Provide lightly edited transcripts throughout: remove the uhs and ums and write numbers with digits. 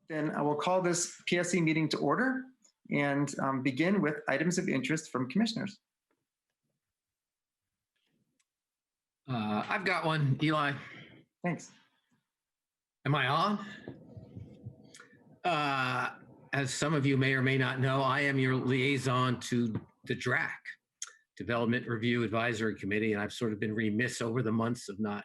Then I will call this PSC meeting to order and begin with items of interest from commissioners. I've got one, Eli. Thanks. Am I on? As some of you may or may not know, I am your liaison to the DRAC, Development Review Advisory Committee, and I've sort of been remiss over the months of not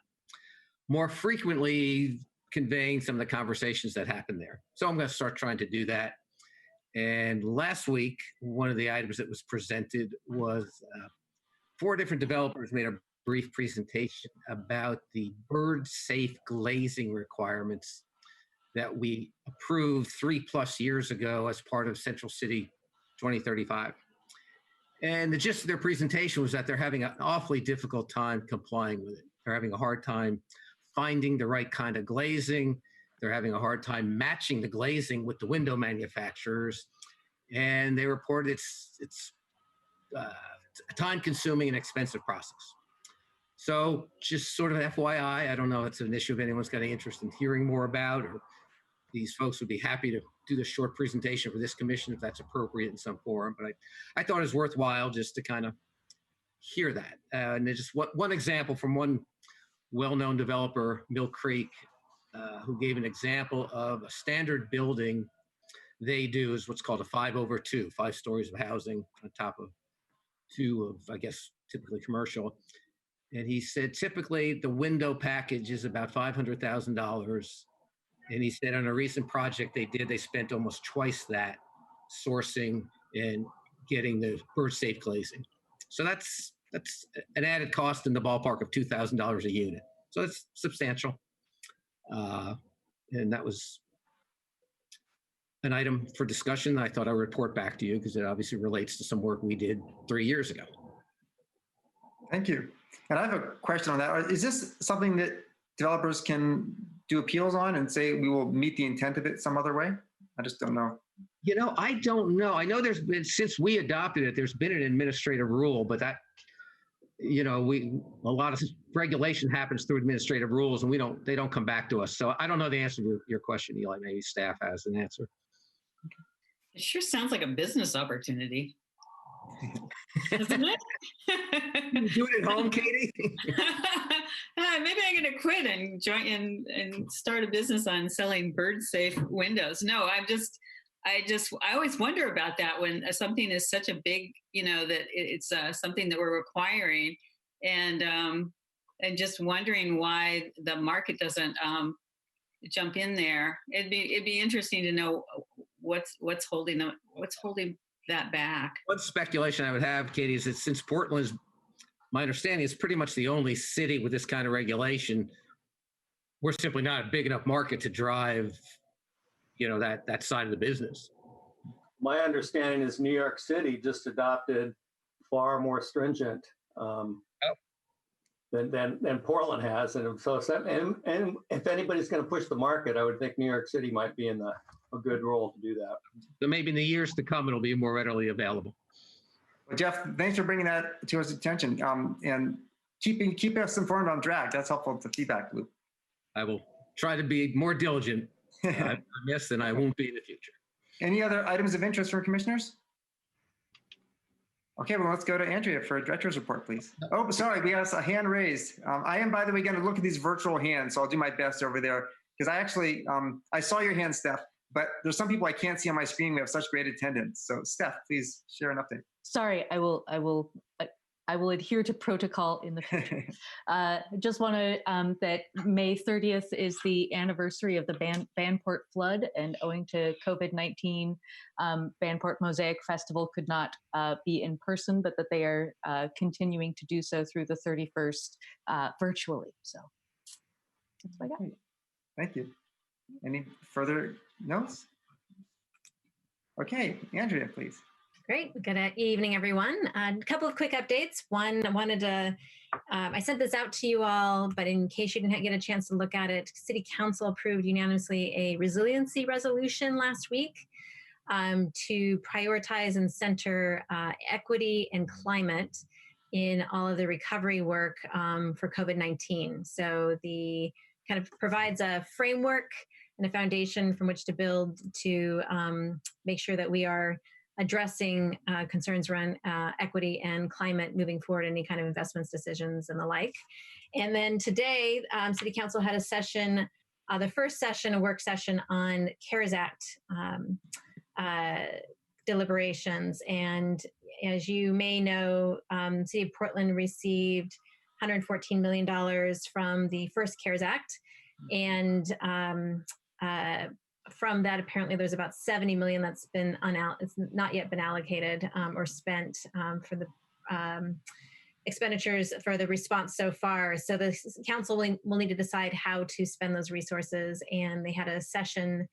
more frequently conveying some of the conversations that happen there. So I'm going to start trying to do that. And last week, one of the items that was presented was 4 different developers made a brief presentation about the bird-safe glazing requirements that we approved 3+ years ago as part of Central City 2035. And the gist of their presentation was that they're having an awfully difficult time complying with it. They're having a hard time finding the right kind of glazing. They're having a hard time matching the glazing with the window manufacturers. And they reported it's a time-consuming and expensive process. So just sort of FYI, I don't know if it's an issue if anyone's got any interest in hearing more about, or these folks would be happy to do the short presentation for this commission if that's appropriate in some forum. But I thought it was worthwhile just to kind of hear that. And just one example from one well-known developer, Mill Creek, who gave an example of a standard building they do is what's called a 5/2, 5 stories of housing on top of 2 of, I guess, typically commercial. And he said, typically the window package is about $500,000. And he said on a recent project they did, they spent almost twice that sourcing and getting the bird-safe glazing. So that's an added cost in the ballpark of $2,000 a unit. So it's substantial. And that was an item for discussion. I thought I would report back to you because it obviously relates to some work we did 3 years ago. Thank you. And I have a question on that. Is this something that developers can do appeals on and say we will meet the intent of it some other way? I just don't know. You know, I don't know. I know there's been, since we adopted it, there's been an administrative rule, but that, you know, a lot of regulation happens through administrative rules and they don't come back to us. So I don't know the answer to your question, Eli. Maybe staff has an answer. It sure sounds like a business opportunity. Doesn't it? You do it at home, Katie? Maybe I'm going to quit and join and start a business on selling bird-safe windows. No, I always wonder about that when something is such a big, you know, that it's something that we're requiring, and just wondering why the market doesn't jump in there. It'd be interesting to know what's holding that back. One speculation I would have, Katie, is that since Portland is, my understanding, is pretty much the only city with this kind of regulation, we're simply not a big enough market to drive, you know, that side of the business. My understanding is New York City just adopted far more stringent than Portland has, and so and if anybody's going to push the market, I would think New York City might be in a good role to do that. So maybe in the years to come, it'll be more readily available. Well, Jeff, thanks for bringing that to our attention and keep us informed on DRAC. That's helpful to feedback loop. I will try to be more diligent. I miss, and I won't be in the future. Any other items of interest from commissioners? Okay, well, let's go to Andrea for a director's report, please. Oh, sorry, we have a hand raised. I am, by the way, going to look at these virtual hands, so I'll do my best over there. Because I actually, I saw your hand, Steph, but there's some people I can't see on my screen. We have such great attendance. So Steph, please share an update. Sorry, I will adhere to protocol in the future. Just want to, that May 30th is the anniversary of the Vanport flood, and owing to COVID-19, Vanport Mosaic Festival could not be in person, but that they are continuing to do so through the 31st virtually. So that's what I got. Thank you. Any further notes? Okay, Andrea, please. Great. Good evening, everyone. A couple of quick updates. One, I wanted to, I sent this out to you all, but in case you didn't get a chance to look at it, City Council approved unanimously a resiliency resolution last week to prioritize and center equity and climate in all of the recovery work for COVID-19. So the kind of provides a framework and a foundation from which to build to make sure that we are addressing concerns around equity and climate moving forward, any kind of investments decisions and the like. And then today, City Council had a session, the first session, a work session on CARES Act deliberations. And as you may know, City of Portland received $114 million from the first CARES Act. And from that, apparently there's about 70 million that's been it's not yet been allocated or spent for the expenditures for the response so far. So the council will need to decide how to spend those resources. And they had a session,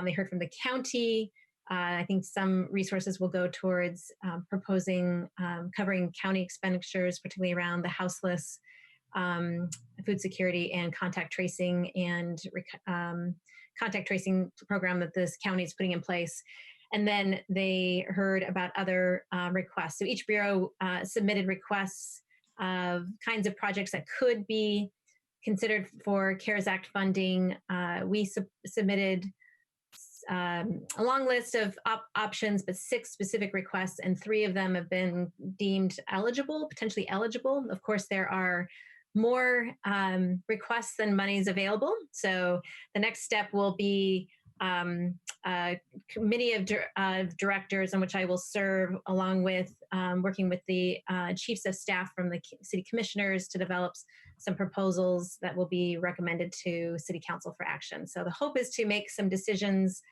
they heard from the county. I think some resources will go towards proposing covering county expenditures, particularly around the houseless, food security and contact tracing and contact tracing program that this county is putting in place. And then they heard about other requests. So each bureau submitted requests of kinds of projects that could be considered for CARES Act funding. We submitted a long list of options, but 6 specific requests, and 3 of them have been deemed eligible, potentially eligible. Of course, there are more requests than monies available. So the next step will be a committee of directors in which I will serve, along with working with the chiefs of staff from the city commissioners to develop some proposals that will be recommended to City Council for action. So the hope is to make some decisions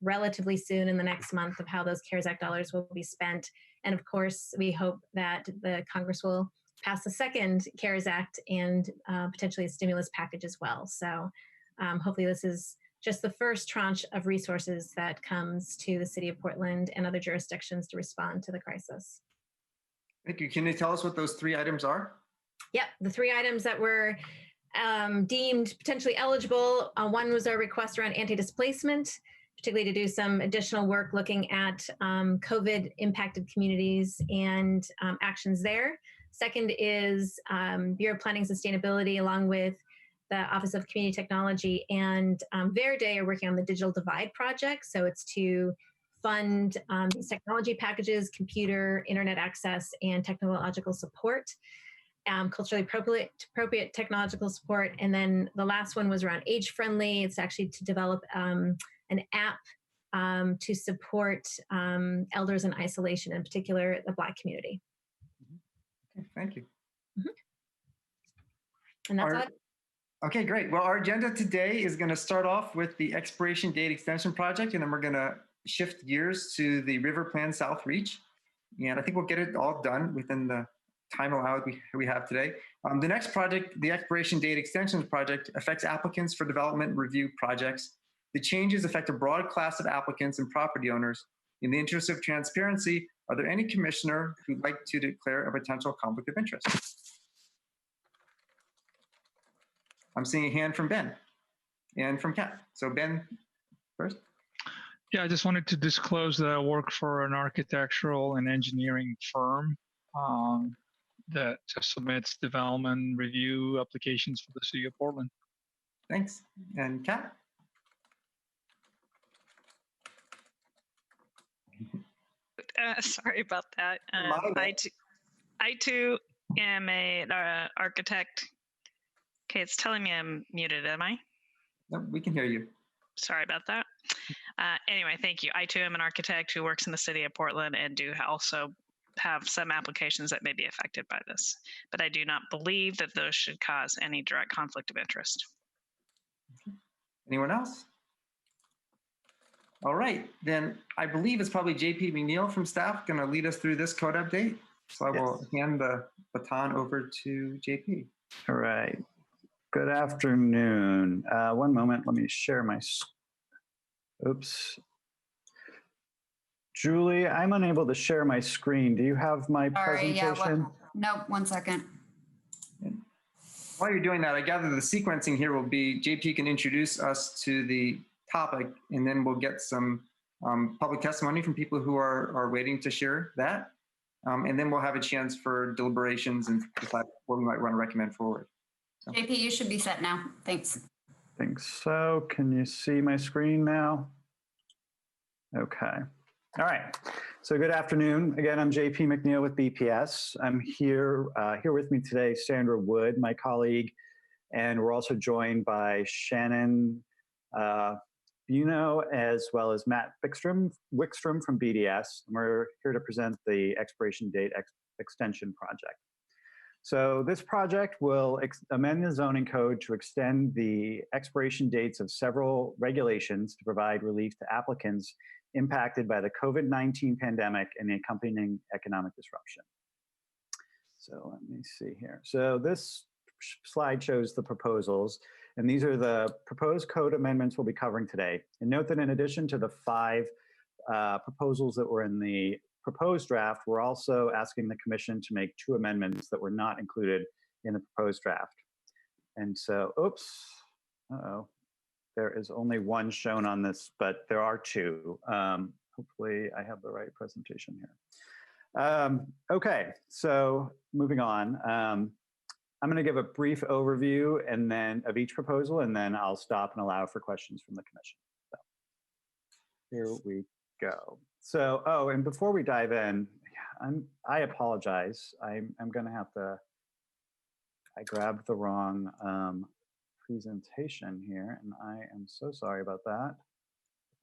relatively soon in the next month of how those CARES Act dollars will be spent. And of course, we hope that the Congress will pass a second CARES Act and potentially a stimulus package as well. So hopefully this is just the first tranche of resources that comes to the City of Portland and other jurisdictions to respond to the crisis. Thank you. Can you tell us what those 3 items are? Yep, the 3 items that were deemed potentially eligible. One was our request around anti-displacement, particularly to do some additional work looking at COVID impacted communities and actions there. Second is Bureau of Planning and Sustainability, along with the Office of Community Technology and Verde are working on the Digital Divide project. So it's to fund these technology packages, computer, internet access, and technological support, culturally appropriate technological support. And then the last one was around age friendly. It's actually to develop an app to support elders in isolation, in particular the Black community. Okay, thank you. Mm-hmm. And that's all. Okay, great. Well, our agenda today is going to start off with the expiration date extension project, and then we're going to shift gears to the River Plan South Reach. And I think we'll get it all done within the time allowed we have today. The next project, the expiration date extensions project, affects applicants for development review projects. The changes affect a broad class of applicants and property owners. In the interest of transparency, are there any commissioner who'd like to declare a potential conflict of interest? I'm seeing a hand from Ben and from Kat. So Ben first. Yeah, I just wanted to disclose that I work for an architectural and engineering firm that submits development review applications for the City of Portland. Thanks. And Kat? Sorry about that. I too am an architect. Okay, it's telling me I'm muted, am I? No, we can hear you. Sorry about that. Anyway, thank you. I too am an architect who works in the City of Portland and do also have some applications that may be affected by this, but I do not believe that those should cause any direct conflict of interest. Anyone else? All right, then I believe it's probably JP McNeil from staff going to lead us through this code update. So I will hand the baton over to JP. All right. Good afternoon. One moment, let me share my, oops. Julie, I'm unable to share my screen. Do you have my presentation? Nope, 1 second. While you're doing that, I gather the sequencing here will be JP can introduce us to the topic, and then we'll get some public testimony from people who are waiting to share that. And then we'll have a chance for deliberations and decide what we might want to recommend forward. So. JP, you should be set now. Thanks. think so. Can you see my screen now? Okay. All right. So good afternoon. Again, I'm JP McNeil with BPS. I'm here with me today, Sandra Wood, my colleague, and we're also joined by Shannon Buno, as well as Matt Wickstrom from BDS. And we're here to present the expiration date extension project. So this project will amend the zoning code to extend the expiration dates of several regulations to provide relief to applicants impacted by the COVID-19 pandemic and the accompanying economic disruption. So let me see here. So this slide shows the proposals, and these are the proposed code amendments we'll be covering today. And note that in addition to the 5 proposals that were in the proposed draft, we're also asking the commission to make 2 amendments that were not included in the proposed draft. And so, there is only 1 shown on this, but there are 2. Hopefully I have the right presentation here. Okay, so moving on. I'm going to give a brief overview and then of each proposal, and then I'll stop and allow for questions from the commission. So here we go. So, and before we dive in, I apologize. I'm going to have to, I grabbed the wrong presentation here, and I am so sorry about that.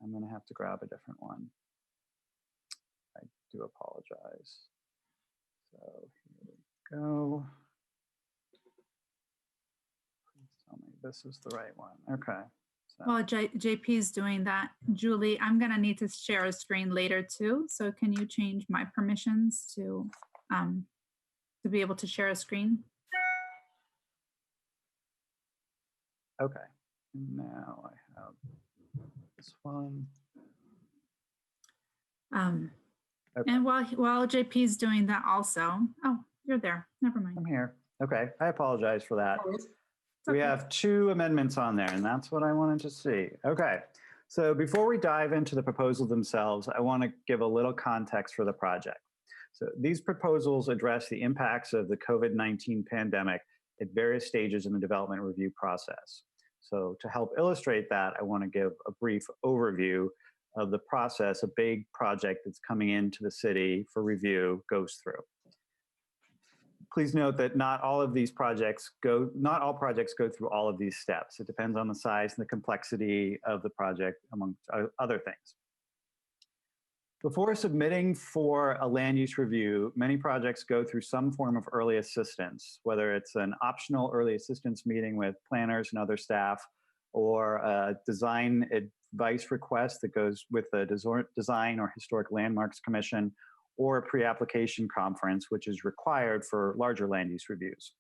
I'm going to have to grab a different one. I do apologize. So here we go. Please tell me this is the right one. Okay. So. Well, JP is doing that. Julie, I'm going to need to share a screen later too. So can you change my permissions to be able to share a screen? Okay. Now I have this one. Okay. And while JP is doing that also, oh, you're there. Never mind. I'm here. Okay. I apologize for that. Okay. We have 2 amendments on there, and that's what I wanted to see. Okay. So before we dive into the proposals themselves, I want to give a little context for the project. So these proposals address the impacts of the COVID-19 pandemic at various stages in the development review process. So to help illustrate that, I want to give a brief overview of the process a big project that's coming into the city for review goes through. Please note that not all projects go through all of these steps. It depends on the size and the complexity of the project, among other things. Before submitting for a land use review, many projects go through some form of early assistance, whether it's an optional early assistance meeting with planners and other staff, or a design advice request that goes with the Design or Historic Landmarks Commission, or a pre-application conference, which is required for larger land use reviews.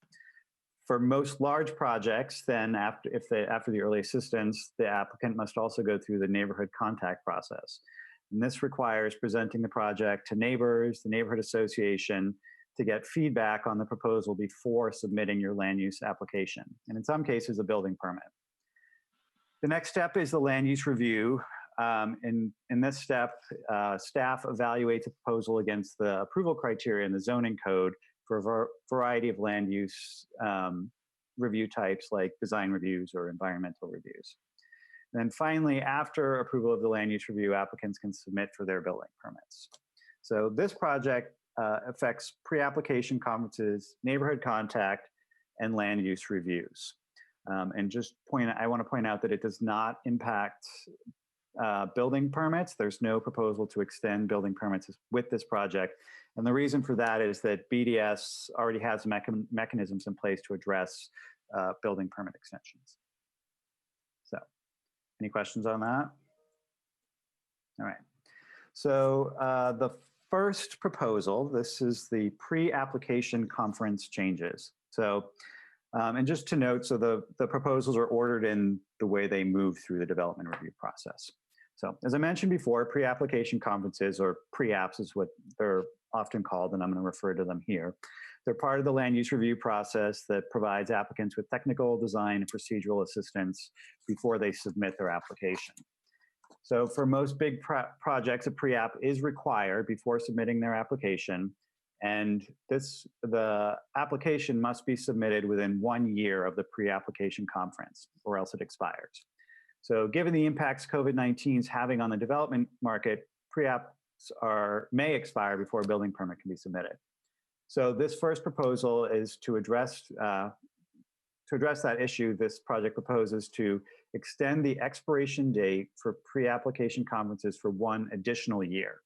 For most large projects, then after the early assistance, the applicant must also go through the neighborhood contact process. And this requires presenting the project to neighbors, the neighborhood association, to get feedback on the proposal before submitting your land use application, and in some cases, a building permit. The next step is the land use review. In this step, staff evaluate the proposal against the approval criteria in the zoning code for a variety of land use review types like design reviews or environmental reviews. And then finally, after approval of the land use review, applicants can submit for their building permits. So this project affects pre-application conferences, neighborhood contact, and land use reviews. And I want to point out that it does not impact building permits. There's no proposal to extend building permits with this project. And the reason for that is that BDS already has mechanisms in place to address building permit extensions. So, any questions on that? All right. So the first proposal, this is the pre-application conference changes. So, and just to note, so the proposals are ordered in the way they move through the development review process. So as I mentioned before, pre-application conferences, or pre-apps is what they're often called, and I'm going to refer to them here. They're part of the land use review process that provides applicants with technical, design, and procedural assistance before they submit their application. So for most big projects, a pre-app is required before submitting their application. And the application must be submitted within 1 year of the pre-application conference, or else it expires. So given the impacts COVID-19 is having on the development market, pre-apps may expire before a building permit can be submitted. So this first proposal is to address that issue. This project proposes to extend the expiration date for pre-application conferences for 1 additional year.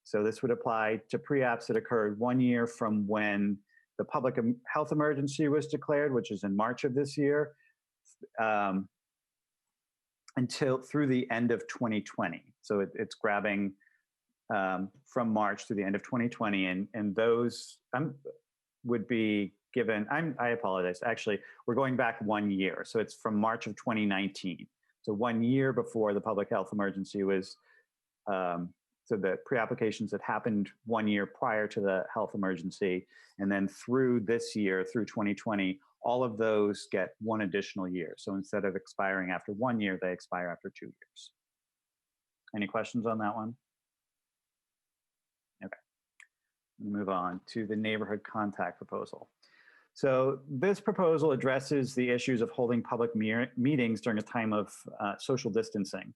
So this would apply to pre-apps that occurred 1 year from when the public health emergency was declared, which is in March of this year, until through the end of 2020. So it's grabbing from March to the end of 2020, and those would be given. I apologize. Actually, we're going back 1 year, so it's from March of 2019. So 1 year before the public health emergency was. So the pre-applications that happened 1 year prior to the health emergency, and then through this year, through 2020, all of those get 1 additional year. So instead of expiring after 1 year, they expire after 2 years. Any questions on that one? Okay. Move on to the neighborhood contact proposal. So this proposal addresses the issues of holding public meetings during a time of social distancing.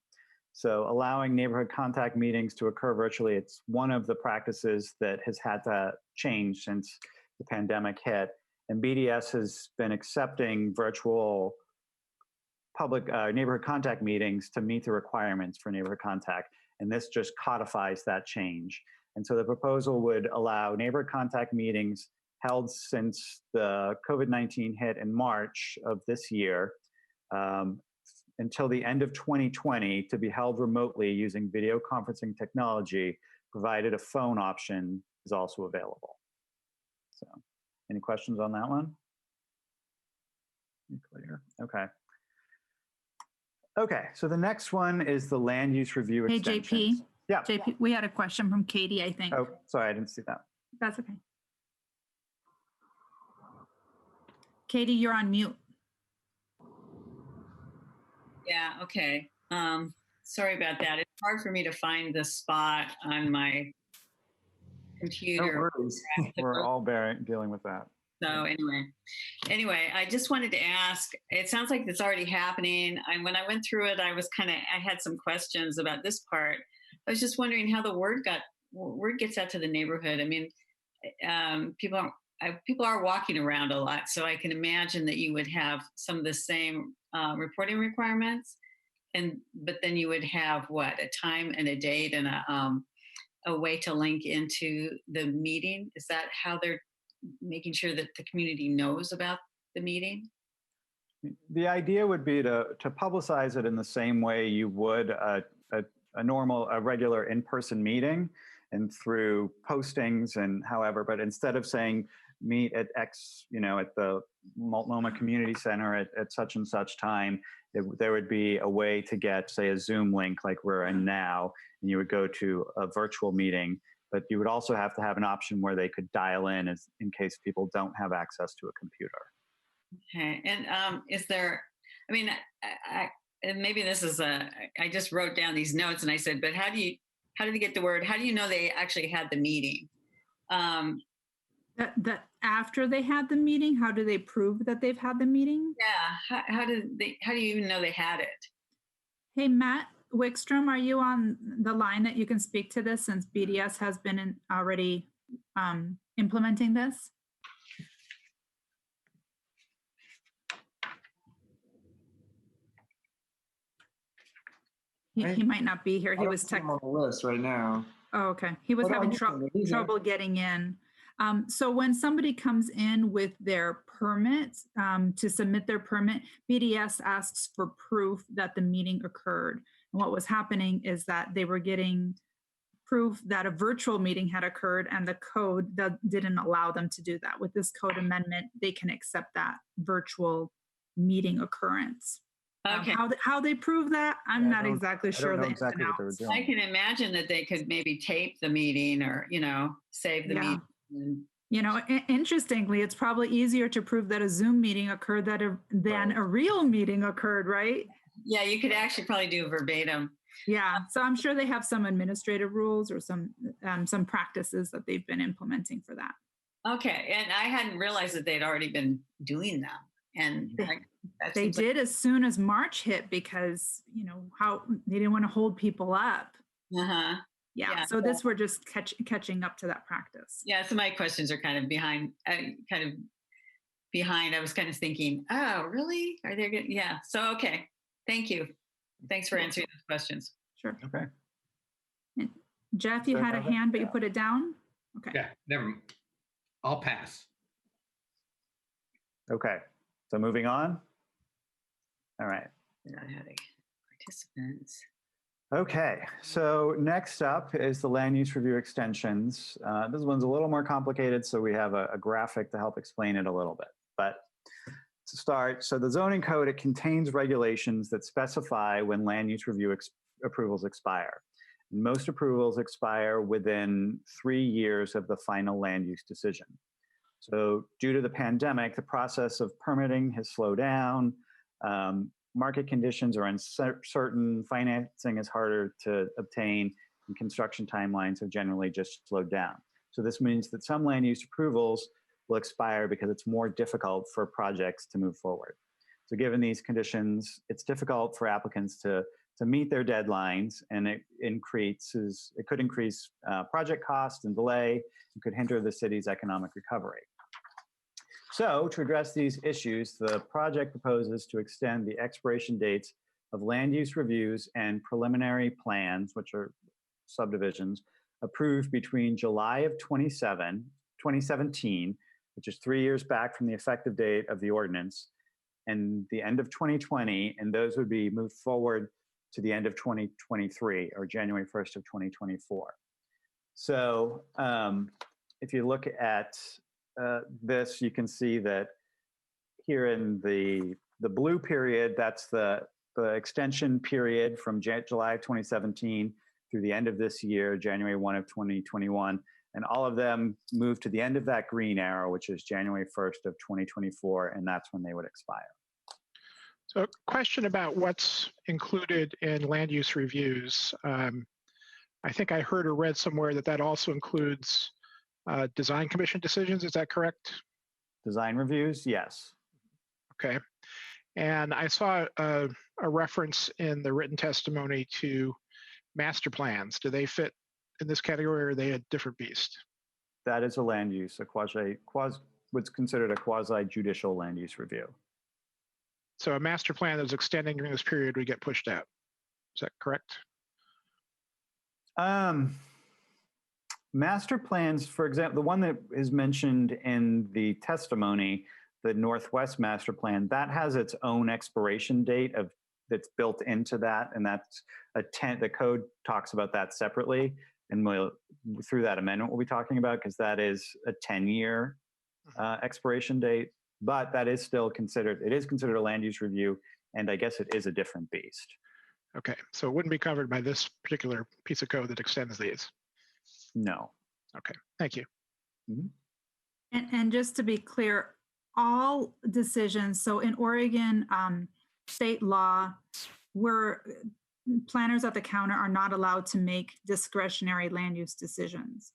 So allowing neighborhood contact meetings to occur virtually, it's one of the practices that has had to change since the pandemic hit. And BDS has been accepting virtual public neighborhood contact meetings to meet the requirements for neighborhood contact. And this just codifies that change. And so the proposal would allow neighborhood contact meetings held since the COVID-19 hit in March of this year, until the end of 2020 to be held remotely using video conferencing technology, provided a phone option is also available. So any questions on that one? Clear. Okay. Okay, so the next one is the land use review Hey, extensions. JP. Yeah. JP, we had a question from Katie, I think. Oh, sorry, I didn't see that. That's okay. Katie, you're on mute. Yeah, okay. Sorry about that. It's hard for me to find the spot on my No computer. worries. We're all dealing with that. So anyway, I just wanted to ask, it sounds like it's already happening. When I went through it, I had some questions about this part. I was just wondering how the word gets out to the neighborhood. I mean, people are walking around a lot, so I can imagine that you would have some of the same reporting requirements, but then you would have what, a time and a date and a way to link into the meeting. Is that how they're making sure that the community knows about the meeting? The idea would be to publicize it in the same way you would a regular in-person meeting, and through postings and however, but instead of saying meet at X, at the Multnomah Community Center at such and such time, there would be a way to get, say, a Zoom link like we're in now, and you would go to a virtual meeting, but you would also have to have an option where they could dial in in case people don't have access to a computer. Okay, and is there, I mean, and maybe this is I just wrote down these notes and I said, but how do they get the word? How do you know they actually had the meeting? That after they had the meeting, how do they prove that they've had the meeting? Yeah, how do you even know they had it? Hey, Matt Wickstrom, are you on the line that you can speak to this, since BDS has been already implementing this? He might not be here. He was on the list right now. Oh, okay. He was having trouble getting in. So when somebody comes in with their permit, to submit their permit, BDS asks for proof that the meeting occurred. And what was happening is that they were getting proof that a virtual meeting had occurred, and the code that didn't allow them to do that. With this code amendment, they can accept that virtual meeting occurrence. Okay. How they prove that, I'm not exactly sure. I don't know exactly what they were doing. I can imagine that they could maybe tape the meeting or, save the meeting. Interestingly, it's probably easier to prove that a Zoom meeting occurred than a real meeting occurred, right? Yeah, you could actually probably do verbatim. Yeah, so I'm sure they have some administrative rules or some practices that they've been implementing for that. Okay, and I hadn't realized that they'd already been doing them. And that They seems like- did as soon as March hit because, you know, how they didn't want to hold people up. Uh-huh. Yeah. Yeah. So this we're just catching up to that practice. Yeah, so my questions are kind of behind. I was kind of thinking, oh, really? Are they good? Yeah. So okay. Thank you. Thanks for answering those questions. Sure. Okay. And Jeff, you So had a Kevin? hand, but you Yeah. put it down. Okay. Yeah, never. I'll pass. Okay. So moving on. All right. Not having participants. Okay, so next up is the land use review extensions. This one's a little more complicated, so we have a graphic to help explain it a little bit. But to start, so the zoning code, it contains regulations that specify when land use review approvals expire. And most approvals expire within 3 years of the final land use decision. So due to the pandemic, the process of permitting has slowed down. Market conditions are uncertain, financing is harder to obtain, and construction timelines have generally just slowed down. So this means that some land use approvals will expire because it's more difficult for projects to move forward. So given these conditions, it's difficult for applicants to meet their deadlines, and it could increase project costs and delay, and could hinder the city's economic recovery. So to address these issues, the project proposes to extend the expiration dates of land use reviews and preliminary plans, which are subdivisions, approved between July of 2017, which is 3 years back from the effective date of the ordinance, and the end of 2020, and those would be moved forward to the end of 2023 or January 1st of 2024. So if you look at this, you can see that here in the blue period, that's the extension period from July of 2017 through the end of this year, January 1 of 2021. And all of them move to the end of that green arrow, which is January 1st of 2024, and that's when they would expire. So a question about what's included in land use reviews. I think I heard or read somewhere that also includes design commission decisions. Is that correct? Design reviews, yes. Okay. And I saw a reference in the written testimony to master plans. Do they fit in this category, or are they a different beast? That is a land use, what's considered a quasi-judicial land use review. So a master plan that's extending during this period would get pushed out. Is that correct? Master plans, for example, the one that is mentioned in the testimony, the Northwest Master Plan, that has its own expiration date that's built into that, and that's the code talks about that separately, and through that amendment we'll be talking about, because that is a 10-year expiration date, but that is still considered a land use review, and I guess it is a different beast. Okay, so it wouldn't be covered by this particular piece of code that extends these. No. Okay, thank you. Mm-hmm. And just to be clear, all decisions, so in Oregon state law, where planners at the counter are not allowed to make discretionary land use decisions.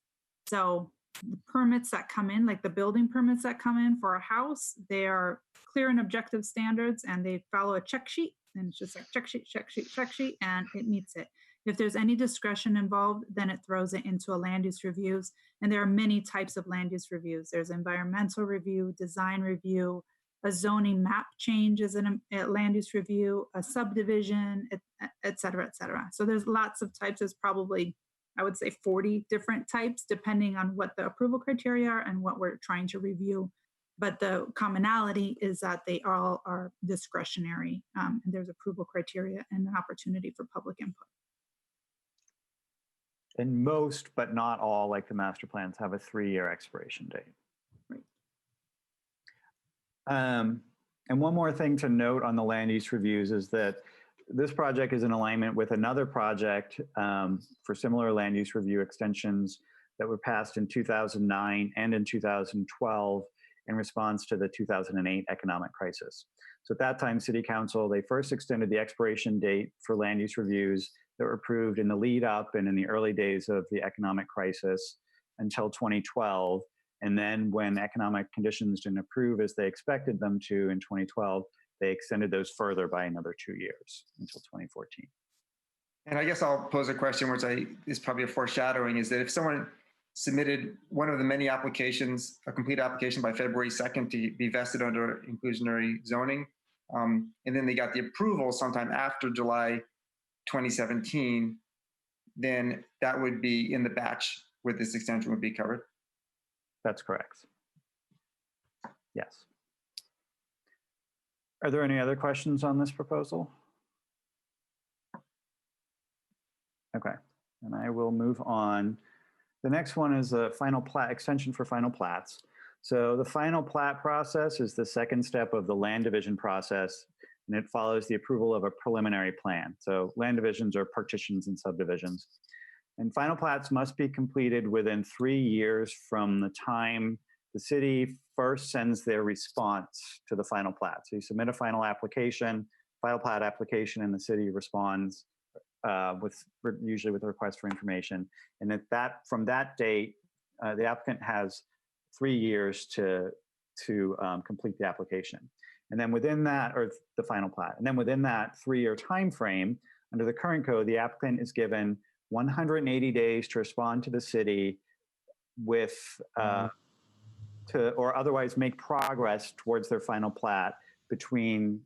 So the permits that come in, like the building permits that come in for a house, they are clear and objective standards, and they follow a check sheet, and it's just like check sheet, check sheet, check sheet, and it meets it. If there's any discretion involved, then it throws it into a land use reviews. And there are many types of land use reviews. There's environmental review, design review, a zoning map change is a land use review, a subdivision, et cetera, et cetera. So there's lots of types. There's probably, I would say, 40 different types, depending on what the approval criteria are and what we're trying to review. But the commonality is that they all are discretionary, and there's approval criteria and an opportunity for public input. And most, but not all, like the master plans, have a 3-year expiration date. Right. And one more thing to note on the land use reviews is that this project is in alignment with another project for similar land use review extensions that were passed in 2009 and in 2012 in response to the 2008 economic crisis. So at that time, City Council, they first extended the expiration date for land use reviews that were approved in the lead up and in the early days of the economic crisis until 2012. And then when economic conditions didn't improve as they expected them to in 2012, they extended those further by another 2 years until 2014. And I guess I'll pose a question, which is probably a foreshadowing, is that if someone submitted one of the many applications, a complete application by February 2nd to be vested under inclusionary zoning, and then they got the approval sometime after July 2017, then that would be in the batch where this extension would be covered. That's correct. Yes. Are there any other questions on this proposal? Okay, and I will move on. The next one is a final plat extension for final plats. So the final plat process is the second step of the land division process, and it follows the approval of a preliminary plan. So land divisions are partitions and subdivisions. And final plats must be completed within 3 years from the time the city first sends their response to the final plat. So you submit a final application, final plat application, and the city responds usually with a request for information. And from that date, the applicant has 3 years to complete the application. And then within that, or the final plat, and then within that 3-year time frame, under the current code, the applicant is given 180 days to respond to the city with, or otherwise make progress towards their final plat between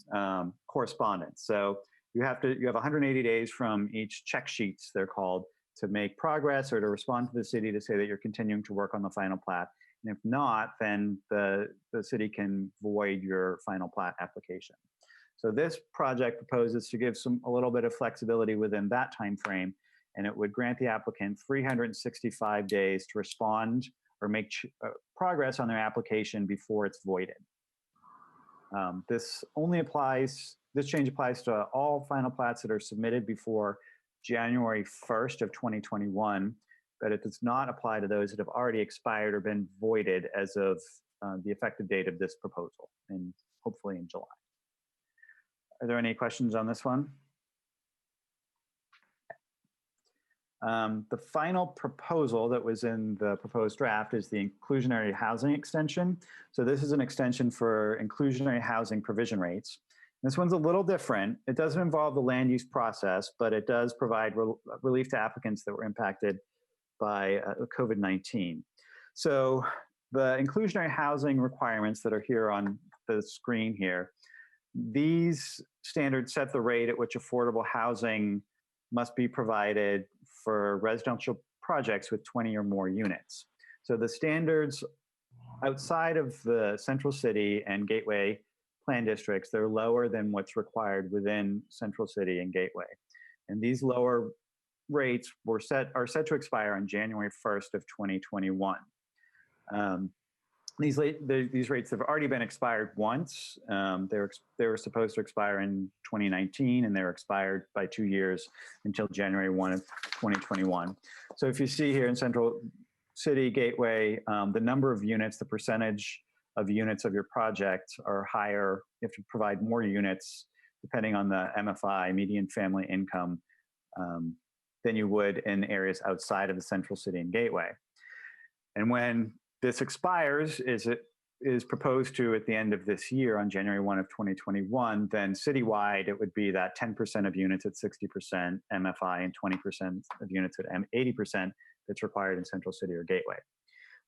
correspondence. So you have 180 days from each check sheets, they're called, to make progress or to respond to the city to say that you're continuing to work on the final plat. And if not, then the city can void your final plat application. So this project proposes to give a little bit of flexibility within that time frame, and it would grant the applicant 365 days to respond or make progress on their application before it's voided. This change applies to all final plats that are submitted before January 1st of 2021, but it does not apply to those that have already expired or been voided as of the effective date of this proposal, and hopefully in July. Are there any questions on this one? The final proposal that was in the proposed draft is the inclusionary housing extension. So this is an extension for inclusionary housing provision rates. This one's a little different. It doesn't involve the land use process, but it does provide relief to applicants that were impacted by COVID-19. So the inclusionary housing requirements that are here on the screen here, these standards set the rate at which affordable housing must be provided for residential projects with 20 or more units. So the standards outside of the Central City and Gateway plan districts, they're lower than what's required within Central City and Gateway. And these lower rates are set to expire on January 1st of 2021. These rates have already been expired once. They were supposed to expire in 2019, and they were expired by 2 years until January 1 of 2021. So if you see here in Central City Gateway, the number of units, the percentage of units of your project are higher. You have to provide more units depending on the MFI, median family income, than you would in areas outside of the Central City and Gateway. And when this expires, it is proposed to at the end of this year on January 1 of 2021, then citywide, it would be that 10% of units at 60% MFI and 20% of units at 80% that's required in Central City or Gateway.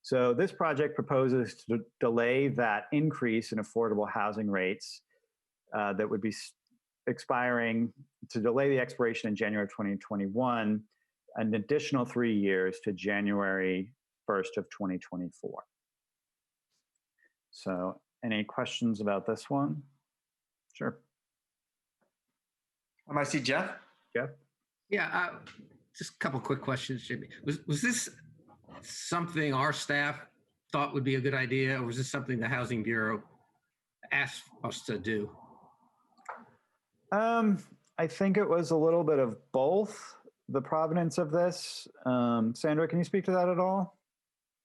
So this project proposes to delay that increase in affordable housing rates that would be expiring, to delay the expiration in January 2021, an additional 3 years to January 1st of 2024. So any questions about this one? Sure. I see Jeff. Jeff? Yeah, just a couple quick questions, Jimmy. Was this something our staff thought would be a good idea, or was this something the Housing Bureau asked us to do? I think it was a little bit of both, the provenance of this. Sandra, can you speak to that at all?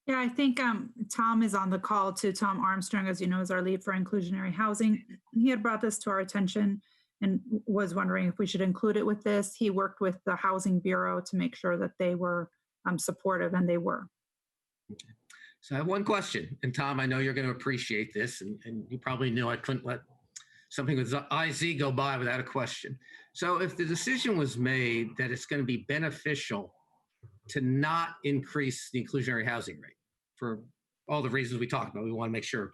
Yeah, I think Tom is on the call too. Tom Armstrong, as you know, is our lead for inclusionary housing. He had brought this to our attention and was wondering if we should include it with this. He worked with the Housing Bureau to make sure that they were supportive, and they were. So I have one question, and Tom, I know you're going to appreciate this, and you probably knew I couldn't let something with IZ go by without a question. So if the decision was made that it's going to be beneficial to not increase the inclusionary housing rate for all the reasons we talked about, we want to make sure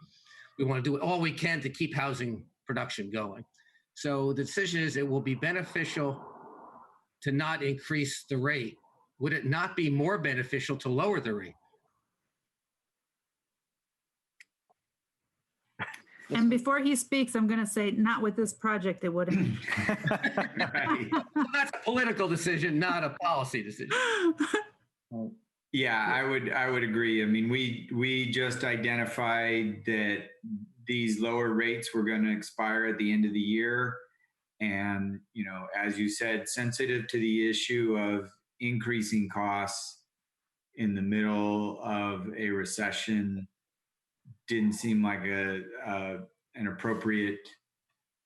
we want to do all we can to keep housing production going. So the decision is it will be beneficial to not increase the rate. Would it not be more beneficial to lower the rate? And before he speaks, I'm going to say, not with this project, it wouldn't. Right. So that's a political decision, not a policy decision. Yeah, I would agree. I mean, we just identified that these lower rates were going to expire at the end of the year. And, you know, as you said, sensitive to the issue of increasing costs in the middle of a recession didn't seem like an appropriate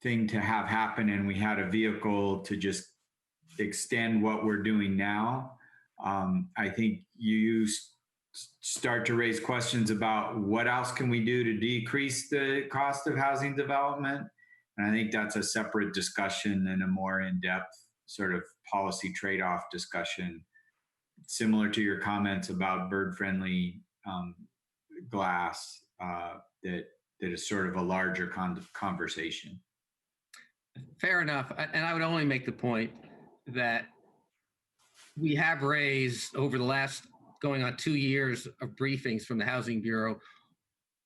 thing to have happen. And we had a vehicle to just extend what we're doing now. I think you start to raise questions about what else can we do to decrease the cost of housing development. And I think that's a separate discussion and a more in-depth sort of policy trade-off discussion, similar to your comments about bird-friendly glass, that is sort of a larger conversation. Fair enough. And I would only make the point that we have raised over the last going on 2 years of briefings from the Housing Bureau.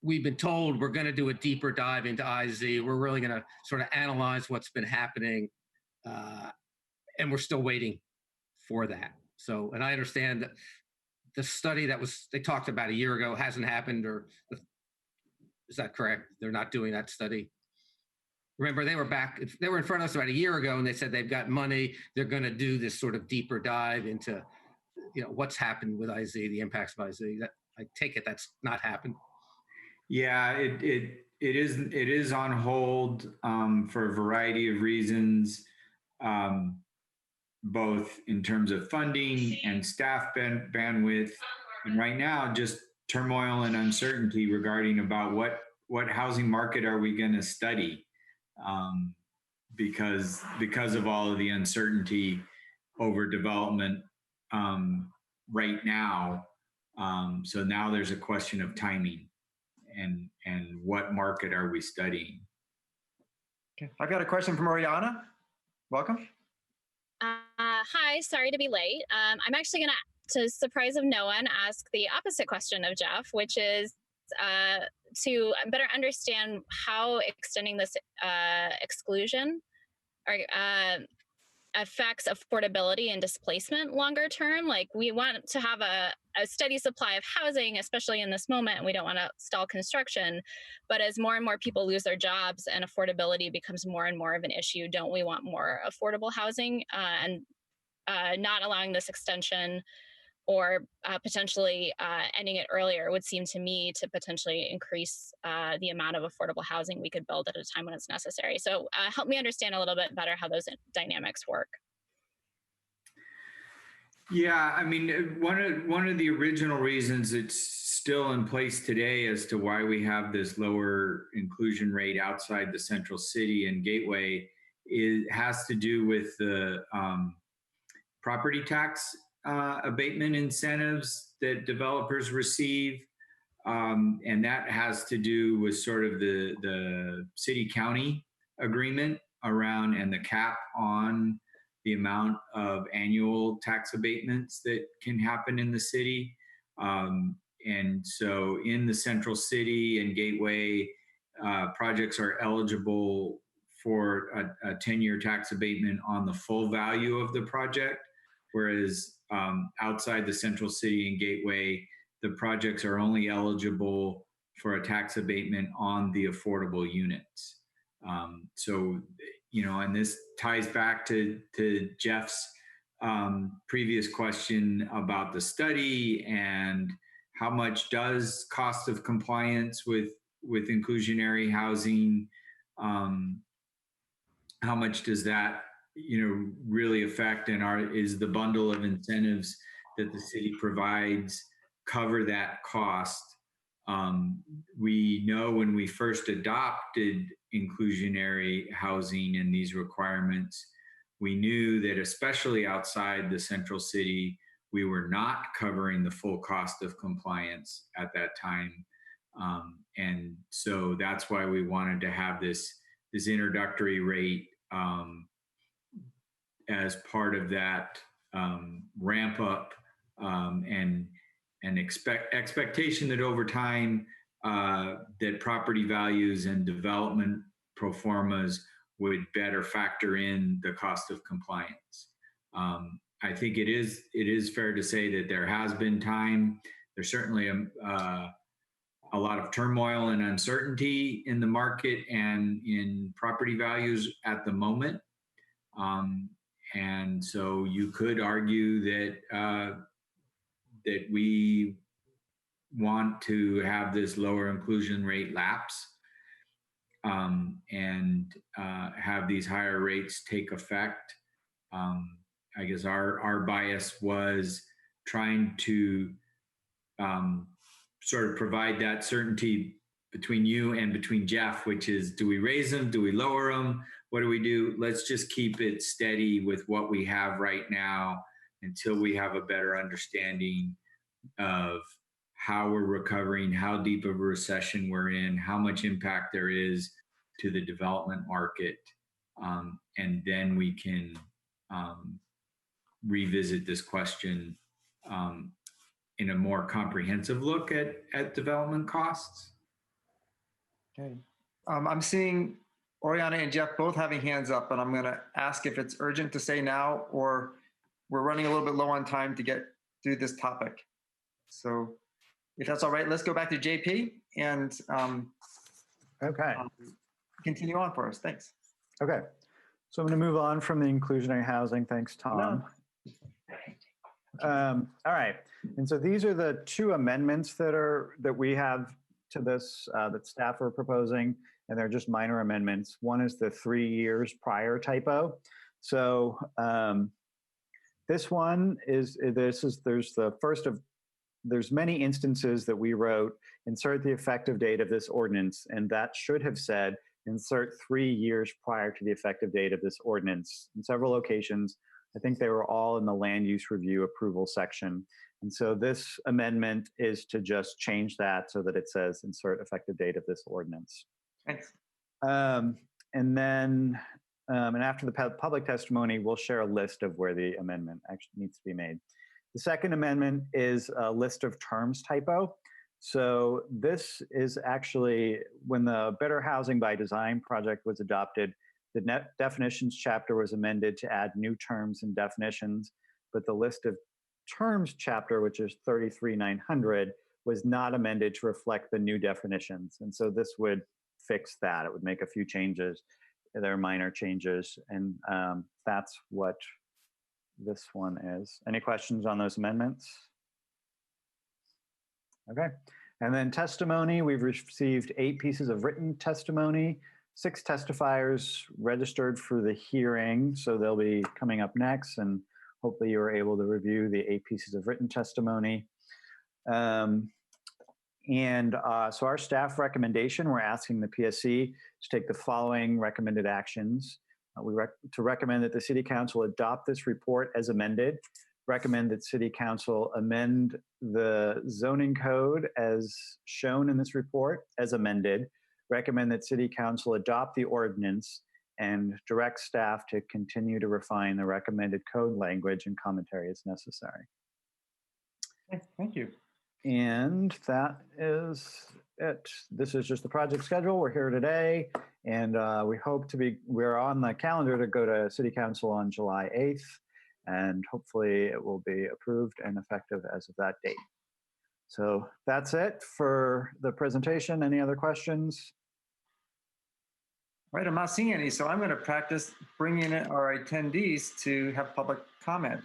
We've been told we're going to do a deeper dive into IZ. We're really going to sort of analyze what's been happening. And we're still waiting for that. So, and I understand that the study that they talked about a year ago hasn't happened, or is that correct? They're not doing that study. Remember, they were in front of us about a year ago, and they said they've got money. They're going to do this sort of deeper dive into, you know, what's happened with IZ, the impacts of IZ. That, I take it that's not happened. Yeah, it is on hold for a variety of reasons, both in terms of funding and staff bandwidth, and right now just turmoil and uncertainty regarding about what housing market are we going to study. Because of all of the uncertainty over development right now. So now there's a question of timing and what market are we studying? Okay. I've got a question from Oriana. Welcome. Hi, sorry to be late. I'm actually going to surprise of no one, ask the opposite question of Jeff, which is to better understand how extending this exclusion affects affordability and displacement longer term. Like, we want to have a steady supply of housing, especially in this moment, and we don't want to stall construction. But as more and more people lose their jobs and affordability becomes more and more of an issue, don't we want more affordable housing? And not allowing this extension or potentially ending it earlier would seem to me to potentially increase the amount of affordable housing we could build at a time when it's necessary. So help me understand a little bit better how those dynamics work. Yeah, I mean, one of the original reasons it's still in place today as to why we have this lower inclusion rate outside the central city and Gateway has to do with the property tax abatement incentives that developers receive. And that has to do with sort of the city-county agreement around and the cap on the amount of annual tax abatements that can happen in the city. And so in the central city and Gateway, projects are eligible for a 10-year tax abatement on the full value of the project. Whereas outside the central city and Gateway, the projects are only eligible for a tax abatement on the affordable units. So, you know, and this ties back to Jeff's previous question about the study and how much does cost of compliance with inclusionary housing, how much does that, you know, really affect, and is the bundle of incentives that the city provides cover that cost? We know when we first adopted inclusionary housing and these requirements, we knew that especially outside the central city, we were not covering the full cost of compliance at that time. And so that's why we wanted to have this introductory rate as part of that ramp up and expectation that over time that property values and development pro formas would better factor in the cost of compliance. I think it is fair to say that there has been time. There's certainly a lot of turmoil and uncertainty in the market and in property values at the moment. And so you could argue that that we want to have this lower inclusion rate lapse and have these higher rates take effect. I guess our bias was trying to sort of provide that certainty between you and between Jeff, which is, do we raise them? Do we lower them? What do we do? Let's just keep it steady with what we have right now until we have a better understanding of how we're recovering, how deep of a recession we're in, how much impact there is to the development market. And then we can revisit this question in a more comprehensive look at development costs. Okay. I'm seeing Oriana and Jeff both having hands up, and I'm going to ask if it's urgent to say now or we're running a little bit low on time to get through this topic. So if that's all right, let's go back to JP and continue on for us. Thanks. Okay. So I'm going to move on from the inclusionary housing. Thanks, Tom. All right. And so these are the two amendments that we have to this that staff are proposing, and they're just minor amendments. One is the 3 years prior typo. So this one is there's many instances that we wrote insert the effective date of this ordinance, and that should have said insert 3 years prior to the effective date of this ordinance. In several locations, I think they were all in the land use review approval section. And so this amendment is to just change that so that it says insert effective date of this ordinance. Thanks. And then, and after the public testimony, we'll share a list of where the amendment actually needs to be made. The second amendment is a list of terms typo. So this is actually when the Better Housing by Design project was adopted, the definitions chapter was amended to add new terms and definitions, but the list of terms chapter, which is 33,900, was not amended to reflect the new definitions. And so this would fix that. It would make a few changes. They're minor changes. And that's what this one is. Any questions on those amendments? Okay. And then testimony, we've received 8 pieces of written testimony, 6 testifiers registered for the hearing. So they'll be coming up next, and hopefully you were able to review the 8 pieces of written testimony. So our staff recommendation, we're asking the PSC to take the following recommended actions. To recommend that the City Council adopt this report as amended, recommend that City Council amend the zoning code as shown in this report as amended, recommend that City Council adopt the ordinance, and direct staff to continue to refine the recommended code language and commentary as necessary. Thank you. And that is it. This is just the project schedule. We're here today, and we're on the calendar to go to City Council on July 8th, and hopefully it will be approved and effective as of that date. So that's it for the presentation. Any other questions? Right, I'm not seeing any, so I'm going to practice bringing in our attendees to have public comment.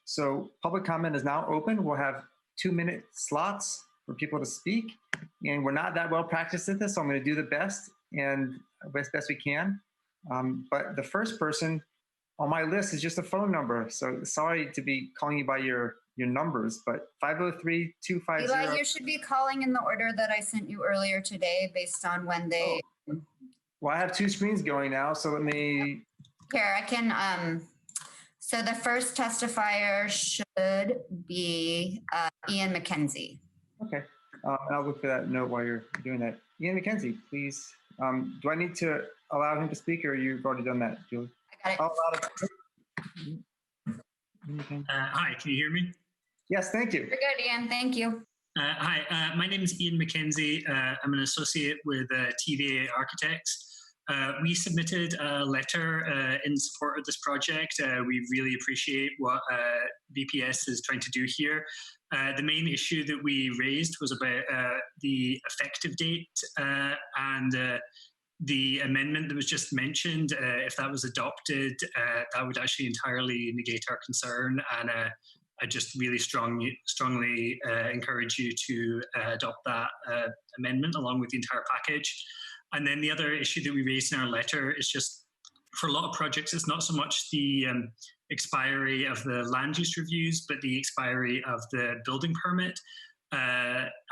So public comment is now open. We'll have 2-minute slots for people to speak, and we're not that well practiced at this, so I'm going to do the best and best we can. But the first person on my list is just a phone number. So sorry to be calling you by your numbers, but 503-250. Eli, you should be calling in the order that I sent you earlier today based on when they. Well, I have two screens going now, so let me. Here, I can. So the first testifier should be Ian McKenzie. Okay. I'll look for that note while you're doing that. Ian McKenzie, please. Do I need to allow him to speak, or you've already done that, Julie? I got it. Hi, can you hear me? Yes, thank you. You're good, Ian. Thank you. Hi, my name is Ian McKenzie. I'm an associate with TVA Architects. We submitted a letter in support of this project. We really appreciate what BPS is trying to do here. The main issue that we raised was about the effective date and the amendment that was just mentioned. If that was adopted, that would actually entirely negate our concern. And I just really strongly encourage you to adopt that amendment along with the entire package. And then the other issue that we raised in our letter is just for a lot of projects, it's not so much the expiry of the land use reviews, but the expiry of the building permit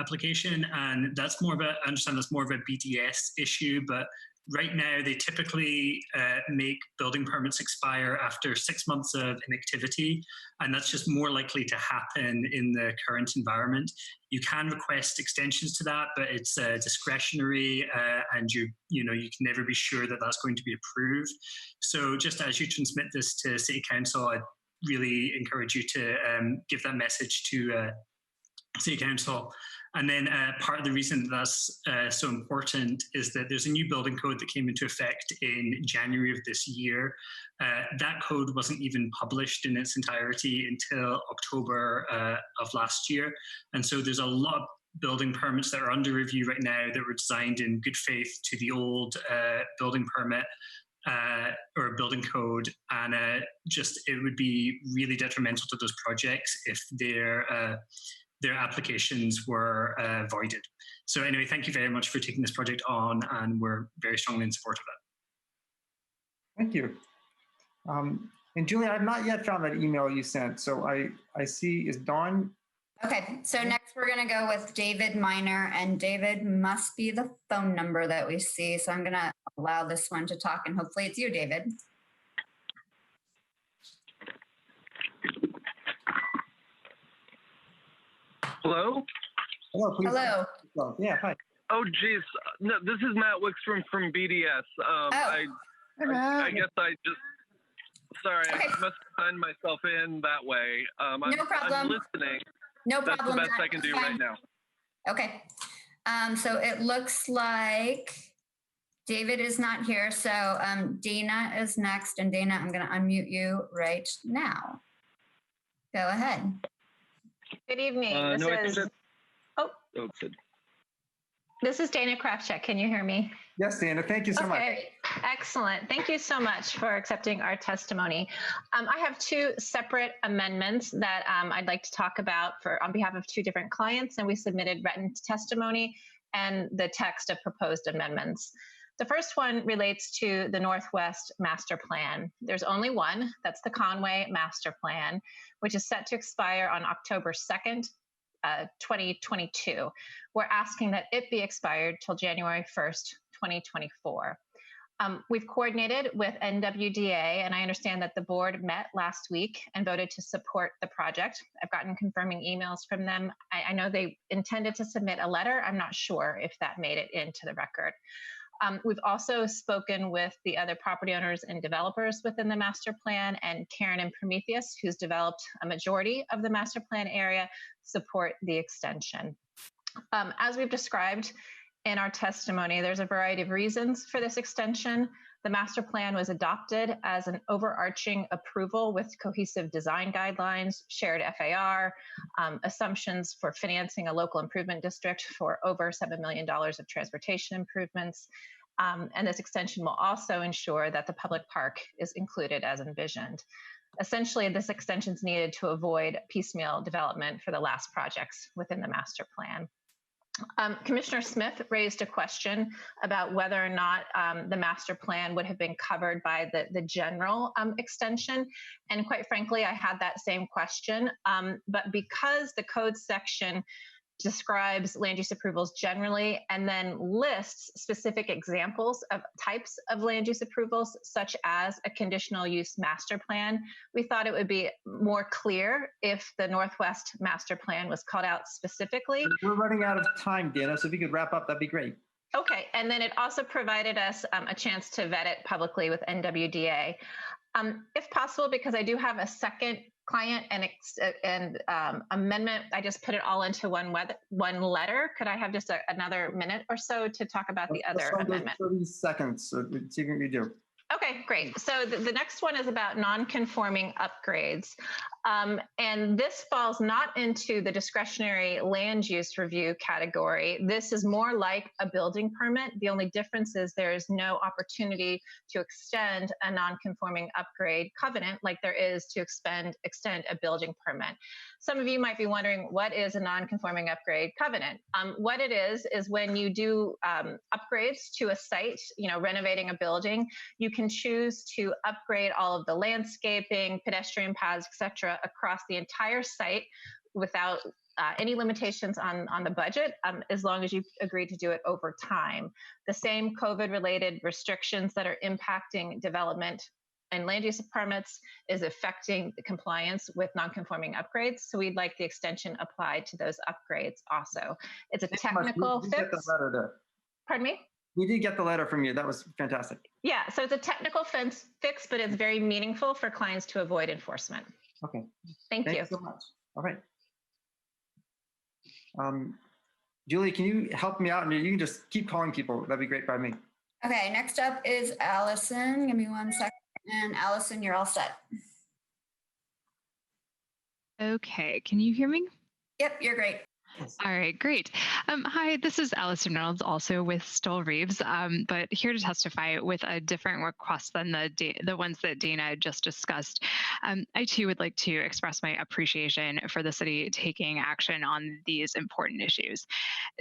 application. And that's more of a, I understand that's more of a BDS issue, but right now they typically make building permits expire after 6 months of inactivity. And that's just more likely to happen in the current environment. You can request extensions to that, but it's discretionary and you can never be sure that that's going to be approved. So just as you transmit this to City Council, I'd really encourage you to give that message to City Council. And then part of the reason that's so important is that there's a new building code that came into effect in January of this year. That code wasn't even published in its entirety until October of last year. And so there's a lot of building permits that are under review right now that were designed in good faith to the old building permit or building code. And it would be really detrimental to those projects if their applications were voided. So anyway, thank you very much for taking this project on, and we're very strongly in support of it. Thank you. And Julie, I've not yet found that email you sent. So I see, is Dawn? Okay, so next we're gonna go with David Miner, and David must be the phone number that we see. So I'm gonna allow this one to talk, and hopefully it's you, David. Hello? Hello, please. Hello. Yeah, hi. Oh, geez. No, this is Matt Wickstrom from BDS. I guess I just, sorry, I must sign myself in that way. No problem. I'm listening. No problem. That's the best I can do right now. Okay. So it looks like David is not here. So Dana is next. And Dana, I'm going to unmute you right now. Go ahead. Good evening. This is Dana Krafchek. Can you hear me? Yes, Dana. Thank you so much. Excellent. Thank you so much for accepting our testimony. I have two separate amendments that I'd like to talk about on behalf of two different clients, and we submitted written testimony and the text of proposed amendments. The first one relates to the Northwest Master Plan. There's only one, that's the Conway Master Plan, which is set to expire on October 2nd, 2022. We're asking that it be expired till January 1st, 2024. We've coordinated with NWDA, and I understand that the board met last week and voted to support the project. I've gotten confirming emails from them. I know they intended to submit a letter. I'm not sure if that made it into the record. We've also spoken with the other property owners and developers within the master plan, and Karen and Prometheus, who's developed a majority of the master plan area, support the extension. As we've described in our testimony, there's a variety of reasons for this extension. The master plan was adopted as an overarching approval with cohesive design guidelines, shared FAR, assumptions for financing a local improvement district for over $7 million of transportation improvements. And this extension will also ensure that the public park is included as envisioned. Essentially, this extension is needed to avoid piecemeal development for the last projects within the master plan. Commissioner Smith raised a question about whether or not the master plan would have been covered by the general extension. And quite frankly, I had that same question. But because the code section describes land use approvals generally and then lists specific examples of types of land use approvals, such as a conditional use master plan, we thought it would be more clear if the Northwest master plan was called out specifically. We're running out of time, Dana, so if you could wrap up, that'd be great. Okay, and then it also provided us a chance to vet it publicly with NWDA. If possible, because I do have a second client and amendment, I just put it all into one letter. Could I have just another minute or so to talk about the other amendment? 30 seconds, so see what you do. Okay, great. So the next one is about non-conforming upgrades. And this falls not into the discretionary land use review category. This is more like a building permit. The only difference is there is no opportunity to extend a non-conforming upgrade covenant like there is to extend a building permit. Some of you might be wondering, what is a non-conforming upgrade covenant? What it is when you do upgrades to a site, renovating a building, you can choose to upgrade all of the landscaping, pedestrian paths, etc., across the entire site without any limitations on the budget, as long as you agree to do it over time. The same COVID-related restrictions that are impacting development and land use permits is affecting the compliance with non-conforming upgrades. So we'd like the extension applied to those upgrades also. It's a technical fix. Get the letter there. Pardon me? We did get the letter from you. That was fantastic. Yeah, so it's a technical fix, but it's very meaningful for clients to avoid enforcement. Okay. Thank you so much. All right. Julie, can you help me out? And you can just keep calling people. That'd be great by me. Okay, next up is Allison. Give me 1 second. And Allison, you're all set. Okay, can you hear me? Yep, you're great. All right, great. Hi, this is Allison Reynolds, also with Stoll Reeves, but here to testify with a different request than the ones that Dana just discussed. I too would like to express my appreciation for the city taking action on these important issues.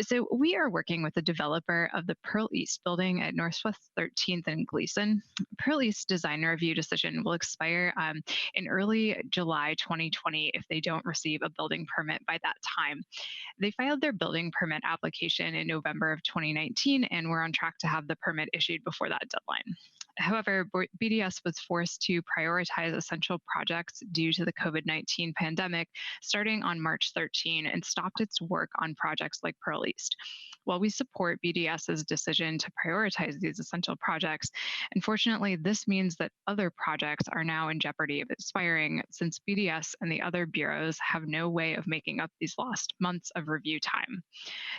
So we are working with the developer of the Pearl East building at Northwest 13th and Gleason. Pearl East design review decision will expire in early July 2020 if they don't receive a building permit by that time. They filed their building permit application in November of 2019 and were on track to have the permit issued before that deadline. However, BDS was forced to prioritize essential projects due to the COVID-19 pandemic starting on March 13 and stopped its work on projects like Pearl East. While we support BDS's decision to prioritize these essential projects, unfortunately, this means that other projects are now in jeopardy of expiring since BDS and the other bureaus have no way of making up these lost months of review time.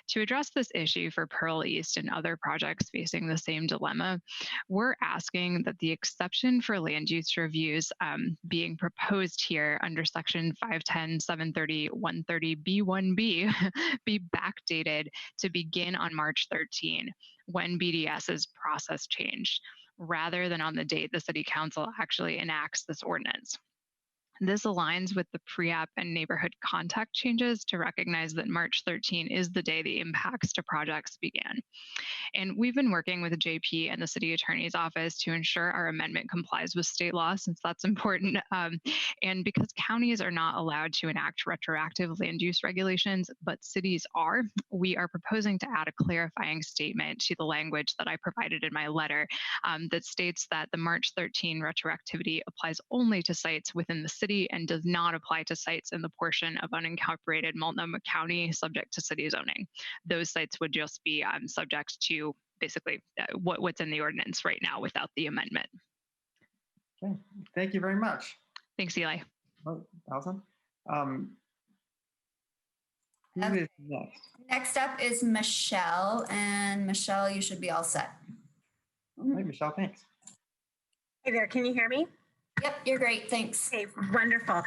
To address this issue for Pearl East and other projects facing the same dilemma, we're asking that the exception for land use reviews being proposed here under section 510, 730, 130B1B be backdated to begin on March 13 when BDS's process changed, rather than on the date the City Council actually enacts this ordinance. This aligns with the pre-app and neighborhood contact changes to recognize that March 13 is the day the impacts to projects began. And we've been working with JP and the City Attorney's Office to ensure our amendment complies with state law, since that's important. And because counties are not allowed to enact retroactive land use regulations, but cities are, we are proposing to add a clarifying statement to the language that I provided in my letter that states that the March 13 retroactivity applies only to sites within the city and does not apply to sites in the portion of unincorporated Multnomah County subject to city zoning. Those sites would just be subject to basically what's in the ordinance right now without the amendment. Okay, thank you very much. Thanks, Eli. Well, Allison. Who is next? Next up is Michelle, and Michelle, you should be all set. Hey, Michelle, thanks. Hey there, can you hear me? Yep, you're great, thanks. Okay, wonderful.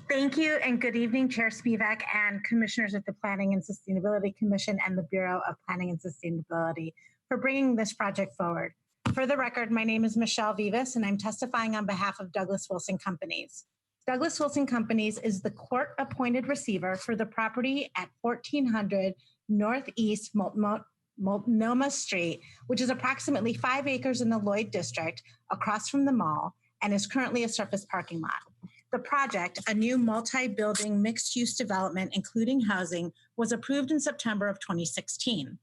Thank you and good evening, Chair Spivak and commissioners of the Planning and Sustainability Commission and the Bureau of Planning and Sustainability for bringing this project forward. For the record, my name is Michelle Vivas and I'm testifying on behalf of Douglas Wilson Companies. Douglas Wilson Companies is the court-appointed receiver for the property at 1400 Northeast Multnomah Street, which is approximately 5 acres in the Lloyd District across from the mall and is currently a surface parking lot. The project, a new multi-building mixed-use development including housing, was approved in September of 2016.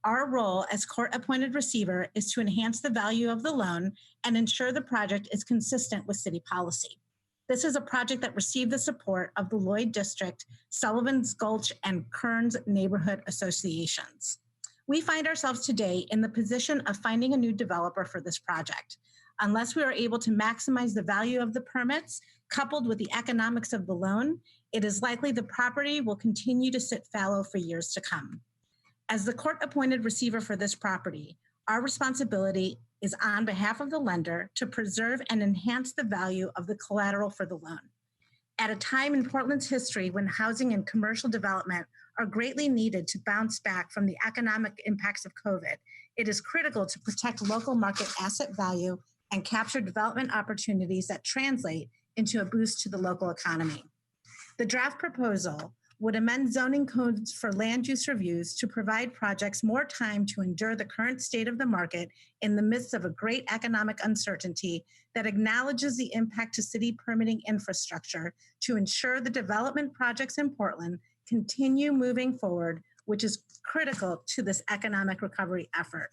Our role as court-appointed receiver is to enhance the value of the loan and ensure the project is consistent with city policy. This is a project that received the support of the Lloyd District, Sullivan's Gulch, and Kearns neighborhood associations. We find ourselves today in the position of finding a new developer for this project. Unless we are able to maximize the value of the permits, coupled with the economics of the loan, it is likely the property will continue to sit fallow for years to come. As the court-appointed receiver for this property, our responsibility is on behalf of the lender to preserve and enhance the value of the collateral for the loan. At a time in Portland's history when housing and commercial development are greatly needed to bounce back from the economic impacts of COVID, it is critical to protect local market asset value and capture development opportunities that translate into a boost to the local economy. The draft proposal would amend zoning codes for land use reviews to provide projects more time to endure the current state of the market in the midst of a great economic uncertainty that acknowledges the impact to city permitting infrastructure to ensure the development projects in Portland continue moving forward, which is critical to this economic recovery effort.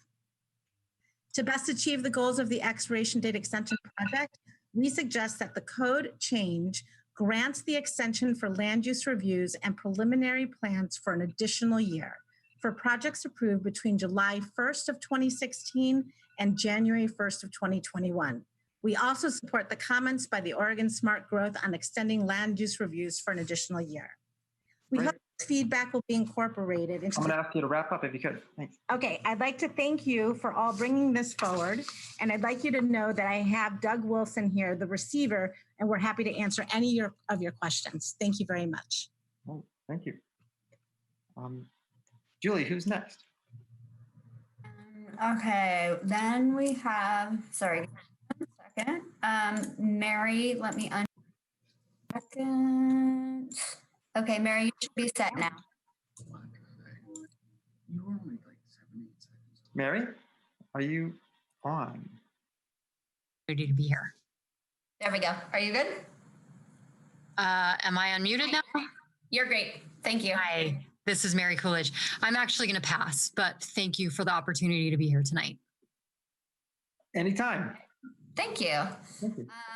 To best achieve the goals of the expiration date extension project, we suggest that the code change grants the extension for land use reviews and preliminary plans for an additional year for projects approved between July 1st of 2016 and January 1st of 2021. We also support the comments by the Oregon Smart Growth on extending land use reviews for an additional year. We hope this feedback will be incorporated into I'm going to ask you to wrap up if you could. Thanks. Okay, I'd like to thank you for all bringing this forward. And I'd like you to know that I have Doug Wilson here, the receiver, and we're happy to answer any of your questions. Thank you very much. Oh, thank you. Julie, who's next? Okay, then we have, sorry, 1 second. Mary, let me second. Okay, Mary, you should be set now. Mary, are you on? Ready to be here. There we go. Are you good? Am I unmuted now? You're great. Thank you. Hi, this is Mary Coolidge. I'm actually going to pass, but thank you for the opportunity to be here tonight. Anytime. Thank you.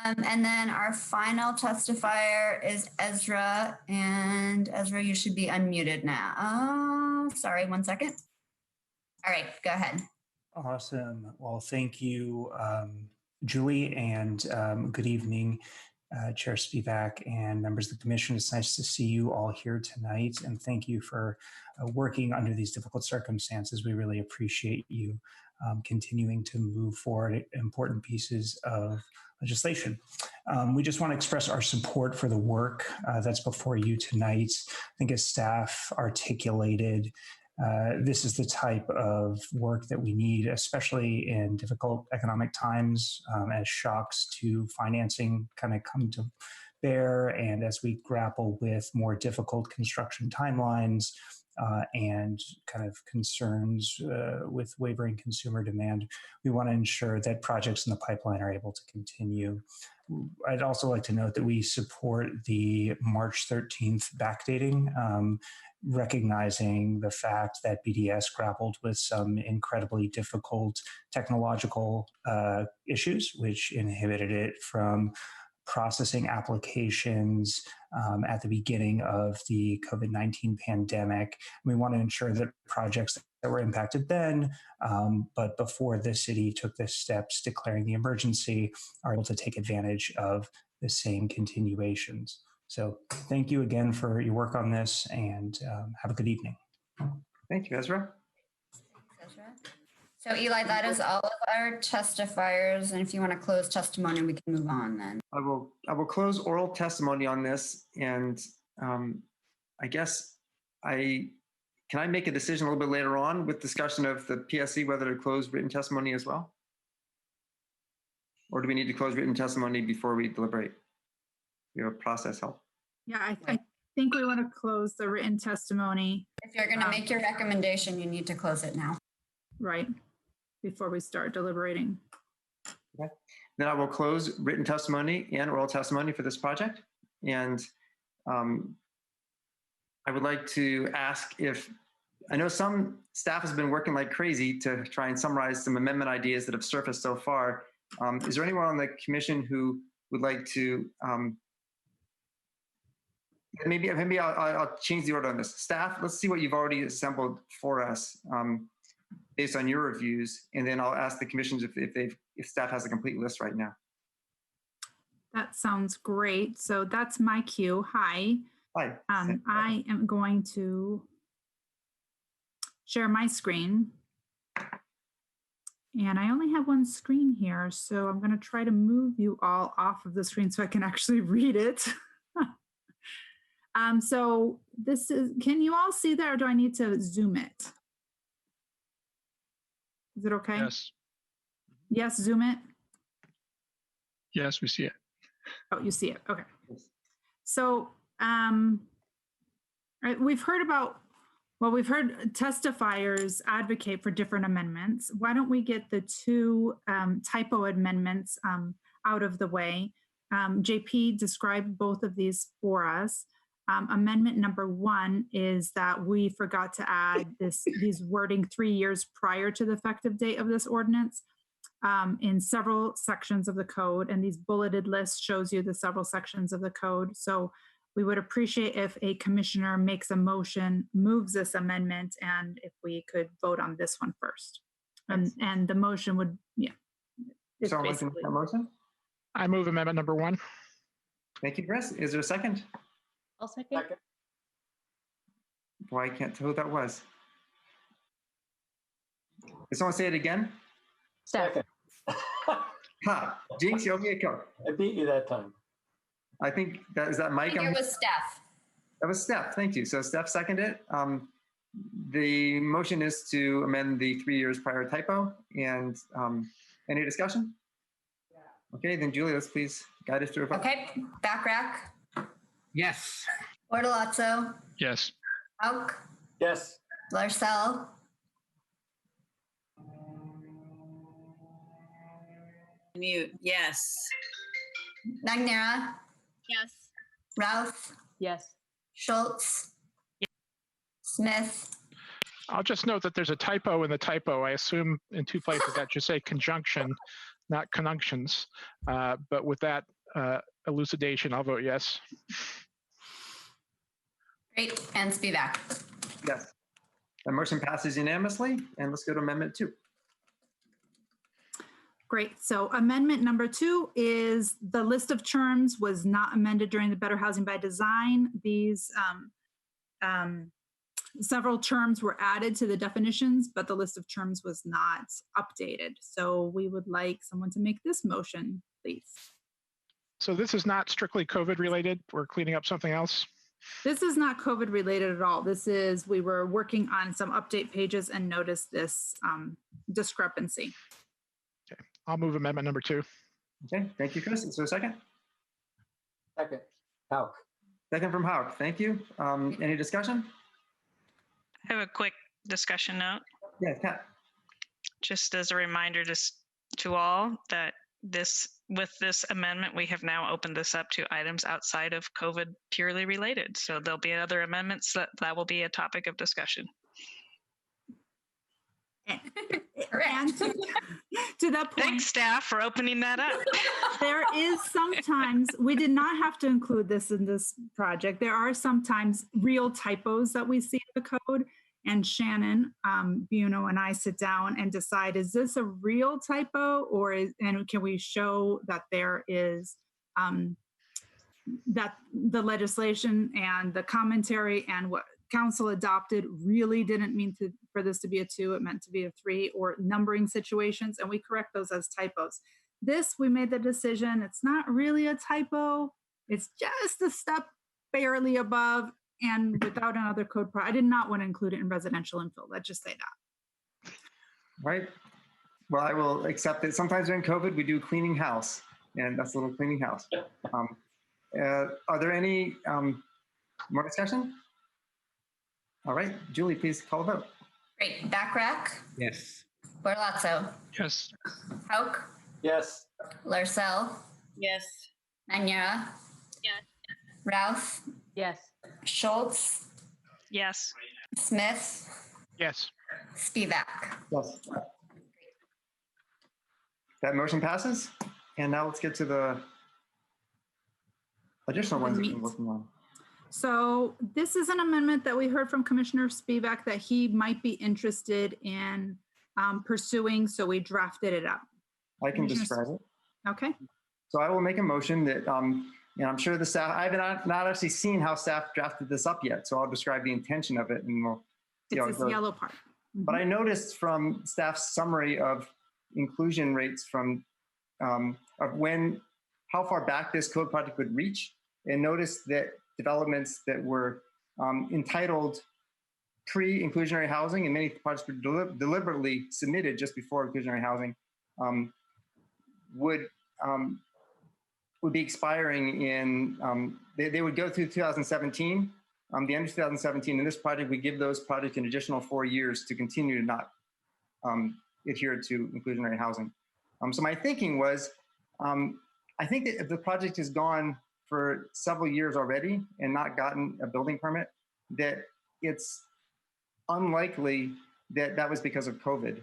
And then our final testifier is Ezra. And Ezra, you should be unmuted now. Oh, sorry, 1 second. All right, go ahead. Awesome. Well, thank you, Julie, and good evening, Chair Spivak and members of the commission. It's nice to see you all here tonight, and thank you for working under these difficult circumstances. We really appreciate you continuing to move forward important pieces of legislation. We just want to express our support for the work that's before you tonight. I think as staff articulated, this is the type of work that we need, especially in difficult economic times, as shocks to financing kind of come to bear, and as we grapple with more difficult construction timelines and kind of concerns with wavering consumer demand. We want to ensure that projects in the pipeline are able to continue. I'd also like to note that we support the March 13th backdating, recognizing the fact that BDS grappled with some incredibly difficult technological issues, which inhibited it from processing applications at the beginning of the COVID-19 pandemic. We want to ensure that projects that were impacted then, but before the city took the steps declaring the emergency, are able to take advantage of the same continuations. So thank you again for your work on this, and have a good evening. Thank you, Ezra. So Eli, that is all of our testifiers. And if you want to close testimony, we can move on then. I will close oral testimony on this, and I guess can I make a decision a little bit later on with discussion of the PSC whether to close written testimony as well? Or do we need to close written testimony before we deliberate? We have a process help. Yeah, think we want to close the written testimony. If you're going to make your recommendation, you need to close it now. Right, before we start deliberating. Okay. Then I will close written testimony and oral testimony for this project. And I would like to ask if, I know some staff has been working like crazy to try and summarize some amendment ideas that have surfaced so far. Is there anyone on the commission who would like to, maybe I'll change the order on this. Staff, let's see what you've already assembled for us based on your reviews, and then I'll ask the commissions if staff has a complete list right now. That sounds great. So that's my cue. Hi. Hi. I am going to share my screen. And I only have one screen here, so I'm going to try to move you all off of the screen so I can actually read it. So this is, can you all see that, or do I need to zoom it? Is it okay? Yes. Yes, zoom it. Yes, we see it. Oh, you see it. Okay. So we've heard testifiers advocate for different amendments. Why don't we get the two typo amendments out of the way? JP described both of these for us. Amendment number 1 is that we forgot to add these wording 3 years prior to the effective date of this ordinance in several sections of the code. And these bulleted lists shows you the several sections of the code. So we would appreciate if a commissioner makes a motion, moves this amendment, and if we could vote on this one first. And the motion would, So I'll make a motion. I move amendment number 1. Thank you, Chris. Is there a second? I'll second. Boy, I can't tell who that was. Did someone say it again? Second. Ha, Jinx, you owe me a Coke. I beat you that time. I think is that Mike? I think it was Steph. That was Steph. Thank you. So Steph seconded it. The motion is to amend the 3 years prior typo. And any discussion? Okay, then Julie, let's please guide us through a vote. Okay, Backrack, Yes. Bortolazzo, Yes. Hauk, Yes. Larcel, Mute. Yes. Nagnera, Yes. Routh, Yes. Schultz, Smith, I'll just note that there's a typo in the typo. I assume in 2 places that should say conjunction, not conjunctions. But with that elucidation, I'll vote yes. great, and Spivak. Yes. The motion passes unanimously. And let's go to amendment 2. Great. So amendment number 2 is the list of terms was not amended during the Better Housing by Design. These several terms were added to the definitions, but the list of terms was not updated. So we would like someone to make this motion, please. So this is not strictly COVID related. We're cleaning up something else. This is not COVID related at all. This is, we were working on some update pages and noticed this discrepancy. Okay, I'll move amendment number 2. Okay, thank you, Chris. Is there a second? Second. Hauk. Second from Hauk. Thank you. Any discussion? I have a quick discussion note. Yeah, Kat. Just as a reminder to all that with this amendment, we have now opened this up to items outside of COVID purely related. So there'll be other amendments that will be a topic of discussion. And to that point, thanks staff for opening that up. There is sometimes, we did not have to include this in this project. There are sometimes real typos that we see in the code, and Shannon Buno and I sit down and decide, is this a real typo, and can we show that there is that the legislation and the commentary and what council adopted really didn't mean for this to be a 2, it meant to be a 3, or numbering situations, and we correct those as typos. This, we made the decision, it's not really a typo, it's just a step barely above, and without another code I did not want to include it in residential infill, let's just say that. Right. Well, I will accept it. Sometimes during COVID, we do cleaning house, and that's a little cleaning house. Are there any More discussion? All right, Julie, please call the vote. Great. Backrack, Yes. Borlazzo, Yes. Hauk, Yes. Larcel, Yes. Nanyera, Yes. Ralph, Yes. Schultz, Yes. Smith, Yes. Spivak. Yes. That motion passes. And now let's get to the additional ones that we're working on. So this is an amendment that we heard from Commissioner Spivak that he might be interested in pursuing, so we drafted it up. I can Commissioner- describe it. Okay. So I will make a motion that, and I'm sure the staff, I have not actually seen how staff drafted this up yet, so I'll describe the intention of it and we'll see how it It's goes. this yellow part. But I noticed from staff's summary of inclusion rates from of how far back this code project would reach, and noticed that developments that were entitled pre-inclusionary housing, and many projects were deliberately submitted just before inclusionary housing, would be expiring in, they would go through 2017, the end of 2017, and this project would give those projects an additional 4 years to continue to not adhere to inclusionary housing. So my thinking was, I think that if the project has gone for several years already and not gotten a building permit, that it's unlikely that that was because of COVID.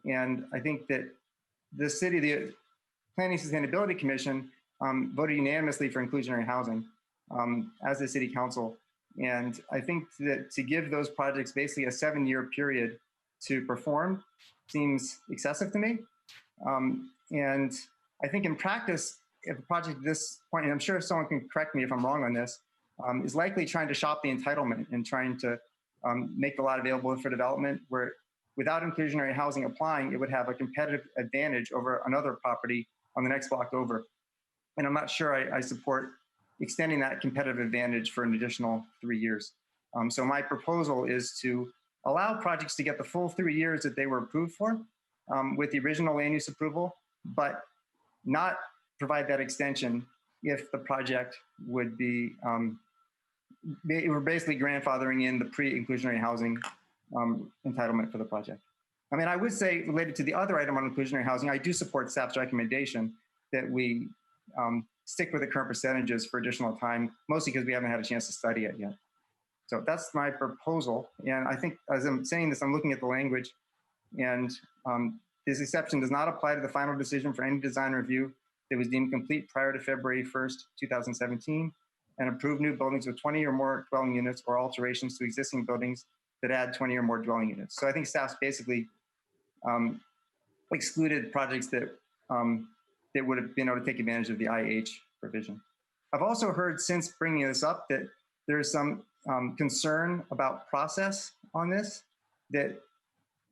And I think that the city, the Planning Sustainability Commission voted unanimously for inclusionary housing as the city council. And I think that to give those projects basically a 7-year period to perform seems excessive to me. And I think in practice, if a project at this point, and I'm sure someone can correct me if I'm wrong on this, is likely trying to shop the entitlement and trying to make the lot available for development, where without inclusionary housing applying, it would have a competitive advantage over another property on the next block over. And I'm not sure I support extending that competitive advantage for an additional 3 years. So my proposal is to allow projects to get the full 3 years that they were approved for with the original land use approval, but not provide that extension if the project would be, we're basically grandfathering in the pre-inclusionary housing entitlement for the project. I mean, I would say related to the other item on inclusionary housing, I do support staff's recommendation that we stick with the current percentages for additional time, mostly because we haven't had a chance to study it yet. So that's my proposal. And I think as I'm saying this, I'm looking at the language, and this exception does not apply to the final decision for any design review that was deemed complete prior to February 1st, 2017, and approved new buildings with 20 or more dwelling units or alterations to existing buildings that add 20 or more dwelling units. So I think staff's basically excluded projects that that would have been able to take advantage of the IH provision. I've also heard since bringing this up that there's some concern about process on this, that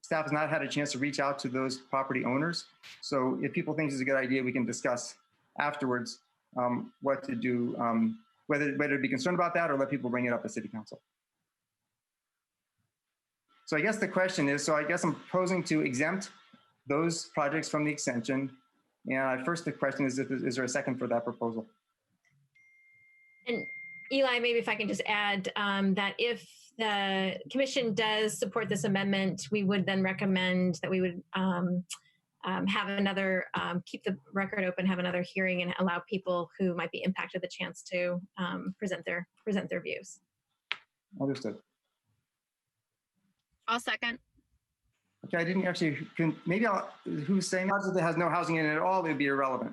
staff has not had a chance to reach out to those property owners. So if people think it's a good idea, we can discuss afterwards what to do, whether to be concerned about that or let people bring it up at city council. So I guess the question is, so I guess I'm proposing to exempt those projects from the extension. And first the question is there a second for that proposal? And Eli, maybe if I can just add that if the commission does support this amendment, we would then recommend that we would have another, keep the record open, have another hearing, and allow people who might be impacted the chance to present their views. Understood. I'll second. Okay, I didn't actually, maybe who's saying that has no housing in it at all, it would be irrelevant.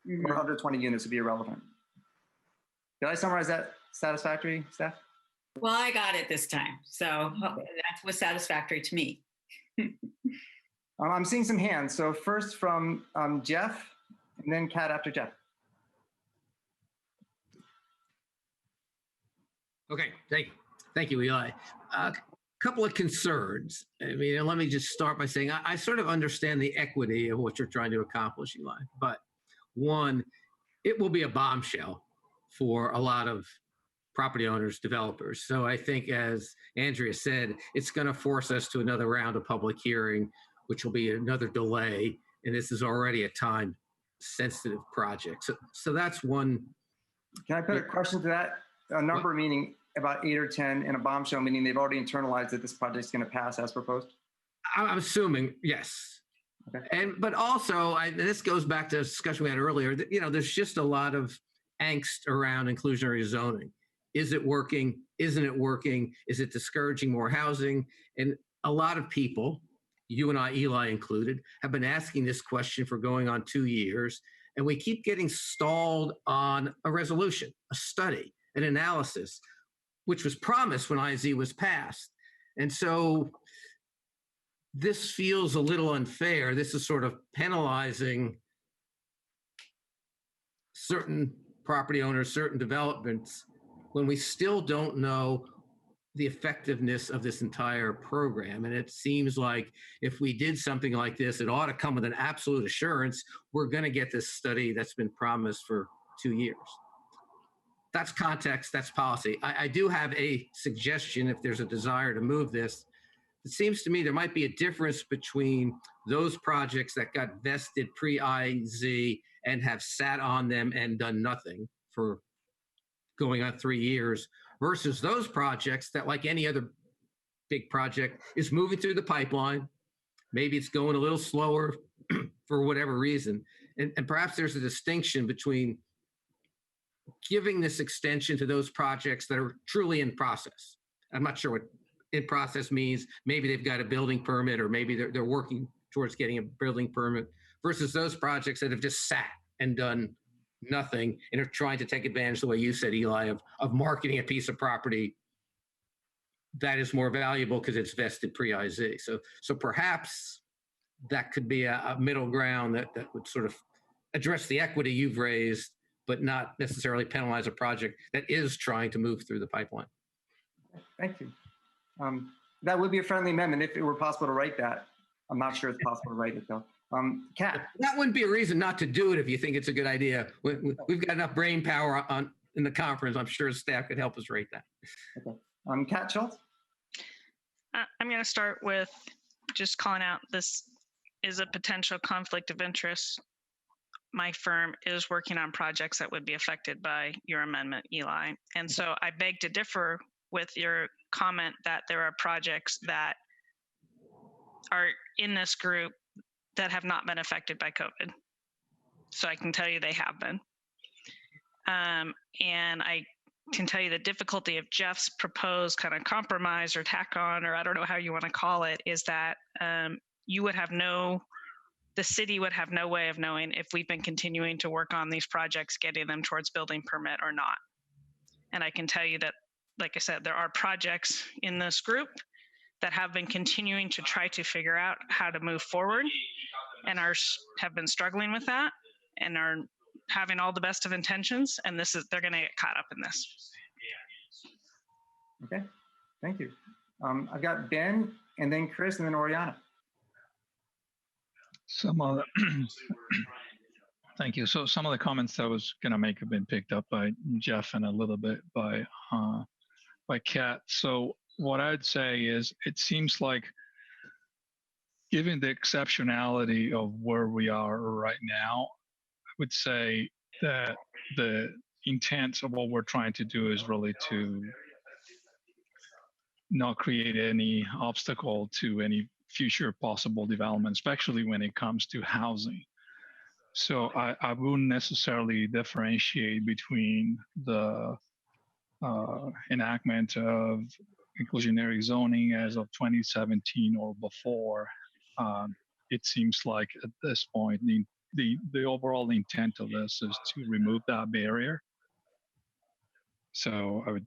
Or 120 units would be irrelevant. Did I summarize that satisfactory, Steph? Well, I got it this time. So that was satisfactory to me. I'm seeing some hands. So first from Jeff, and then Kat after Jeff. Okay, thank you, Eli. Couple of concerns. I mean, let me just start by saying I sort of understand the equity of what you're trying to accomplish, Eli. But one, it will be a bombshell for a lot of property owners, developers. So I think, as Andrea said, it's going to force us to another round of public hearing, which will be another delay. And this is already a time-sensitive project. So that's one. Can I put a question to that? A number meaning about 8 or 10, and a bombshell meaning they've already internalized that this project's going to pass as proposed? I'm assuming, yes. Okay. But also, this goes back to a discussion we had earlier, that, there's just a lot of angst around inclusionary zoning. Is it working? Isn't it working? Is it discouraging more housing? And a lot of people, you and I, Eli included, have been asking this question for going on 2 years, and we keep getting stalled on a resolution, a study, an analysis, which was promised when IZ was passed. And so this feels a little unfair. This is sort of penalizing certain property owners, certain developments, when we still don't know the effectiveness of this entire program. And it seems like if we did something like this, it ought to come with an absolute assurance we're going to get this study that's been promised for 2 years. That's context, that's policy. I do have a suggestion if there's a desire to move this. It seems to me there might be a difference between those projects that got vested pre-IZ and have sat on them and done nothing for going on 3 years versus those projects that, like any other big project, is moving through the pipeline. Maybe it's going a little slower for whatever reason. And perhaps there's a distinction between giving this extension to those projects that are truly in process. I'm not sure what in process means. Maybe they've got a building permit, or maybe they're working towards getting a building permit, versus those projects that have just sat and done nothing and are trying to take advantage, the way you said, Eli, of marketing a piece of property that is more valuable because it's vested pre-IZ. So perhaps that could be a middle ground that would sort of address the equity you've raised, but not necessarily penalize a project that is trying to move through the pipeline. Thank you. That would be a friendly amendment if it were possible to write that. I'm not sure it's possible to write it though. Kat. That wouldn't be a reason not to do it if you think it's a good idea. We've got enough brain power in the conference. I'm sure staff could help us rate that. Okay. Kat Schultz. I'm going to start with just calling out this is a potential conflict of interest. My firm is working on projects that would be affected by your amendment, Eli. And so I beg to differ with your comment that there are projects that are in this group that have not been affected by COVID. So I can tell you they have been. And I can tell you the difficulty of Jeff's proposed kind of compromise or tack on, or I don't know how you want to call it, is that you would have the city would have no way of knowing if we've been continuing to work on these projects, getting them towards building permit or not. And I can tell you that, like I said, there are projects in this group that have been continuing to try to figure out how to move forward and have been struggling with that and are having all the best of intentions. And they're going to get caught up in this. Okay, thank you. I've got Ben and then Chris and then Oriana. Thank you. So some of the comments I was going to make have been picked up by Jeff and a little bit by Kat. So what I'd say is it seems like, given the exceptionality of where we are right now, I would say that the intent of what we're trying to do is really to not create any obstacle to any future possible development, especially when it comes to housing. So I wouldn't necessarily differentiate between the enactment of inclusionary zoning as of 2017 or before. It seems like at this point, the overall intent of this is to remove that barrier. So I would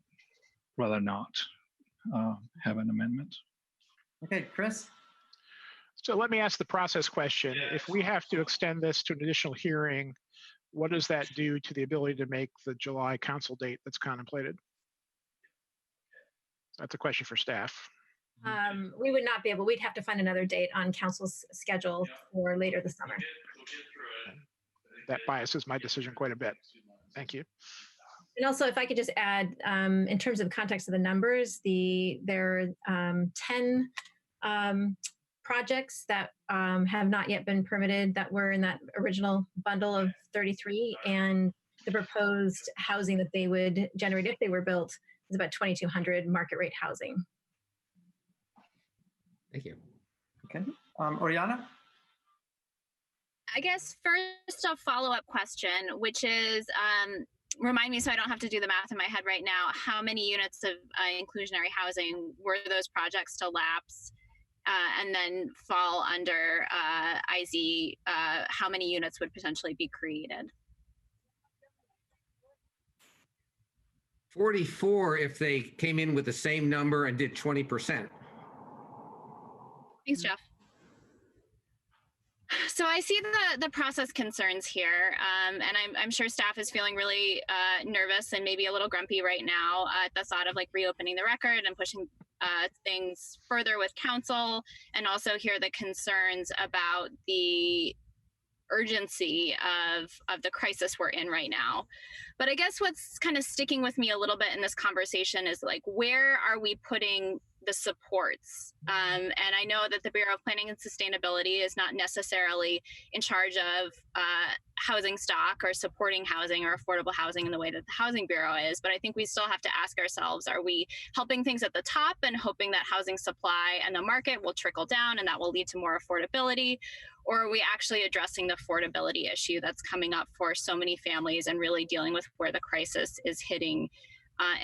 rather not have an amendment. Okay, Chris? So let me ask the process question. If we have to extend this to an additional hearing, what does that do to the ability to make the July council date that's contemplated? That's a question for staff. We would not be able, we'd have to find another date on council's schedule for later this summer. That biases my decision quite a bit. Thank you. And also, if I could just add, in terms of the context of the numbers, there are 10 projects that have not yet been permitted that were in that original bundle of 33, and the proposed housing that they would generate if they were built is about 2,200 market rate housing. Thank you. Okay. Oriana? I guess first a follow-up question, which is, remind me so I don't have to do the math in my head right now, how many units of inclusionary housing were those projects to lapse and then fall under IZ? How many units would potentially be created? 44 if they came in with the same number and did 20%. Thanks, Jeff. So I see the process concerns here, and I'm sure staff is feeling really nervous and maybe a little grumpy right now at the thought of like reopening the record and pushing things further with council, and also hear the concerns about the urgency of the crisis we're in right now. But I guess what's kind of sticking with me a little bit in this conversation is like, where are we putting the supports? And I know that the Bureau of Planning and Sustainability is not necessarily in charge of housing stock or supporting housing or affordable housing in the way that the Housing Bureau is, but I think we still have to ask ourselves, are we helping things at the top and hoping that housing supply and the market will trickle down and that will lead to more affordability? Or are we actually addressing the affordability issue that's coming up for so many families and really dealing with where the crisis is hitting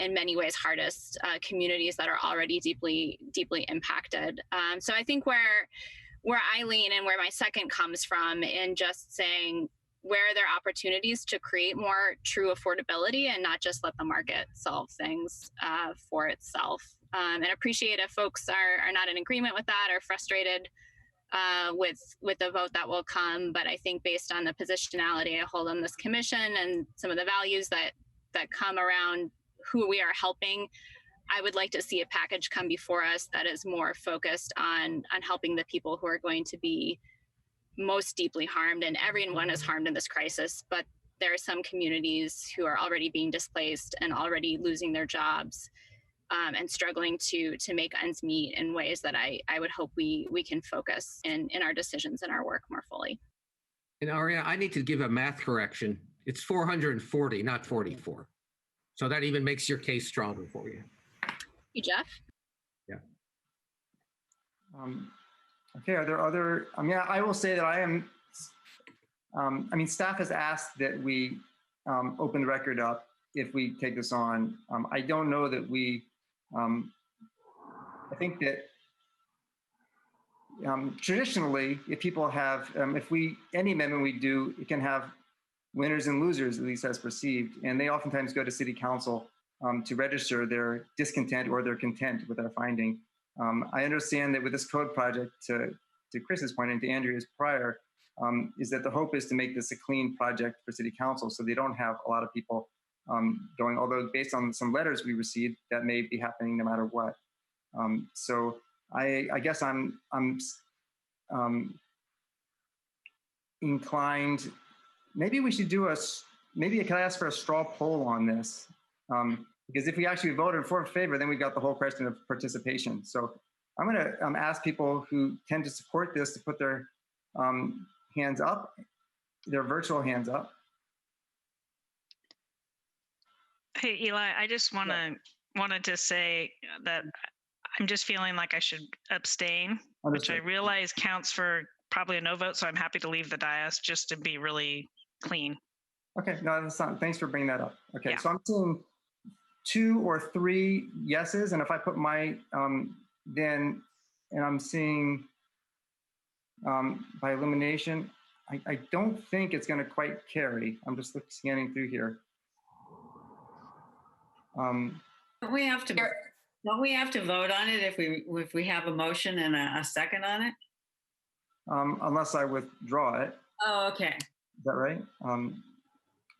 in many ways hardest communities that are already deeply impacted? So I think where I lean and where my second comes from in just saying, where are there opportunities to create more true affordability and not just let the market solve things for itself? And appreciate if folks are not in agreement with that or frustrated with the vote that will come. But I think based on the positionality I hold on this commission and some of the values that come around who we are helping, I would like to see a package come before us that is more focused on helping the people who are going to be most deeply harmed. And everyone is harmed in this crisis, but there are some communities who are already being displaced and already losing their jobs and struggling to make ends meet in ways that I would hope we can focus in our decisions and our work more fully. And Aria, I need to give a math correction. It's 440, not 44. So that even makes your case stronger for you. You, Jeff? Yeah. Okay, are there other, I will say that I am, staff has asked that we open the record up if we take this on. I don't know that we, I think that traditionally, if people have, any amendment we do, it can have winners and losers, at least as perceived, and they oftentimes go to city council to register their discontent or their content with our finding. I understand that with this code project, to Chris's point and to Andrea's prior, is that the hope is to make this a clean project for city council, so they don't have a lot of people going, although based on some letters we received, that may be happening no matter what. So I guess I'm inclined, maybe we should do maybe I could ask for a straw poll on this. Because if we actually voted for favor, then we've got the whole question of participation. So I'm going to ask people who tend to support this to put their hands up, their virtual hands up. Hey, Eli, I just wanted to say that I'm just feeling like I should abstain, which I realize counts for probably a no vote. So I'm happy to leave the dais just to be really clean. Okay, no, that's not, thanks for bringing that up. Okay, Yeah. so I'm seeing 2 or 3 yeses, and if I put my, and I'm seeing by elimination, I don't think it's going to quite carry. I'm just scanning through here. Don't we have to vote on it if we have a motion and a second on it? Unless I withdraw it. Oh, okay. Is that right?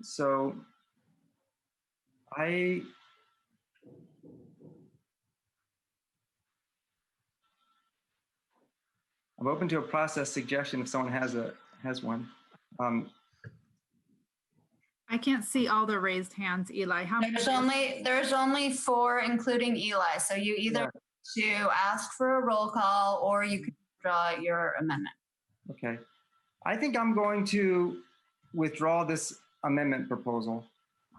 So I'm open to a process suggestion if someone has one. I can't see all the raised hands, Eli. How many? There's only 4, including Eli. So you either to ask for a roll call or you can withdraw your amendment. Okay. I think I'm going to withdraw this amendment proposal.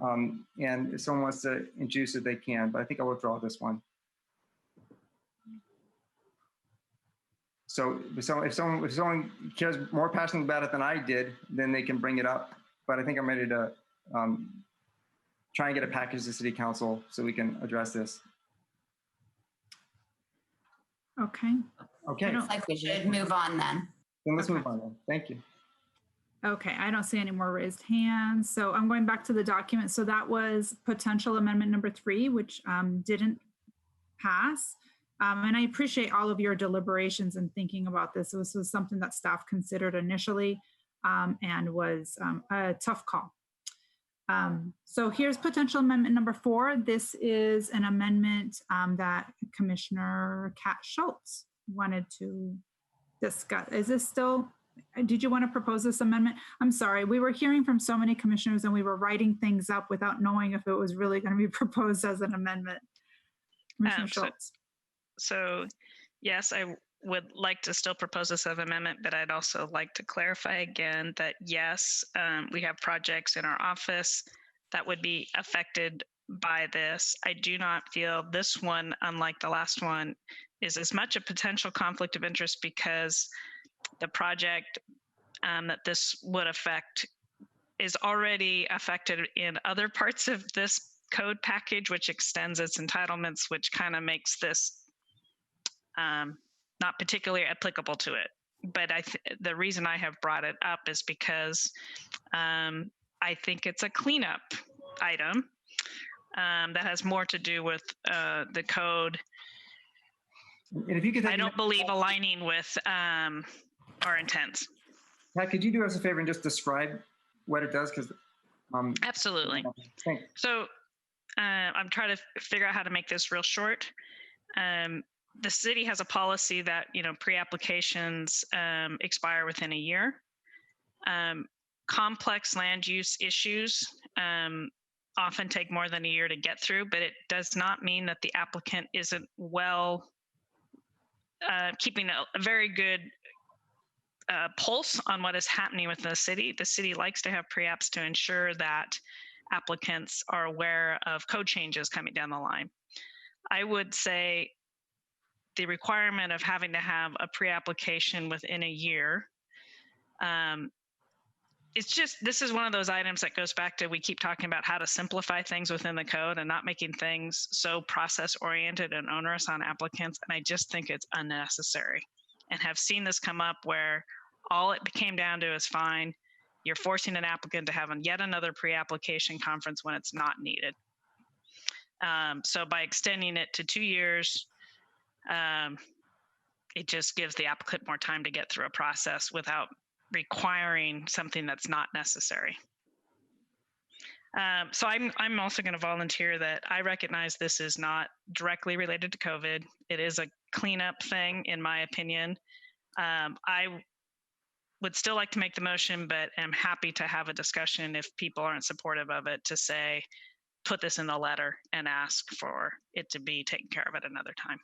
And if someone wants to introduce it, they can, but I think I'll withdraw this one. So if someone cares more passionately about it than I did, then they can bring it up. But I think I'm ready to try and get a package to City Council so we can address this. Okay. Okay. Looks like we should move on then. Then let's move on then. Thank you. Okay, I don't see any more raised hands. So I'm going back to the document. So that was potential amendment number 3, which didn't pass. And I appreciate all of your deliberations and thinking about this. This was something that staff considered initially and was a tough call. So here's potential amendment number 4. This is an amendment that Commissioner Kat Schultz wanted to discuss. Is this still, did you want to propose this amendment? I'm sorry, we were hearing from so many commissioners and we were writing things up without knowing if it was really going to be proposed as an amendment. Commissioner Schultz. So yes, I would like to still propose this as an amendment, but I'd also like to clarify again that yes, we have projects in our office that would be affected by this. I do not feel this one, unlike the last one, is as much a potential conflict of interest because the project that this would affect is already affected in other parts of this code package, which extends its entitlements, which kind of makes this not particularly applicable to it. But the reason I have brought it up is because I think it's a cleanup item that has more to do with the code. And if you could, I don't believe aligning with our intents. Pat, could you do us a favor and just describe what it does? Because absolutely. Thanks. So I'm trying to figure out how to make this real short. The city has a policy that, pre-applications expire within a year. Complex land use issues often take more than a year to get through, but it does not mean that the applicant isn't keeping a very good pulse on what is happening within the city. The city likes to have pre-apps to ensure that applicants are aware of code changes coming down the line. I would say the requirement of having to have a pre-application within a year, this is one of those items that goes back to, we keep talking about how to simplify things within the code and not making things so process oriented and onerous on applicants. And I just think it's unnecessary, and have seen this come up where all it came down to is fine, you're forcing an applicant to have yet another pre-application conference when it's not needed. So by extending it to 2 years, it just gives the applicant more time to get through a process without requiring something that's not necessary. So I'm also going to volunteer that I recognize this is not directly related to COVID. It is a cleanup thing, in my opinion. I would still like to make the motion, but am happy to have a discussion if people aren't supportive of it, to say, put this in the letter and ask for it to be taken care of at another time.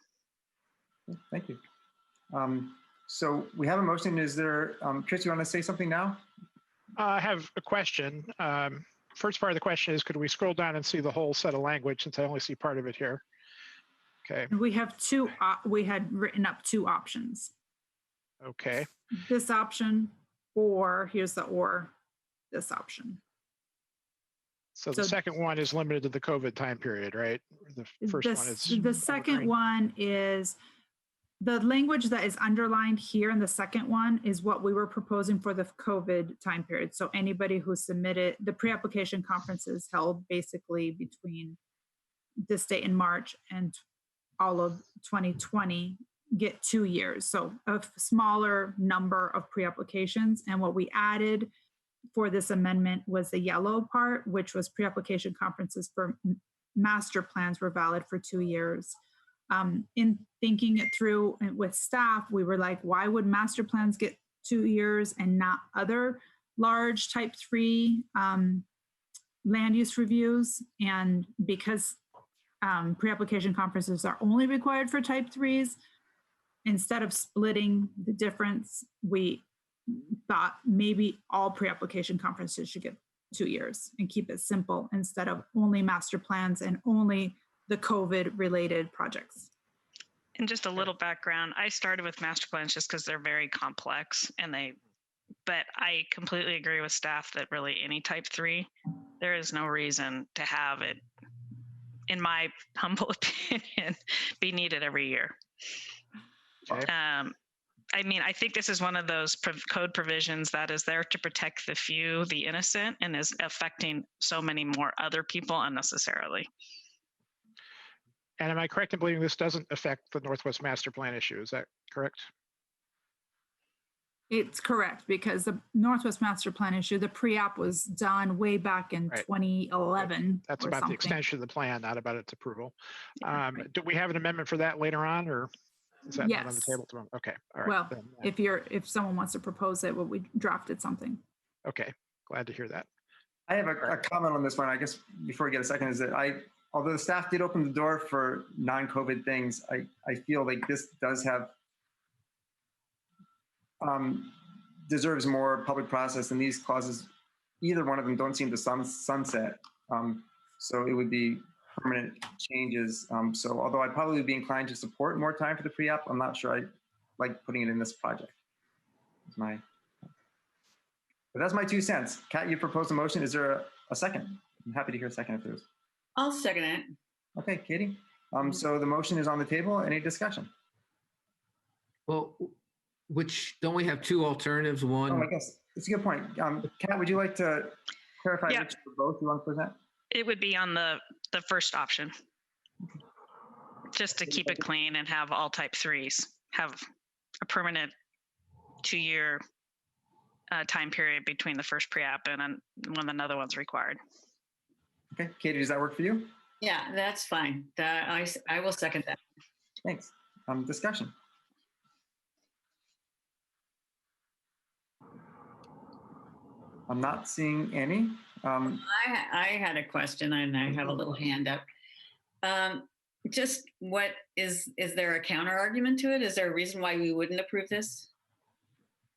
Thank you. So we have a motion. Is there, Chris, you want to say something now? I have a question. First part of the question is, could we scroll down and see the whole set of language, since I only see part of it here? Okay. We have two, we had written up 2 options. Okay. This option, or here's the this option. So the second one is limited to the COVID time period, right? The first one is. The second one is, the language that is underlined here in the second one is what we were proposing for the COVID time period. So anybody who submitted, the pre-application conferences held basically between this date in March and all of 2020 get 2 years. So a smaller number of pre-applications. And what we added for this amendment was the yellow part, which was pre-application conferences for master plans were valid for 2 years. In thinking it through with staff, we were like, why would master plans get 2 years and not other large type 3 land use reviews? And because pre-application conferences are only required for type 3s, instead of splitting the difference, we thought maybe all pre-application conferences should get 2 years and keep it simple instead of only master plans and only the COVID related projects. And just a little background, I started with master plans just because they're very complex but I completely agree with staff that really any type 3, there is no reason to have it, in my humble opinion, be needed every year. I mean, I think this is one of those code provisions that is there to protect the few, the innocent, and is affecting so many more other people unnecessarily. And am I correct in believing this doesn't affect the Northwest Master Plan issue? Is that correct? It's correct, because the Northwest Master Plan issue, the pre-app was done way back in 2011. That's or about something. the extension of the plan, not about its approval. Do we have an amendment for that later on, or is that not on the Yes. table at the moment? Okay, all right. Well, then, if someone wants to propose it, well, we drafted something. okay, glad to hear that. I have a comment on this one. I guess before we get a second, is that although the staff did open the door for non-COVID things, I feel like this does have deserves more public process, and these clauses, either one of them don't seem to sunset. So it would be permanent changes. So although I'd probably be inclined to support more time for the pre-app, I'm not sure I like putting it in this project. But that's my 2 cents. Kat, you proposed a motion. Is there a second? I'm happy to hear a second if there's. I'll second it. Okay, Katie. So the motion is on the table. Any discussion? Well, don't we have 2 alternatives? One. Oh, I guess it's a good point. Kat, would you like to clarify which of both you want to present? It would be on the first option, just to keep it clean and have all type 3s have a permanent 2-year time period between the first pre-app and when another one's required. Okay, Katie, does that work for you? Yeah, that's fine. I will second that. Thanks. Discussion. I'm not seeing any. I had a question, and I have a little hand up. Just what is there a counter argument to it? Is there a reason why we wouldn't approve this?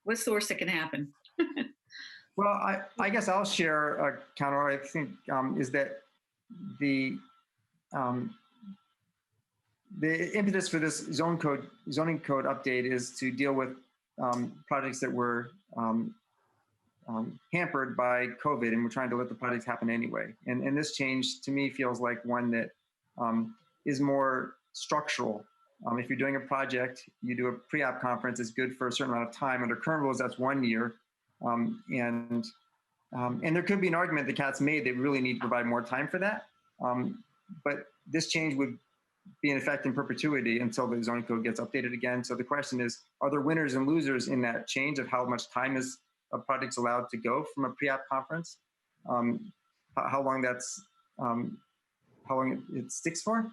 What's the worst that can happen? Well, I guess I'll share a counter. I think is that the impetus for this zoning code update is to deal with projects that were hampered by COVID, and we're trying to let the projects happen anyway. And this change to me feels like one that is more structural. If you're doing a project, you do a pre-app conference, it's good for a certain amount of time. Under current rules, that's 1 year. And there could be an argument that Kat's made that we really need to provide more time for that. But this change would be in effect in perpetuity until the zoning code gets updated again. So the question is, are there winners and losers in that change of how much time is a project's allowed to go from a pre-app conference? How long it sticks for?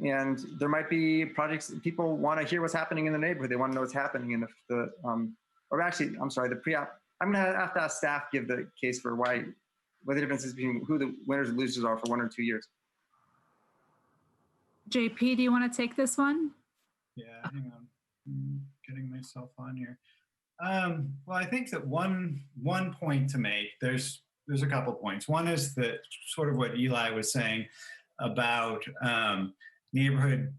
And there might be projects people want to hear what's happening in the neighborhood. They want to know what's happening. And if the pre-app, I'm going to have to ask staff give the case for what the difference is between who the winners and losers are for 1 or 2 years. JP, do you want to take this one? Yeah, hang on. I'm getting myself on here. Well, I think that one point to make, there's a couple points. One is that sort of what Eli was saying about neighborhood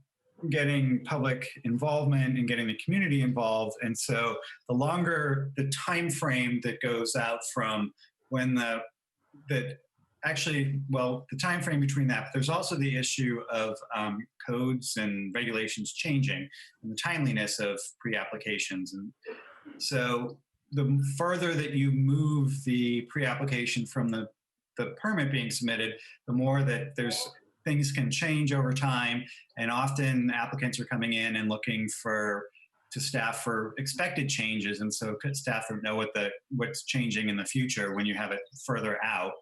getting public involvement and getting the community involved. And so the longer the time frame that goes out from when the time frame between that, but there's also the issue of codes and regulations changing and the timeliness of pre-applications. And so the further that you move the pre-application from the permit being submitted, the more that things can change over time. And often applicants are coming in and looking to staff for expected changes. And so staff don't know what's changing in the future when you have it further out.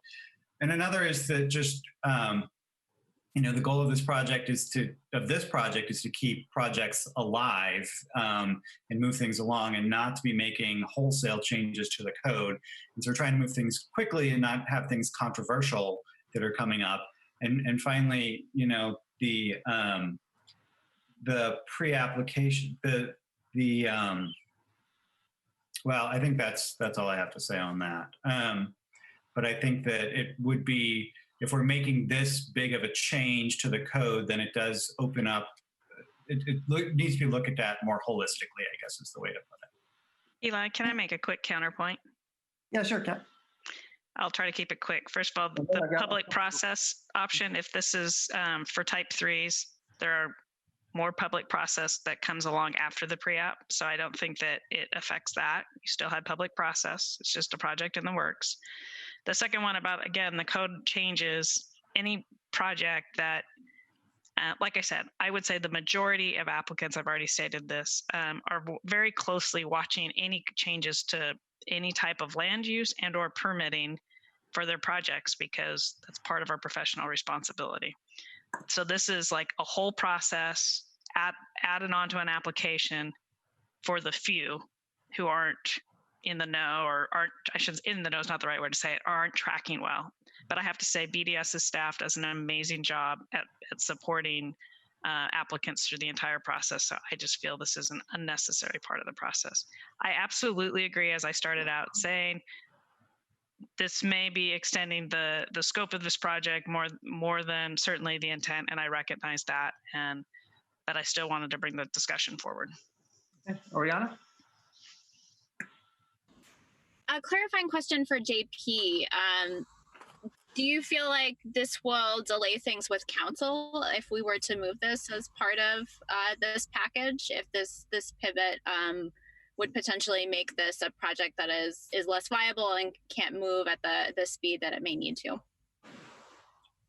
And another is that just, the goal of this project is to keep projects alive and move things along and not to be making wholesale changes to the code. And so we're trying to move things quickly and not have things controversial that are coming up. And finally, the pre-application, well, I think that's all I have to say on that. But I think that it would be, if we're making this big of a change to the code, then it does open up, it needs to be looked at more holistically, I guess is the way to put it. Eli, can I make a quick counterpoint? Yeah, sure, Kat. I'll try to keep it quick. First of all, the public process option, if this is for type 3s, there are more public process that comes along after the pre-app. So I don't think that it affects that. You still had public process. It's just a project in the works. The second one about, again, the code changes, any project that, like I said, I would say the majority of applicants, I've already stated this, are very closely watching any changes to any type of land use and or permitting for their projects, because that's part of our professional responsibility. So this is like a whole process added onto an application for the few who aren't in the know, or aren't, I shouldn't, in the know is not the right word to say it, aren't tracking well. But I have to say BDS's staff does an amazing job at supporting applicants through the entire process. So I just feel this is an unnecessary part of the process. I absolutely agree, as I started out saying, this may be extending the scope of this project more than certainly the intent, and I recognize that. But I still wanted to bring the discussion forward. Okay. Oriana? A clarifying question for JP. Do you feel like this will delay things with council if we were to move this as part of this package? If this pivot would potentially make this a project that is less viable and can't move at the speed that it may need to?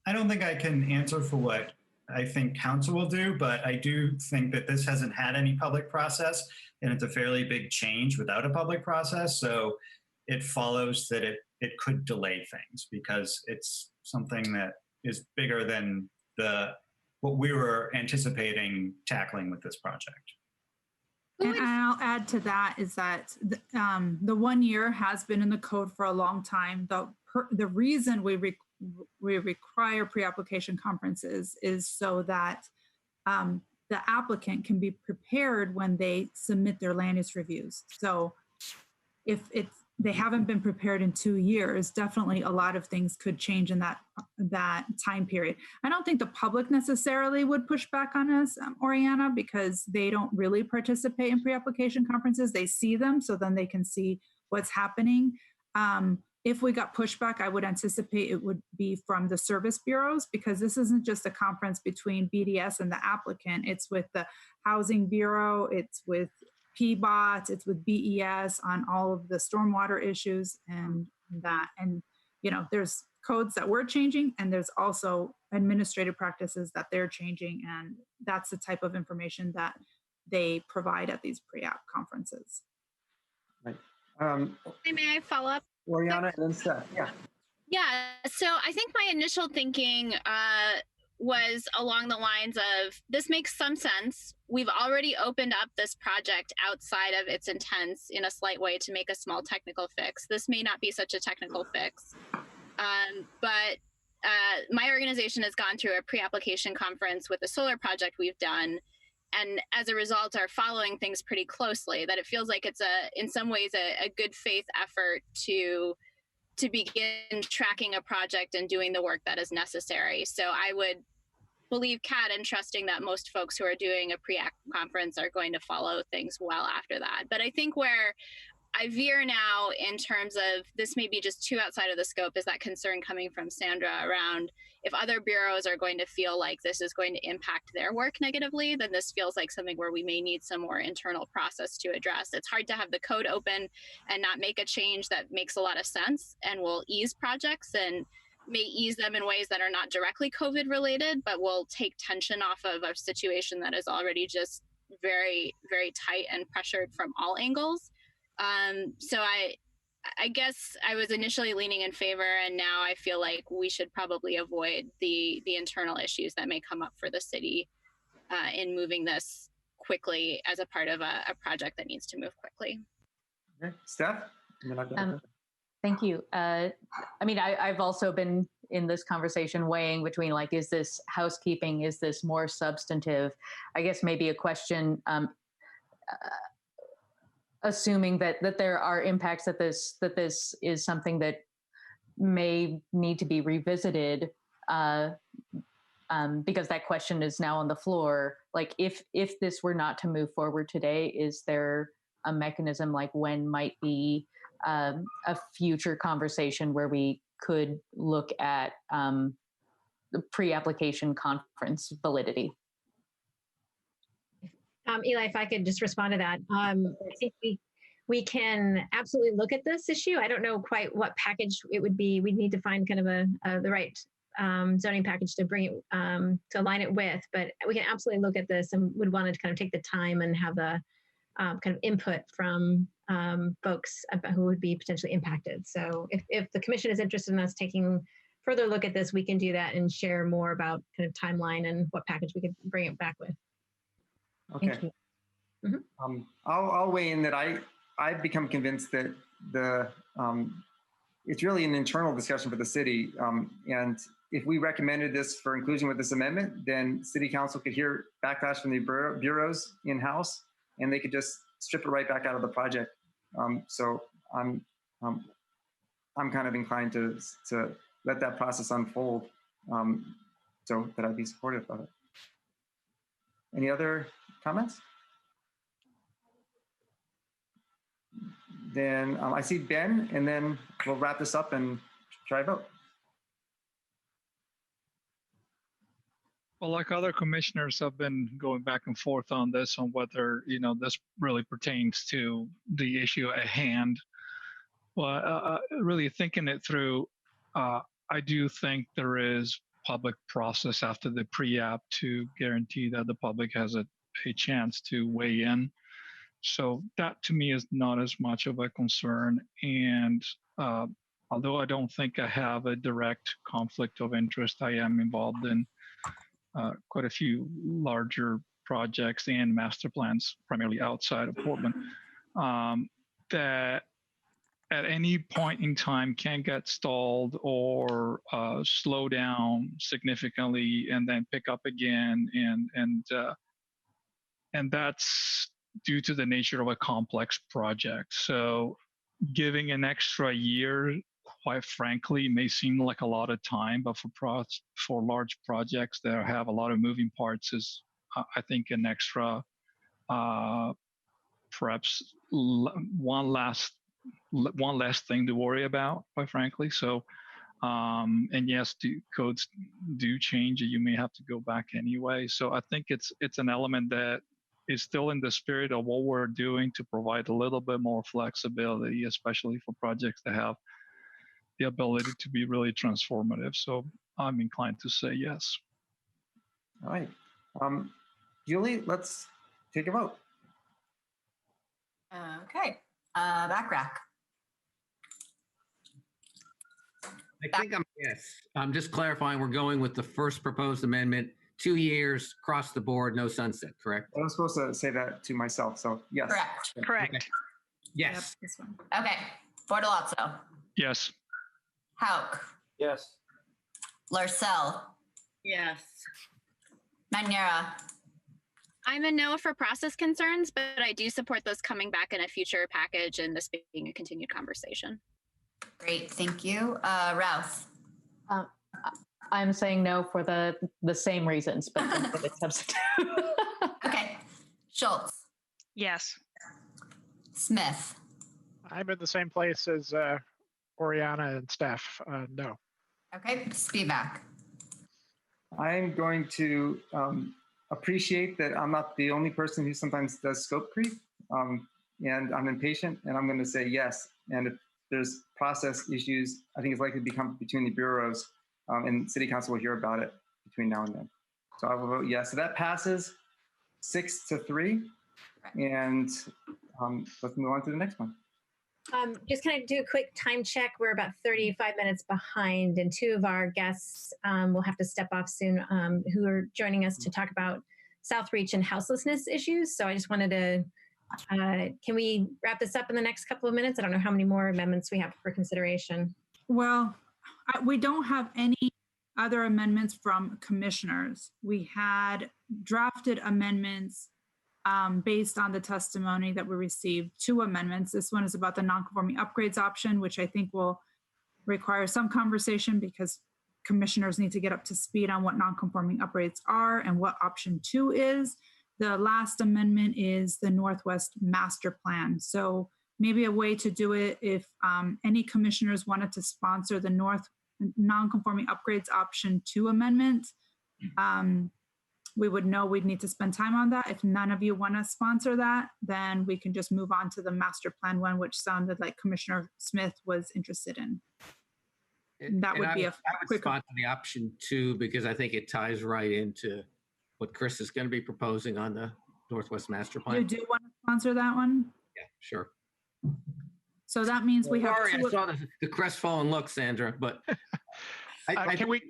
I don't think I can answer for what I think council will do, but I do think that this hasn't had any public process, and it's a fairly big change without a public process. So it follows that it could delay things because it's something that is bigger than what we were anticipating tackling with this project. And I'll add to that is that the 1 year has been in the code for a long time. The reason we require pre-application conferences is so that the applicant can be prepared when they submit their land use reviews. So if they haven't been prepared in 2 years, definitely a lot of things could change in that time period. I don't think the public necessarily would push back on us, Oriana, because they don't really participate in pre-application conferences. They see them, so then they can see what's happening. If we got pushback, I would anticipate it would be from the service bureaus, because this isn't just a conference between BDS and the applicant. It's with the Housing Bureau, it's with PBOT, it's with BES on all of the stormwater issues and that. And, there's codes that we're changing, and there's also administrative practices that they're changing. And that's the type of information that they provide at these pre-app conferences. Right. May I follow up? Oriana and then Steph. Yeah. Yeah. So I think my initial thinking was along the lines of, this makes some sense. We've already opened up this project outside of its intents in a slight way to make a small technical fix. This may not be such a technical fix, but my organization has gone through a pre-application conference with a solar project we've done, and as a result are following things pretty closely, that it feels like it's in some ways a good faith effort to begin tracking a project and doing the work that is necessary. So I would believe Kat and trusting that most folks who are doing a pre-app conference are going to follow things well after that. But I think where I veer now in terms of this may be just too outside of the scope is that concern coming from Sandra around if other bureaus are going to feel like this is going to impact their work negatively, then this feels like something where we may need some more internal process to address. It's hard to have the code open and not make a change that makes a lot of sense and will ease projects and may ease them in ways that are not directly COVID related, but will take tension off of a situation that is already just very, very tight and pressured from all angles. So I guess I was initially leaning in favor, and now I feel like we should probably avoid the internal issues that may come up for the city in moving this quickly as a part of a project that needs to move quickly. Okay. Steph? Thank you. I've also been in this conversation weighing between is this housekeeping? Is this more substantive? I guess maybe a question, assuming that there are impacts that this is something that may need to be revisited because that question is now on the floor. Like if this were not to move forward today, is there a mechanism like when might be a future conversation where we could look at the pre-application conference validity? Eli, if I could just respond to that. I think we can absolutely look at this issue. I don't know quite what package it would be. We'd need to find kind of the right zoning package to bring it, to align it with, but we can absolutely look at this and would want to kind of take the time and have the kind of input from folks who would be potentially impacted. So if the commission is interested in us taking further look at this, we can do that and share more about kind of timeline and what package we could bring it back with. Okay. I'll weigh in that I've become convinced that it's really an internal discussion for the city. And if we recommended this for inclusion with this amendment, then city council could hear backlash from the bureaus in-house, and they could just strip it right back out of the project. So I'm kind of inclined to let that process unfold, so that I'd be supportive of it. Any other comments? Then I see Ben, and then we'll wrap this up and try a vote. Well, like other commissioners have been going back and forth on this, on whether, this really pertains to the issue at hand. Well, really thinking it through, I do think there is public process after the pre-app to guarantee that the public has a chance to weigh in. So that to me is not as much of a concern. And although I don't think I have a direct conflict of interest, I am involved in quite a few larger projects and master plans, primarily outside of Portland, that at any point in time can get stalled or slow down significantly and then pick up again. And that's due to the nature of a complex project. So giving an extra year, quite frankly, may seem like a lot of time, but for large projects that have a lot of moving parts is, I think, an extra, perhaps one less thing to worry about, quite frankly. So, and yes, codes do change, and you may have to go back anyway. So I think it's an element that is still in the spirit of what we're doing to provide a little bit more flexibility, especially for projects that have the ability to be really transformative. So I'm inclined to say yes. All right. Julie, let's take a vote. Okay. Bachrach. I think I'm yes. I'm just clarifying, we're going with the first proposed amendment, 2 years, across the board, no sunset, correct? I was supposed to say that to myself, so yes. Correct. Correct. Okay. Yes. This one. Okay. Bortolazzo. Yes. Hauk. Yes. Larcel. Yes. Manera. I'm a no for process concerns, but I do support those coming back in a future package and this being a continued conversation. Great, thank you. Rouse. I'm saying no for the same reasons, but it's substitute. Okay. Schultz. Yes. Smith. I'm in the same place as Oriana and Steph. No. Okay. Spivak. I'm going to appreciate that I'm not the only person who sometimes does scope creep, and I'm impatient, and I'm going to say yes. And if there's process issues, I think it's likely to become between the bureaus, and City Council will hear about it between now and then. So I will vote yes. So that passes 6-3, and let's move on to the next one. Just kind of do a quick time check. We're about 35 minutes behind, and two of our guests will have to step off soon, who are joining us to talk about Southreach and houselessness issues. So I just wanted to, can we wrap this up in the next couple of minutes? I don't know how many more amendments we have for consideration. Well, we don't have any other amendments from commissioners. We had drafted amendments based on the testimony that we received, 2 amendments. This one is about the non-conforming upgrades option, which I think will requires some conversation because commissioners need to get up to speed on what non-conforming upgrades are and what option 2 is. The last amendment is the Northwest Master Plan. So maybe a way to do it if any commissioners wanted to sponsor the non-conforming upgrades option 2 amendment, we would know we'd need to spend time on that. If none of you want to sponsor that, then we can just move on to the master plan one, which sounded like Commissioner Smith was interested in. That would be a quick sponsor the option 2 because I think it ties right into what Chris is going to be proposing on the Northwest Master Plan. You do want to sponsor that one? Yeah, sure. So that means we have Sorry, I saw the crestfallen look, Sandra, but I think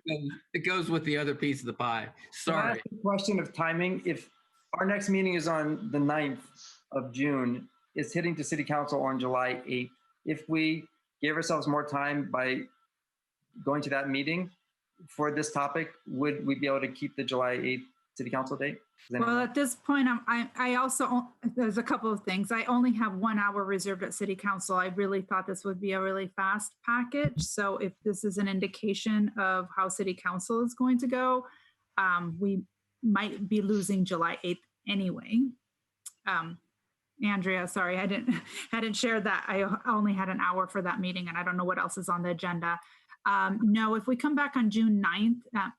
it goes with the other piece of the pie. Sorry. Question of timing. If our next meeting is on the 9th of June, it's hitting to City Council on July 8th. If we gave ourselves more time by going to that meeting for this topic, would we be able to keep the July 8th City Council date? Well, at this point, I also, there's a couple of things. I only have 1 hour reserved at City Council. I really thought this would be a really fast package. So if this is an indication of how City Council is going to go, we might be losing July 8th anyway. Andrea, sorry, I hadn't shared that. I only had an hour for that meeting and I don't know what else is on the agenda. No, if we come back on June 9th,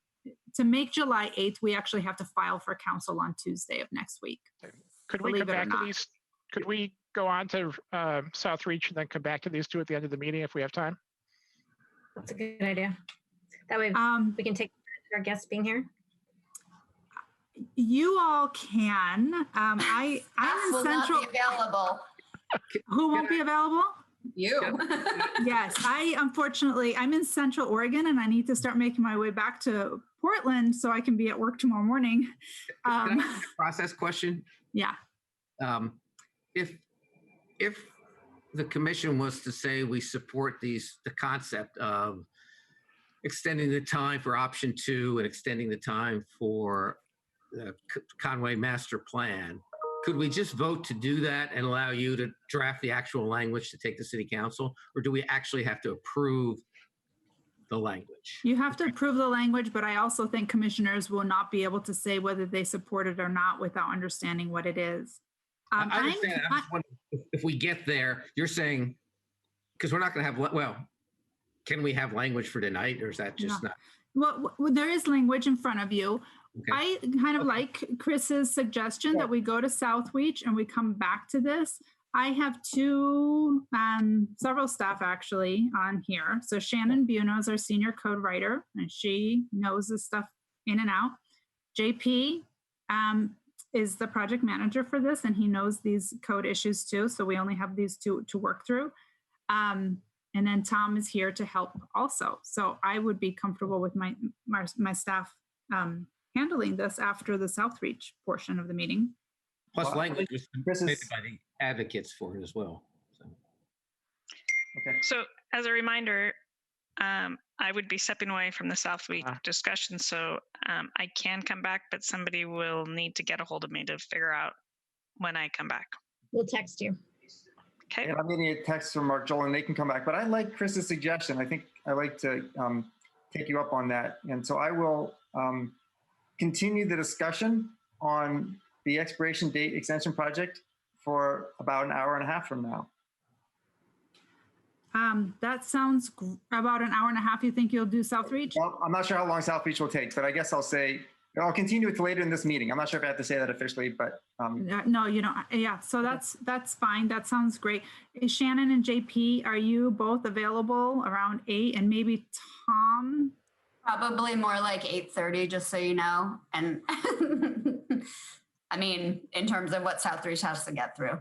to make July 8th, we actually have to file for council on Tuesday of next week. Could we come back to these? Could we go on to South Reach and then come back to these 2 at the end of the meeting if we have time? That's a good idea. That way we can take our guests being here. You all can. I'm in Central. Not be available. Who won't be available? You. Yes, unfortunately, I'm in Central Oregon and I need to start making my way back to Portland so I can be at work tomorrow morning. Can I ask a process question? Yeah. If the commission was to say we support the concept of extending the time for option 2 and extending the time for the Conway Master Plan, could we just vote to do that and allow you to draft the actual language to take to City Council? Or do we actually have to approve the language? You have to approve the language, but I also think commissioners will not be able to say whether they support it or not without understanding what it is. I understand. I'm just wondering if we get there, you're saying, because we're not going to have, well, can we have language for tonight or is that just not? Well, there is language in front of you. Okay. I kind of like Chris's suggestion that we go to South Reach and we come back to this. I have several staff actually on here. So Shannon Buno is our senior code writer and she knows this stuff in and out. JP is the project manager for this and he knows these code issues too. So we only have these 2 to work through. And then Tom is here to help also. So I would be comfortable with my staff handling this after the South Reach portion of the meeting. Plus language was submitted by the advocates for it as well. So. Okay. So as a reminder, I would be stepping away from the South Reach discussion. So I can come back, but somebody will need to get a hold of me to figure out when I come back. We'll text you. Okay. And I'm getting a text from Mark Joel and they can come back, but I like Chris's suggestion. I think I like to take you up on that. And so I will continue the discussion on the expiration date extension project for about an hour and a half from now. That sounds about an hour and a half. You think you'll do South Reach? Well, I'm not sure how long South Reach will take, but I guess I'll continue it later in this meeting. I'm not sure if I have to say that officially, but. No, you don't. Yeah, so that's fine. That sounds great. Shannon and JP, are you both available around 8 and maybe Tom? Probably more like 8:30, just so you know. And I mean, in terms of what South Reach has to get through.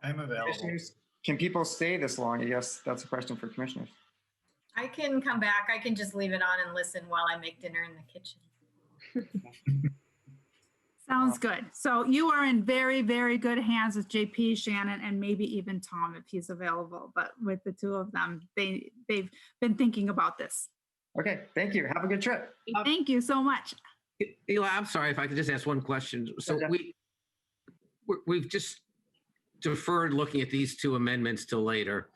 I'm available. Can people stay this long? I guess that's a question for commissioners. I can come back. I can just leave it on and listen while I make dinner in the kitchen. Sounds good. So you are in very, very good hands with JP, Shannon, and maybe even Tom if he's available. But with the 2 of them, they've been thinking about this. Okay, thank you. Have a good trip. Thank you so much. Eli, I'm sorry if I could just ask one question. So we've just deferred looking at these 2 amendments till later.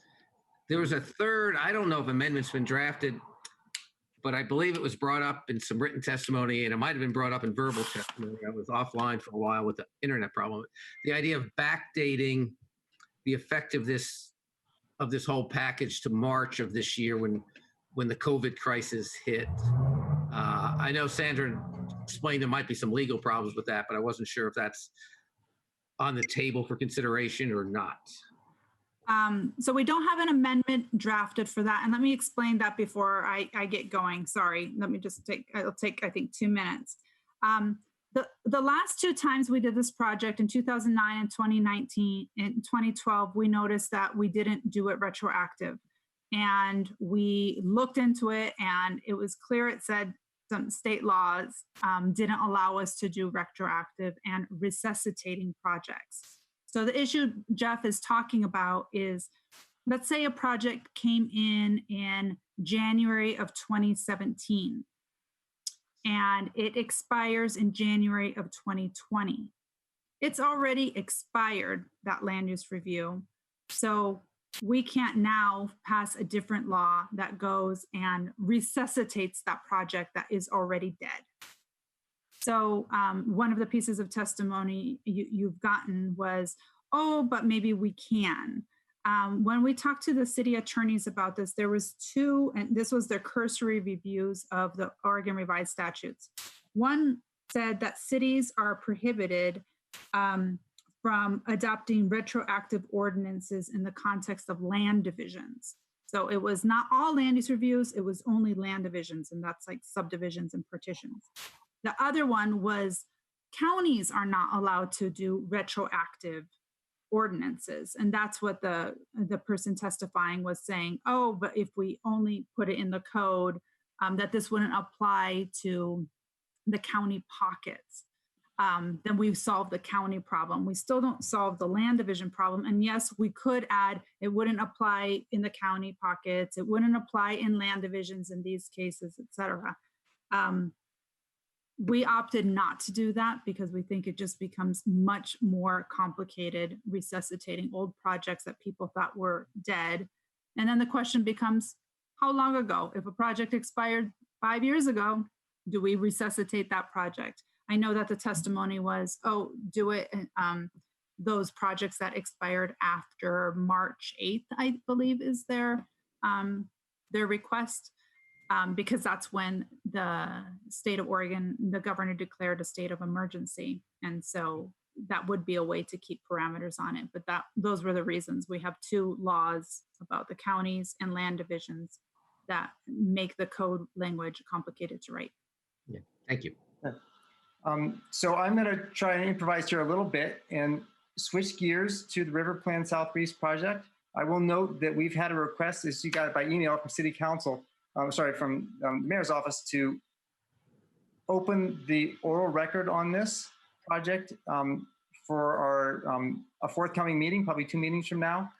There was a third, I don't know if amendment's been drafted, but I believe it was brought up in some written testimony, and it might have been brought up in verbal testimony. I was offline for a while with the internet problem. The idea of backdating the effect of this whole package to March of this year when the COVID crisis hit. I know Sandra explained there might be some legal problems with that, but I wasn't sure if that's on the table for consideration or not. So we don't have an amendment drafted for that. And let me explain that before I get going. Sorry, let me just it'll take, I think, 2 minutes. The last two times we did this project in 2009 and 2019, in 2012, we noticed that we didn't do it retroactive. And we looked into it and it was clear it said some state laws didn't allow us to do retroactive and resuscitating projects. So the issue Jeff is talking about is, let's say a project came in January of 2017 and it expires in January of 2020. It's already expired, that land use review. So we can't now pass a different law that goes and resuscitates that project that is already dead. So one of the pieces of testimony you've gotten was, oh, but maybe we can. When we talked to the city attorneys about this, there was two, and this was their cursory reviews of the Oregon Revised Statutes. One said that cities are prohibited from adopting retroactive ordinances in the context of land divisions. So it was not all land use reviews, it was only land divisions, and that's like subdivisions and partitions. The other one was counties are not allowed to do retroactive ordinances. And that's what the person testifying was saying, oh, but if we only put it in the code, that this wouldn't apply to the county pockets. Then we've solved the county problem. We still don't solve the land division problem. And yes, we could add, it wouldn't apply in the county pockets. It wouldn't apply in land divisions in these cases, et cetera. We opted not to do that because we think it just becomes much more complicated resuscitating old projects that people thought were dead. And then the question becomes, how long ago? If a project expired 5 years ago, do we resuscitate that project? I know that the testimony was, oh, do it. Those projects that expired after March 8th, I believe is their request. Because that's when the state of Oregon, the governor declared a state of emergency. And so that would be a way to keep parameters on it. But those were the reasons. We have two laws about the counties and land divisions that make the code language complicated to write. Yeah, thank you. So I'm going to try and improvise here a little bit and switch gears to the River Plan Southbreeze project. I will note that we've had a request, as you got it by email from City Council, from the Mayor's office, to open the oral record on this project for our a forthcoming meeting, probably 2 meetings from now,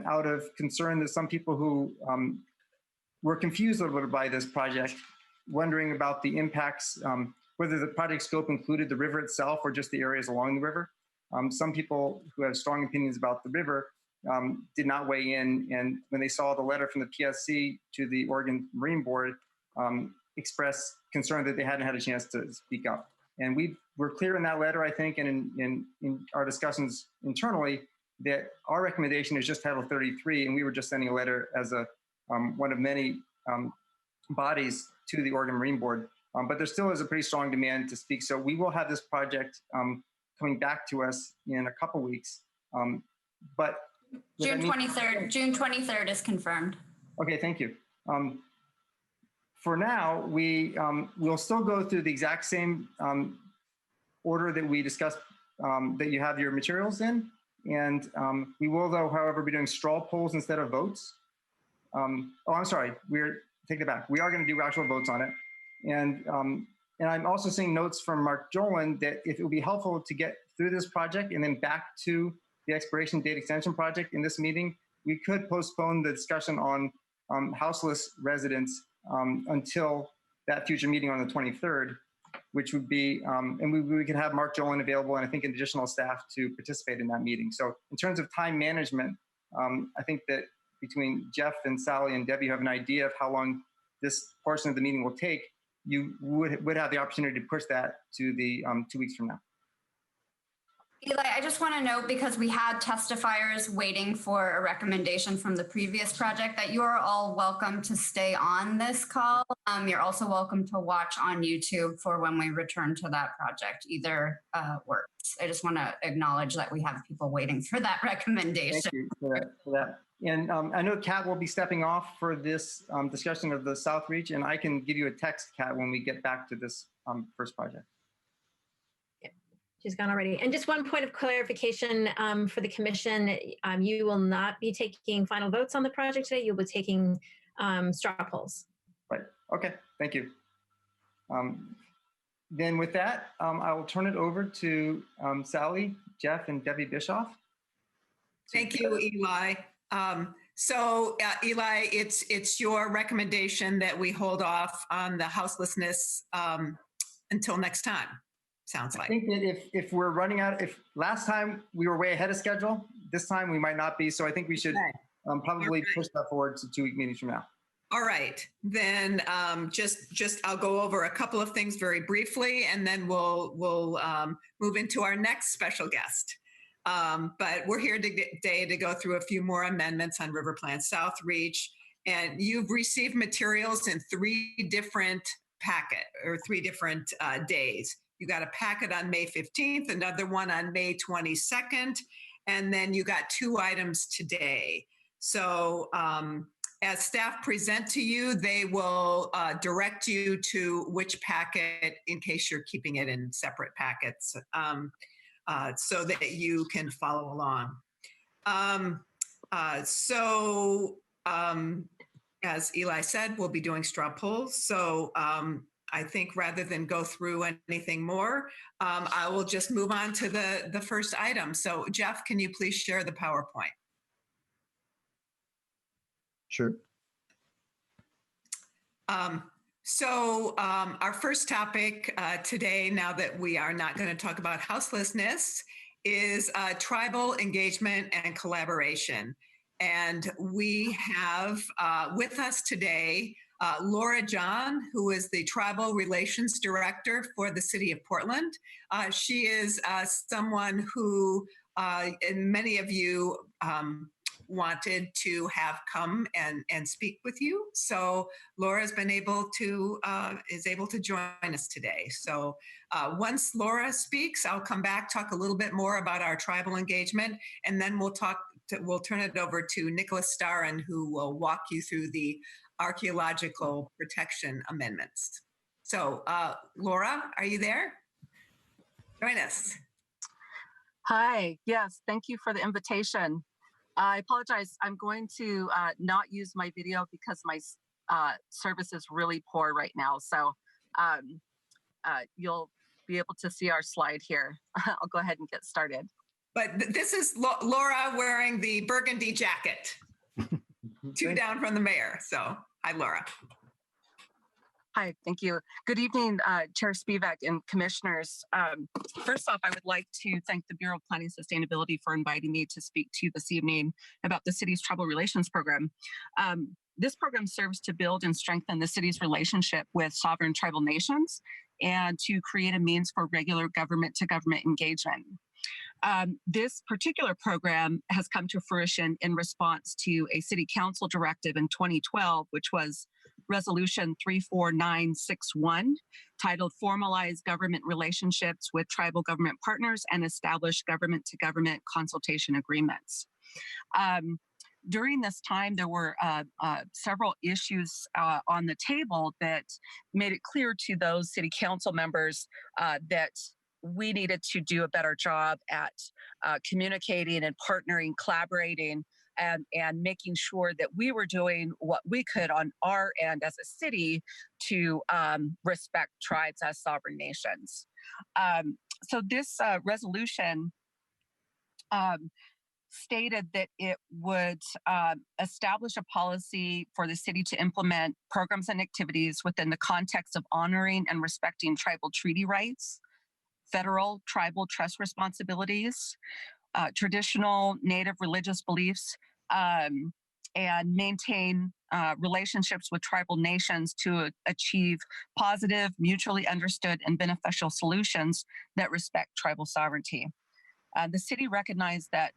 out of concern that some people who were confused a little bit by this project, wondering about the impacts, whether the project scope included the river itself or just the areas along the river. Some people who have strong opinions about the river did not weigh in, and when they saw the letter from the PSC to the Oregon Marine Board, expressed concern that they hadn't had a chance to speak up. And we were clear in that letter, I think, and in our discussions internally, that our recommendation is just Title 33, and we were just sending a letter as a one of many bodies to the Oregon Marine Board. But there still is a pretty strong demand to speak. So we will have this project coming back to us in a couple weeks. But June 23rd. June 23rd is confirmed. Okay, thank you. For now, we'll still go through the exact same order that we discussed, that you have your materials in. And we will, though, however, be doing straw polls instead of votes. Oh, I'm sorry. Take it back. We are going to do actual votes on it. And I'm also seeing notes from Mark Jolin that if it would be helpful to get through this project and then back to the expiration date extension project in this meeting, we could postpone the discussion on houseless residents until that future meeting on the 23rd, which would be, and we could have Mark Jolin available and I think additional staff to participate in that meeting. So in terms of time management, I think that between Jeff and Sally and Debbie, you have an idea of how long this portion of the meeting will take, you would have the opportunity to push that to the 2 weeks from now. Eli, I just want to note, because we had testifiers waiting for a recommendation from the previous project, that you are all welcome to stay on this call. You're also welcome to watch on YouTube for when we return to that project. Either works. I just want to acknowledge that we have people waiting for that recommendation. Thank you for that. And I know Kat will be stepping off for this discussion of the South Reach, and I can give you a text, Kat, when we get back to this first project. She's gone already. And just one point of clarification for the commission, you will not be taking final votes on the project today. You'll be taking straw polls. Right. Okay. Thank you. Then with that, I will turn it over to Sally, Jeff, and Debbie Bischoff. Thank you, Eli. Eli, it's your recommendation that we hold off on the houselessness until next time. Sounds like. I think that if we're running out, if last time we were way ahead of schedule, this time we might not be. So I think we should probably push that forward to 2 week meetings from now. All right, then I'll go over a couple of things very briefly, and then we'll move into our next special guest. But we're here today to go through a few more amendments on River Plan South Reach, and you've received materials in 3 different days. You got a packet on May 15th, another one on May 22nd, and then you got 2 items today. So as staff present to you, they will direct you to which packet in case you're keeping it in separate packets so that you can follow along. As Eli said, we'll be doing straw polls. So I think rather than go through anything more, I will just move on to the first item. So Jeff, can you please share the PowerPoint? Sure. Our first topic today, now that we are not going to talk about houselessness, is tribal engagement and collaboration. And we have with us today Laura John, who is the Tribal Relations Director for the City of Portland. She is someone who many of you wanted to have come and speak with you. So Laura has been able to join us today. So once Laura speaks, I'll come back, talk a little bit more about our tribal engagement, and then we'll turn it over to Nicholas Starren, who will walk you through the archaeological protection amendments. So Laura, are you there? Join us. Hi, yes, thank you for the invitation. I apologize, I'm going to not use my video because my service is really poor right now. So you'll be able to see our slide here. I'll go ahead and get started. But this is Laura wearing the burgundy jacket. 2 down from the mayor. So hi, Laura. Hi, thank you. Good evening, Chair Spivak and commissioners. First off, I would like to thank the Bureau of Planning and Sustainability for inviting me to speak to you this evening about the city's tribal relations program. This program serves to build and strengthen the city's relationship with sovereign tribal nations and to create a means for regular government-to-government engagement. This particular program has come to fruition in response to a city council directive in 2012, which was Resolution 34961, titled Formalize Government Relationships with Tribal Government Partners and Establish Government-to-Government Consultation Agreements. During this time, there were several issues on the table that made it clear to those city council members that we needed to do a better job at communicating and partnering, collaborating, and making sure that we were doing what we could on our end as a city to respect tribes as sovereign nations. So this resolution stated that it would establish a policy for the city to implement programs and activities within the context of honoring and respecting tribal treaty rights, federal tribal trust responsibilities, traditional native religious beliefs, and maintain relationships with tribal nations to achieve positive, mutually understood, and beneficial solutions that respect tribal sovereignty. The city recognized that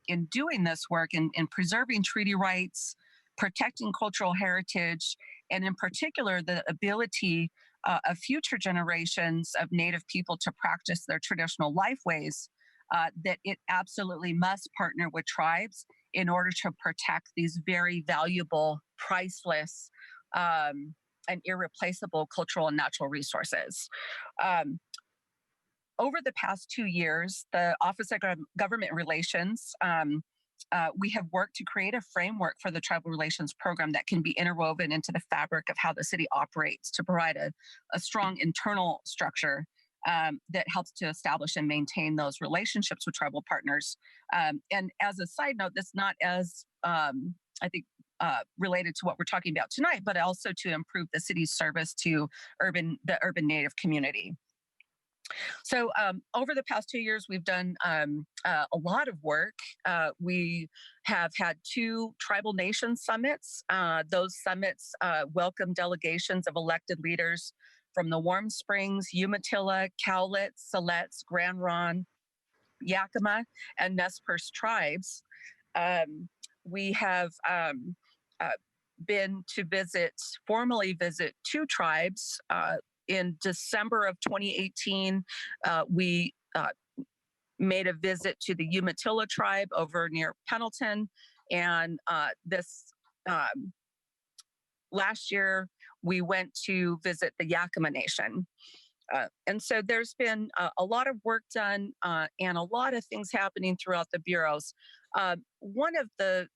in doing this work, in preserving treaty rights, protecting cultural heritage, and in particular, the ability of future generations of Native people to practice their traditional lifeways, that it absolutely must partner with tribes in order to protect these very valuable, priceless, and irreplaceable cultural and natural resources. Over the past 2 years, the Office of Government Relations, we have worked to create a framework for the Tribal Relations Program that can be interwoven into the fabric of how the city operates to provide a strong internal structure that helps to establish and maintain those relationships with tribal partners. And as a side note, that's not as, I think, related to what we're talking about tonight, but also to improve the city's service to the urban Native community. So over the past 2 years, we've done a lot of work. We have had 2 tribal nation summits. Those summits welcome delegations of elected leaders from the Warm Springs, Umatilla, Cowlitz, Siletz, Grand Ronde, Yakima, and Nez Perce tribes. We have been to formally visit 2 tribes. In December of 2018, we made a visit to the Umatilla tribe over near Pendleton. And this last year, we went to visit the Yakima Nation. And so there's been a lot of work done and a lot of things happening throughout the bureaus. One of the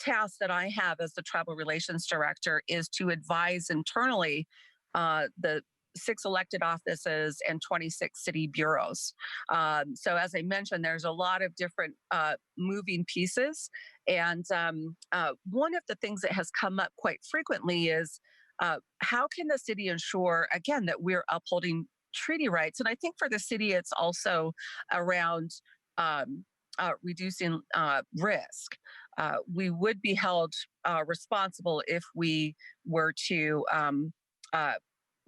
tasks that I have as the Tribal Relations Director is to advise internally the 6 elected offices and 26 city bureaus. So as I mentioned, there's a lot of different moving pieces. And one of the things that has come up quite frequently is how can the city ensure, again, that we're upholding treaty rights? And I think for the city, it's also around reducing risk. We would be held responsible if we were to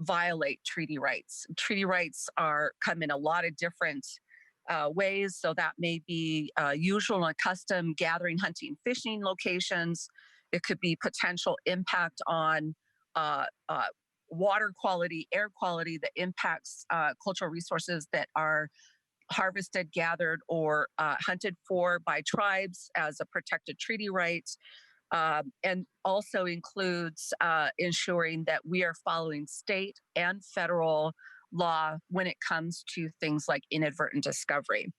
violate treaty rights. Treaty rights come in a lot of different ways. So that may be usual and custom gathering, hunting, fishing locations. It could be potential impact on water quality, air quality that impacts cultural resources that are harvested, gathered, or hunted for by tribes as a protected treaty right. And also includes ensuring that we are following state and federal law when it comes to things like inadvertent discovery.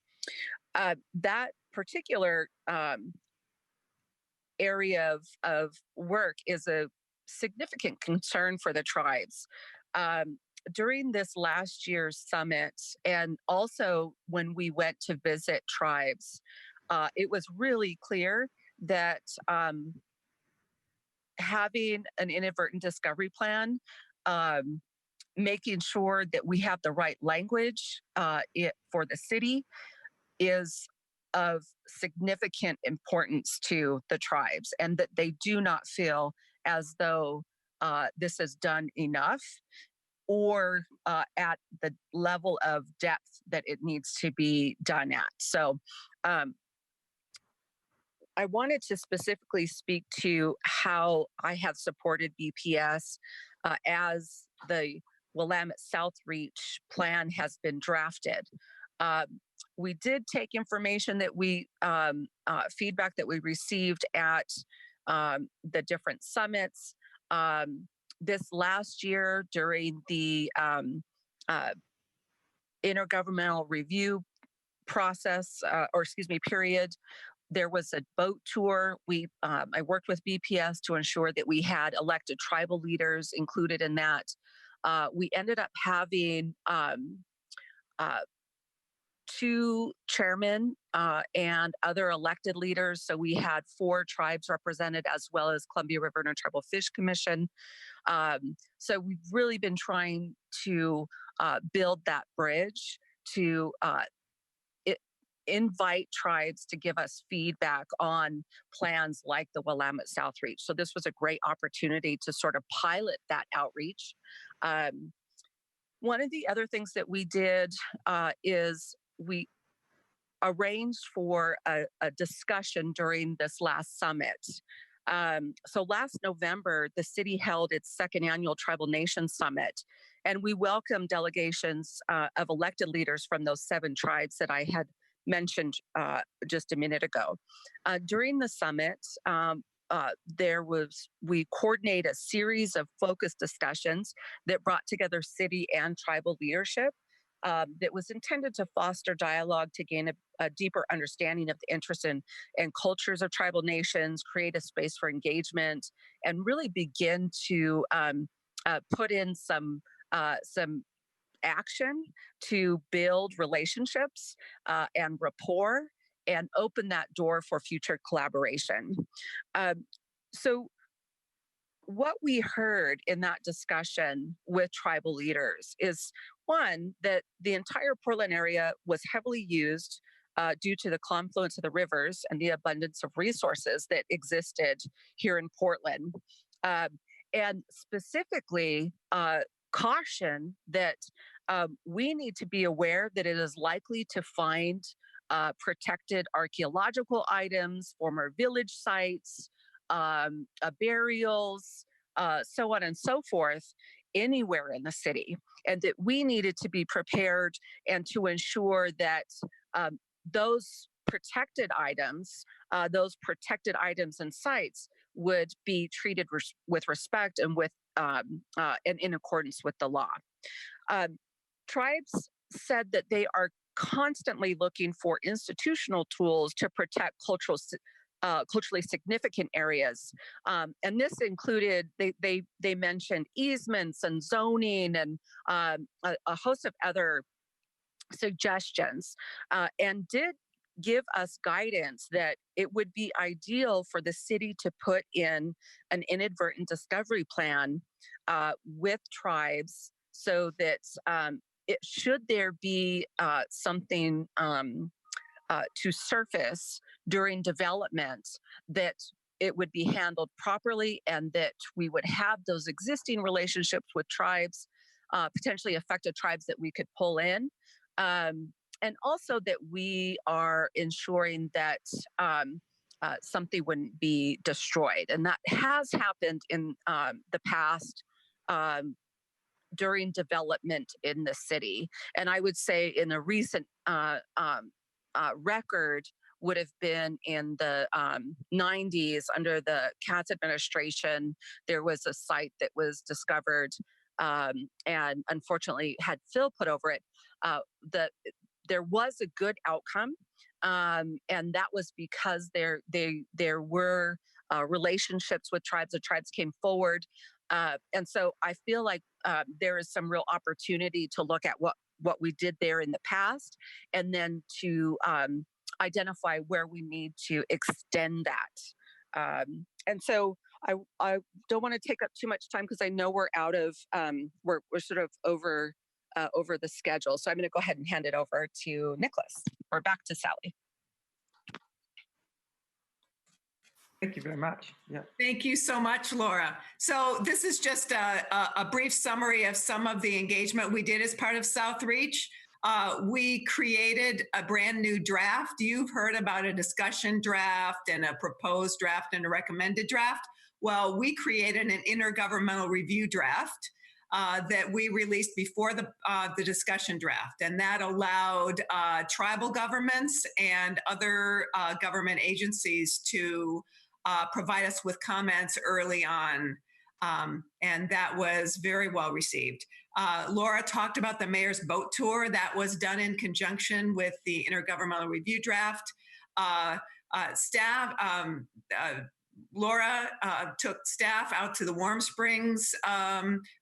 That particular area of work is a significant concern for the tribes. During this last year's summit, and also when we went to visit tribes, it was really clear that having an inadvertent discovery plan, making sure that we have the right language for the city is of significant importance to the tribes, and that they do not feel as though this is done enough or at the level of depth that it needs to be done at. So I wanted to specifically speak to how I have supported BPS as the Willamette South Reach plan has been drafted. We did take information that feedback that we received at the different summits. This last year during the intergovernmental review process, period, there was a boat tour. I worked with BPS to ensure that we had elected tribal leaders included in that. We ended up having 2 chairmen and other elected leaders. So we had 4 tribes represented, as well as Columbia River Intertribal Fish Commission. So we've really been trying to build that bridge to invite tribes to give us feedback on plans like the Willamette South Reach. So this was a great opportunity to sort of pilot that outreach. One of the other things that we did is we arranged for a discussion during this last summit. So last November, the city held its second annual Tribal Nation Summit, and we welcomed delegations of elected leaders from those 7 tribes that I had mentioned just a minute ago. During the summit, we coordinated a series of focused discussions that brought together city and tribal leadership that was intended to foster dialogue to gain a deeper understanding of the interests and cultures of tribal nations, create a space for engagement, and really begin to put in some action to build relationships and rapport and open that door for future collaboration. So what we heard in that discussion with tribal leaders is, one, that the entire Portland area was heavily used due to the confluence of the rivers and the abundance of resources that existed here in Portland. And specifically, caution that we need to be aware that it is likely to find protected archaeological items, former village sites, burials, so on and so forth, anywhere in the city, and that we needed to be prepared and to ensure that those protected items and sites would be treated with respect and with and in accordance with the law. Tribes said that they are constantly looking for institutional tools to protect culturally significant areas. And this included, they mentioned easements and zoning and a host of other suggestions, and did give us guidance that it would be ideal for the city to put in an inadvertent discovery plan with tribes so that should there be something to surface during development, that it would be handled properly and that we would have those existing relationships with tribes, potentially affected tribes that we could pull in. And also that we are ensuring that something wouldn't be destroyed. And that has happened in the past during development in the city. And I would say in a recent record would have been in the 90s under the Katz administration. There was a site that was discovered and unfortunately had fill put over it. There was a good outcome, and that was because there were relationships with tribes. The tribes came forward, and so I feel like there is some real opportunity to look at what we did there in the past, and then to identify where we need to extend that. And so I don't want to take up too much time because I know we're out of we're sort of over the schedule. So I'm going to go ahead and hand it over to Nicholas, or back to Sally. Thank you very much. Yeah. Thank you so much, Laura. So this is just a brief summary of some of the engagement we did as part of South Reach. We created a brand new draft. You've heard about a discussion draft and a proposed draft and a recommended draft. Well, we created an intergovernmental review draft that we released before the discussion draft. And that allowed tribal governments and other government agencies to provide us with comments early on. And that was very well received. Laura talked about the mayor's boat tour that was done in conjunction with the intergovernmental review draft. Laura took staff out to the Warm Springs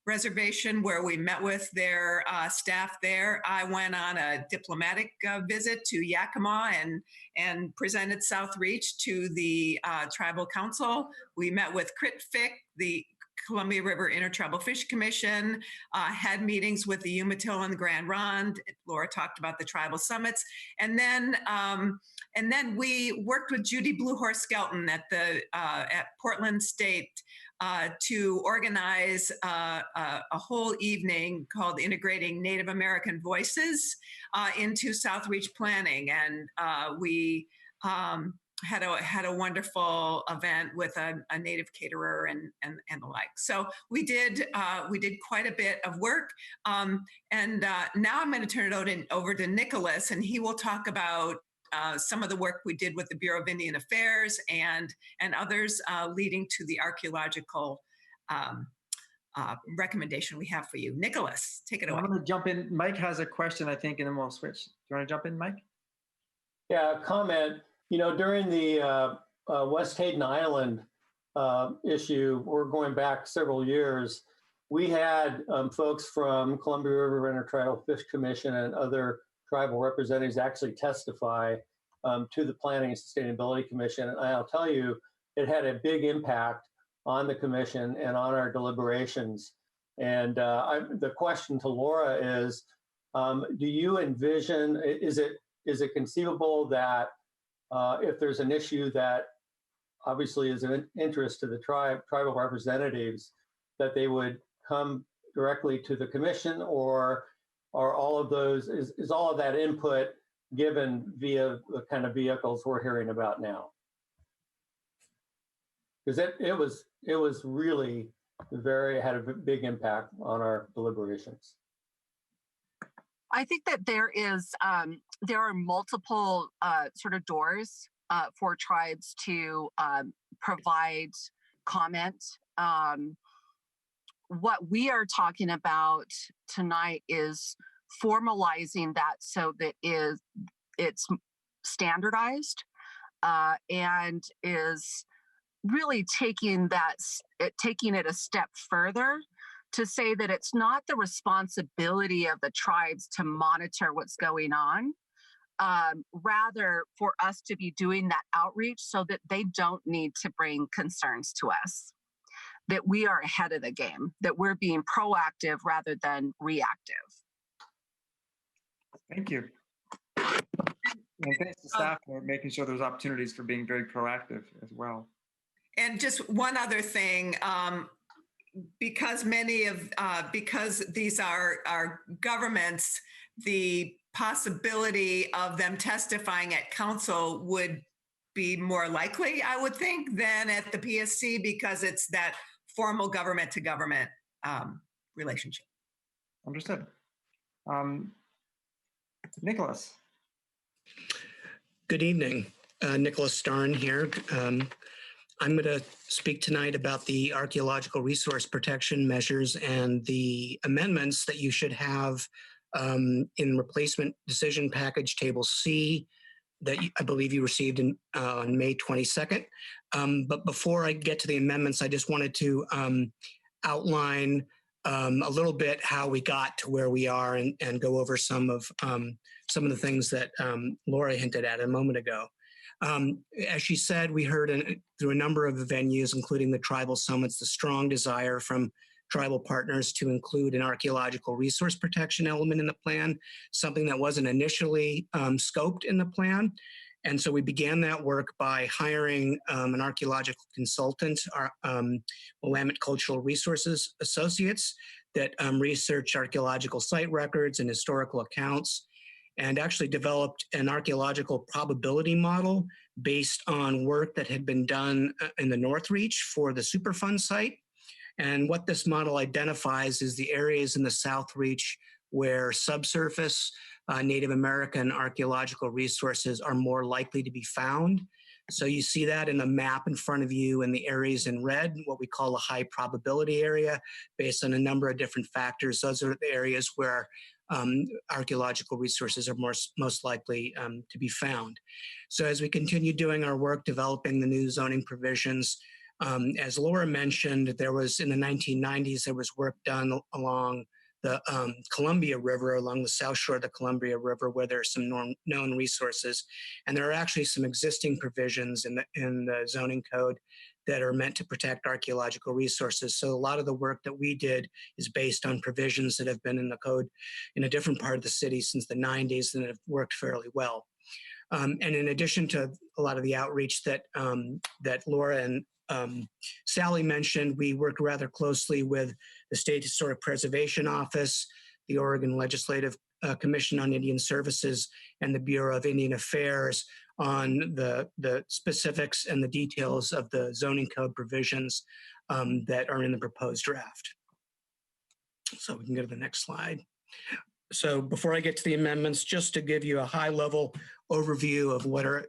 reservation where we met with their staff there. I went on a diplomatic visit to Yakima and presented South Reach to the tribal council. We met with CRITFIC, the Columbia River Intertribal Fish Commission, had meetings with the Umatilla and the Grand Ronde. Laura talked about the tribal summits. And then we worked with Judy Bluehorse Skelton at Portland State to organize a whole evening called Integrating Native American Voices into Southreach Planning. And we had a wonderful event with a native caterer and the like. So we did quite a bit of work. Now I'm going to turn it over to Nicholas, and he will talk about some of the work we did with the Bureau of Indian Affairs and others leading to the archaeological recommendation we have for you. Nicholas, take it away. I'm going to jump in. Mike has a question, I think, and then we'll switch. Do you want to jump in, Mike? Yeah, comment. You know, during the West Hayden Island issue, we're going back several years, we had folks from Columbia River Intertribal Fish Commission and other tribal representatives actually testify to the Planning and Sustainability Commission. And I'll tell you, it had a big impact on the commission and on our deliberations. And the question to Laura is, do you envision, is it conceivable that if there's an issue that obviously is of interest to the tribal representatives, that they would come directly to the commission, or are all of those, is all of that input given via the kind of vehicles we're hearing about now? Because it was really had a big impact on our deliberations. I think that there are multiple sort of doors for tribes to provide comment. What we are talking about tonight is formalizing that so that it's standardized and is really taking it a step further to say that it's not the responsibility of the tribes to monitor what's going on, rather for us to be doing that outreach so that they don't need to bring concerns to us, that we are ahead of the game, that we're being proactive rather than reactive. Thank you. And thanks to staff for making sure there's opportunities for being very proactive as well. And just one other thing, because these are governments, the possibility of them testifying at council would be more likely, I would think, than at the PSC, because it's that formal government to government relationship. Understood. Nicholas. Good evening. Nicholas Starn here. I'm going to speak tonight about the archaeological resource protection measures and the amendments that you should have in replacement decision package table C that I believe you received on May 22nd. But before I get to the amendments, I just wanted to outline a little bit how we got to where we are and go over some of the things that Laura hinted at a moment ago. As she said, we heard through a number of venues, including the tribal summits, the strong desire from tribal partners to include an archaeological resource protection element in the plan, something that wasn't initially scoped in the plan. And so we began that work by hiring an archaeological consultant, Willamette Cultural Resources Associates, that research archaeological site records and historical accounts, and actually developed an archaeological probability model based on work that had been done in the North Reach for the Superfund site. And what this model identifies is the areas in the South Reach where subsurface Native American archaeological resources are more likely to be found. So you see that in the map in front of you in the areas in red, what we call a high probability area, based on a number of different factors. Those are the areas where archaeological resources are most likely to be found. So as we continue doing our work developing the new zoning provisions, as Laura mentioned, there was in the 1990s, there was work done along the Columbia River, along the south shore of the Columbia River, where there are some known resources. And there are actually some existing provisions in the zoning code that are meant to protect archaeological resources. So a lot of the work that we did is based on provisions that have been in the code in a different part of the city since the 90s and have worked fairly well. And in addition to a lot of the outreach that that Laura and Sally mentioned, we worked rather closely with the State Historic Preservation Office, the Oregon Legislative Commission on Indian Services, and the Bureau of Indian Affairs on the specifics and the details of the zoning code provisions that are in the proposed draft. So we can go to the next slide. So before I get to the amendments, just to give you a high-level overview of what are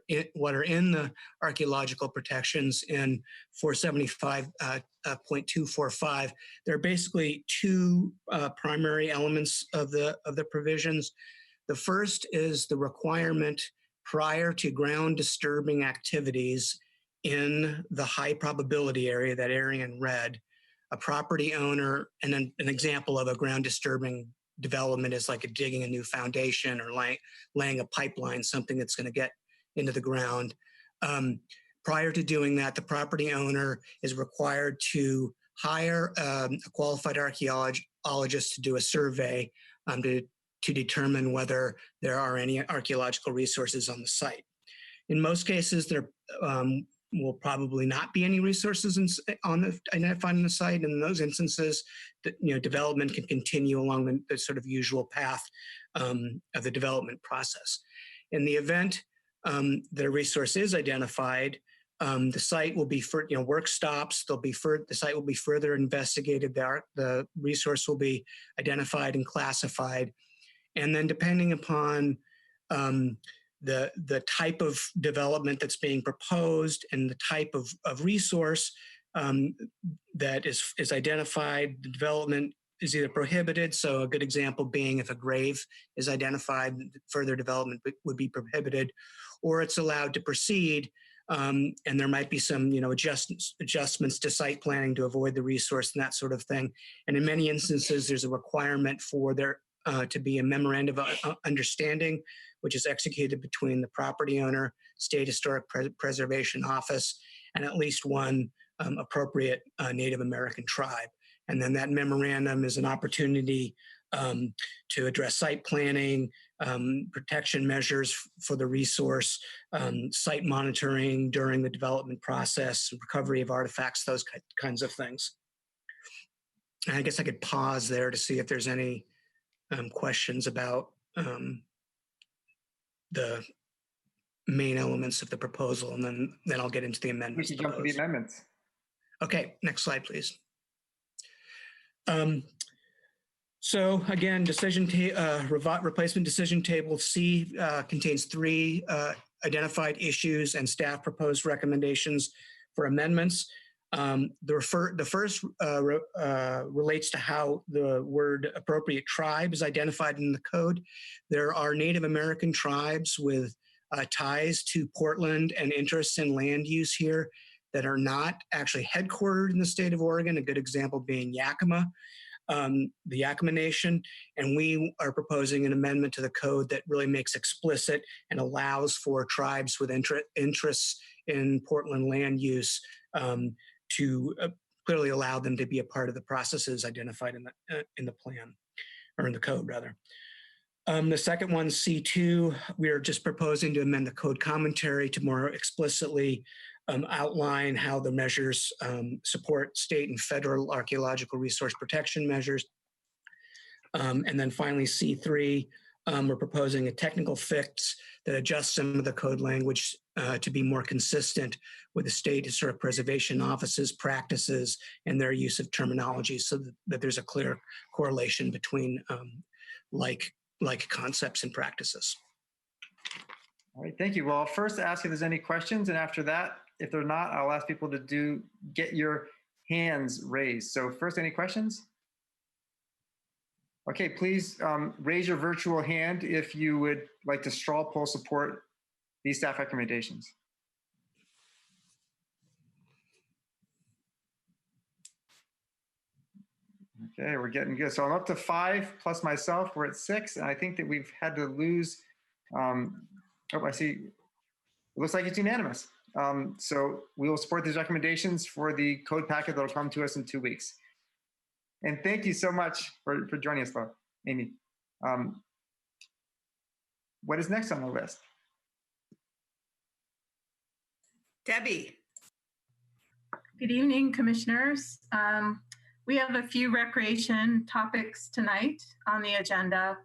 in the archaeological protections in 475.245, there are basically two primary elements of the provisions. The first is the requirement prior to ground disturbing activities in the high probability area, that area in red, a property owner, and an example of a ground disturbing development is like digging a new foundation or laying a pipeline, something that's going to get into the ground. Prior to doing that, the property owner is required to hire a qualified archaeologist to do a survey to determine whether there are any archaeological resources on the site. In most cases, there will probably not be any resources identified on the site. And in those instances, development can continue along the sort of usual path of the development process. In the event that a resource is identified, the site will be work stops. The site will be further investigated. The resource will be identified and classified, and then depending upon the type of development that's being proposed and the type of resource that is identified, the development is either prohibited. So a good example being if a grave is identified, further development would be prohibited, or it's allowed to proceed. And there might be some, adjustments to site planning to avoid the resource and that sort of thing. And in many instances, there's a requirement for there to be a memorandum of understanding, which is executed between the property owner, State Historic Preservation Office, and at least one appropriate Native American tribe. And then that memorandum is an opportunity to address site planning, protection measures for the resource, site monitoring during the development process, recovery of artifacts, those kinds of things. And I guess I could pause there to see if there's any questions about the main elements of the proposal, and then I'll get into the amendments. We should jump to the amendments. Okay, next slide, please. So again, replacement decision table C contains 3 identified issues and staff proposed recommendations for amendments. The first relates to how the word appropriate tribe is identified in the code. There are Native American tribes with ties to Portland and interests in land use here that are not actually headquartered in the state of Oregon, a good example being Yakima, the Yakima Nation. And we are proposing an amendment to the code that really makes explicit and allows for tribes with interests in Portland land use to clearly allow them to be a part of the processes identified in the plan, or in the code rather. The second one, C2, we are just proposing to amend the code commentary to more explicitly outline how the measures support state and federal archaeological resource protection measures. And then finally, C3, we're proposing a technical fix that adjusts some of the code language to be more consistent with the State Historic Preservation Office's practices and their use of terminology, so that there's a clear correlation between like concepts and practices. All right, thank you. Well, I'll first ask if there's any questions, and after that, if they're not, I'll ask people to get your hands raised. So first, any questions? Okay, please raise your virtual hand if you would like to straw poll support these staff recommendations. Okay, we're getting good. So I'm up to 5 plus myself. We're at 6, and I think that we've had to lose. Oh, I see. It looks like it's unanimous. So we will support these recommendations for the code packet that will come to us in 2 weeks. And thank you so much for joining us, Laura, Amy. What is next on the list? Debbie. Good evening, commissioners. We have a few recreation topics tonight on the agenda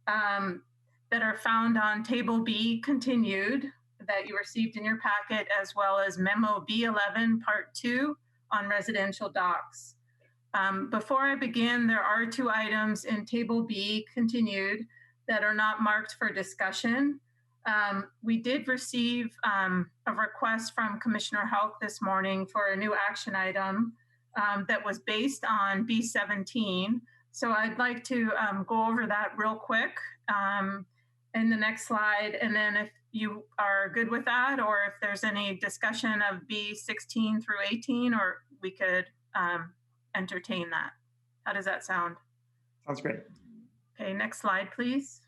that are found on Table B continued that you received in your packet, as well as Memo B11 Part 2 on residential docks. Before I begin, there are 2 items in Table B continued that are not marked for discussion. We did receive a request from Commissioner Houck this morning for a new action item that was based on B17. So I'd like to go over that real quick in the next slide. And then if you are good with that, or if there's any discussion of B16 through 18, or we could entertain that. How does that sound? Sounds great. Okay, next slide, please.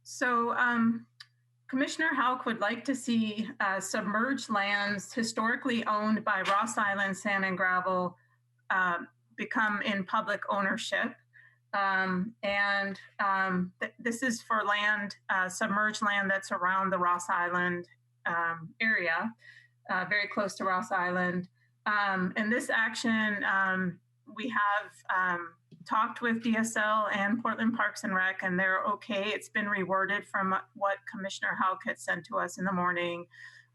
So Commissioner Houck would like to see submerged lands historically owned by Ross Island Sand and Gravel become in public ownership. This is for land, submerged land that's around the Ross Island area, very close to Ross Island. And this action, we have talked with DSL and Portland Parks and Rec, and they're okay. It's been reworded from what Commissioner Houck had sent to us in the morning.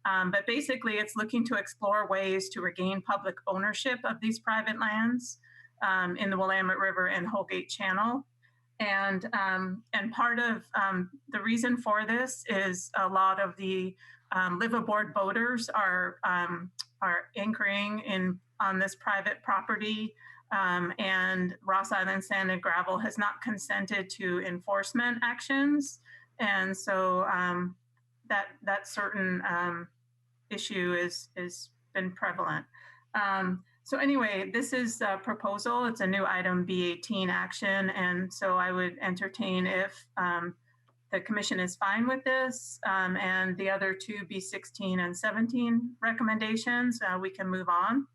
But basically, it's looking to explore ways to regain public ownership of these private lands in the Willamette River and Holgate Channel. And part of the reason for this is a lot of the liveaboard boaters are anchoring on this private property. And Ross Island Sand and Gravel has not consented to enforcement actions. And so that certain issue is been prevalent. So anyway, this is a proposal. It's a new item B18 action. And so I would entertain if the commission is fine with this, and the other 2 B16 and 17 recommendations, we can move on.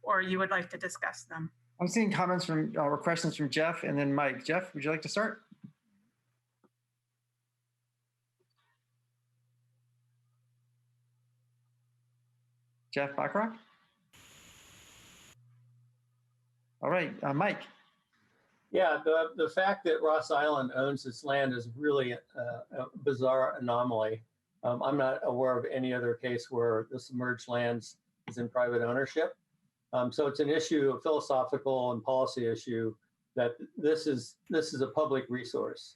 Or you would like to discuss them? I'm seeing comments from or questions from Jeff and then Mike. Jeff, would you like to start? Jeff Bachrach? All right, Mike. Yeah, the fact that Ross Island owns this land is really a bizarre anomaly. I'm not aware of any other case where the submerged lands is in private ownership. So it's an issue, a philosophical and policy issue, that this is a public resource.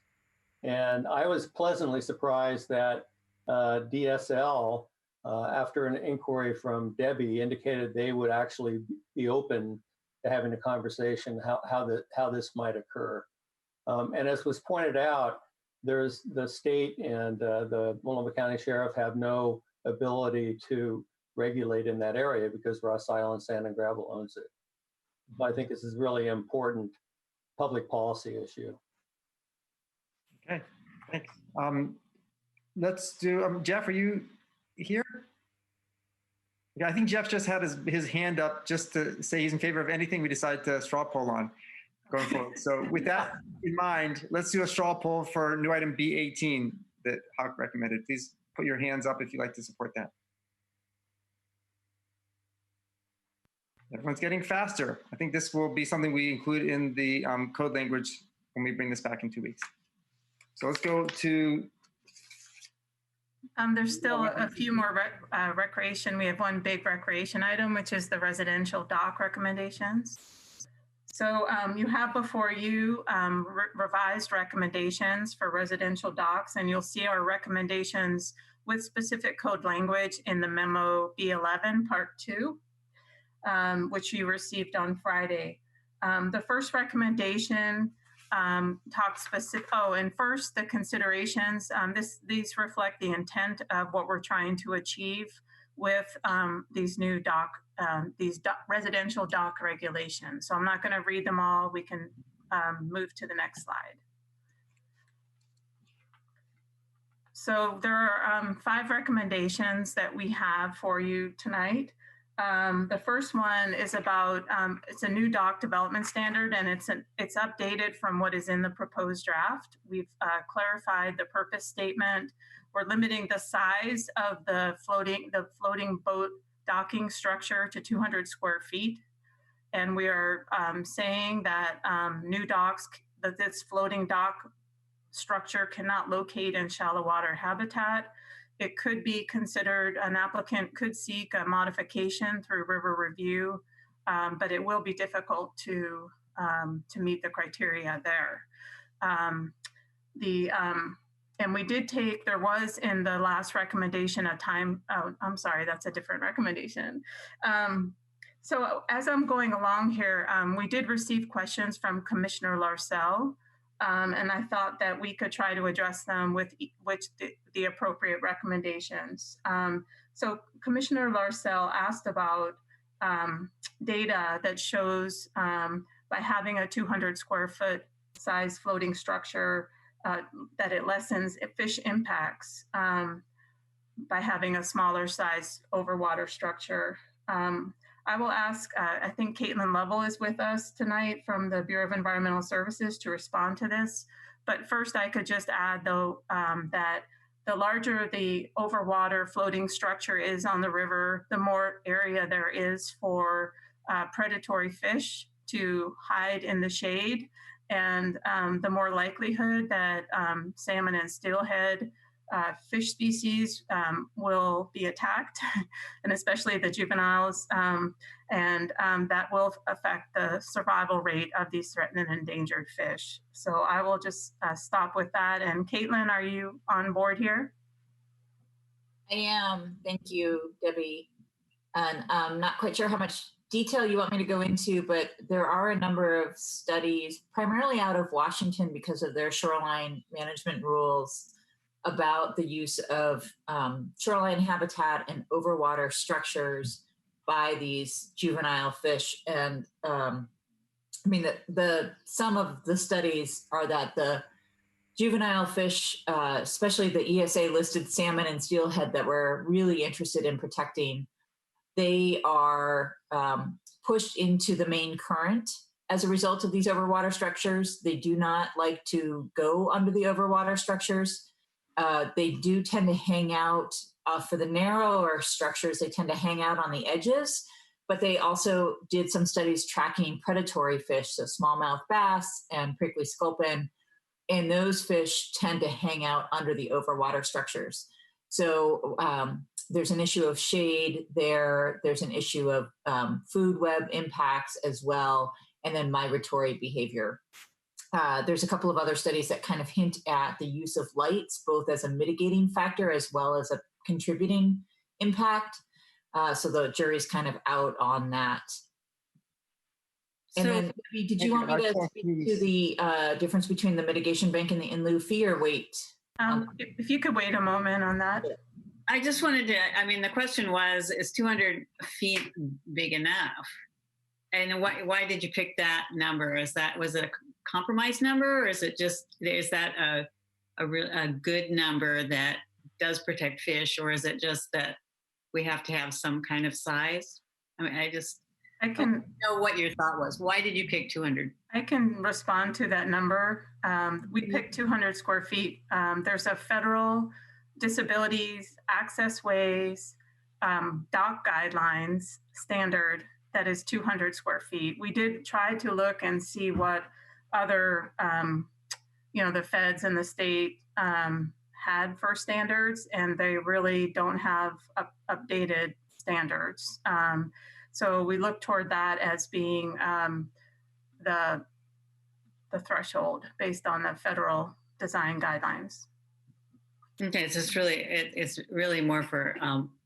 And I was pleasantly surprised that DSL, after an inquiry from Debbie, indicated they would actually be open to having a conversation how this might occur. And as was pointed out, there's the state and the Multnomah County Sheriff have no ability to regulate in that area because Ross Island Sand and Gravel owns it. But I think this is really important public policy issue. Okay, thanks. Let's do, Jeff, are you here? Yeah, I think Jeff just had his hand up just to say he's in favor of anything we decide to straw poll on going forward. So with that in mind, let's do a straw poll for new item B18 that Houck recommended. Please put your hands up if you'd like to support that. Everyone's getting faster. I think this will be something we include in the code language when we bring this back in 2 weeks. So let's go to. There's still a few more recreation. We have one big recreation item, which is the residential dock recommendations. So you have before you revised recommendations for residential docks, and you'll see our recommendations with specific code language in the memo B11 part 2. Which you received on Friday. The first recommendation talks specific, and first the considerations. These reflect the intent of what we're trying to achieve with these new residential dock regulations. So I'm not going to read them all. We can move to the next slide. So there are 5 recommendations that we have for you tonight. The first one is about, it's a new dock development standard, and it's updated from what is in the proposed draft. We've clarified the purpose statement. We're limiting the size of the floating boat docking structure to 200 square feet. And we are saying that new docks, that this floating dock structure cannot locate in shallow water habitat. It could be considered, an applicant could seek a modification through river review, but it will be difficult to meet the criteria there. And we did take, there was in the last recommendation a time, oh, I'm sorry, that's a different recommendation. So as I'm going along here, we did receive questions from Commissioner Larcell, and I thought that we could try to address them with the appropriate recommendations. So Commissioner Larcell asked about data that shows by having a 200 square foot size floating structure, that it lessens fish impacts by having a smaller size overwater structure. I will ask, I think Caitlin Lovell is with us tonight from the Bureau of Environmental Services to respond to this. But first I could just add though, that the larger the overwater floating structure is on the river, the more area there is for predatory fish to hide in the shade. And the more likelihood that salmon and steelhead fish species will be attacked, and especially the juveniles, and that will affect the survival rate of these threatened and endangered fish. So I will just stop with that. And Caitlin, are you on board here? I am. Thank you, Debbie. And I'm not quite sure how much detail you want me to go into, but there are a number of studies, primarily out of Washington because of their shoreline management rules, about the use of shoreline habitat and overwater structures by these juvenile fish. And I mean, some of the studies are that the juvenile fish, especially the ESA listed salmon and steelhead that we're really interested in protecting, they are pushed into the main current as a result of these overwater structures. They do not like to go under the overwater structures. They do tend to hang out for the narrower structures. They tend to hang out on the edges, but they also did some studies tracking predatory fish, so smallmouth bass and prickly sculpin, and those fish tend to hang out under the overwater structures. So there's an issue of shade there. There's an issue of food web impacts as well, and then migratory behavior. There's a couple of other studies that kind of hint at the use of lights, both as a mitigating factor as well as a contributing impact. So the jury's kind of out on that. And then, did you want me to speak to the difference between the mitigation bank and the in-lieu fee, or wait? If you could wait a moment on that. I just wanted to, I mean, the question was, is 200 feet big enough? And why did you pick that number? Was it a compromise number, or is that a good number that does protect fish, or is it just that we have to have some kind of size? I mean, I can know what your thought was. Why did you pick 200? I can respond to that number. We picked 200 square feet. There's a federal disabilities access ways dock guidelines standard that is 200 square feet. We did try to look and see what other, the feds and the state had for standards, and they really don't have updated standards. So we look toward that as being the threshold based on the federal design guidelines. Okay, so it's really more for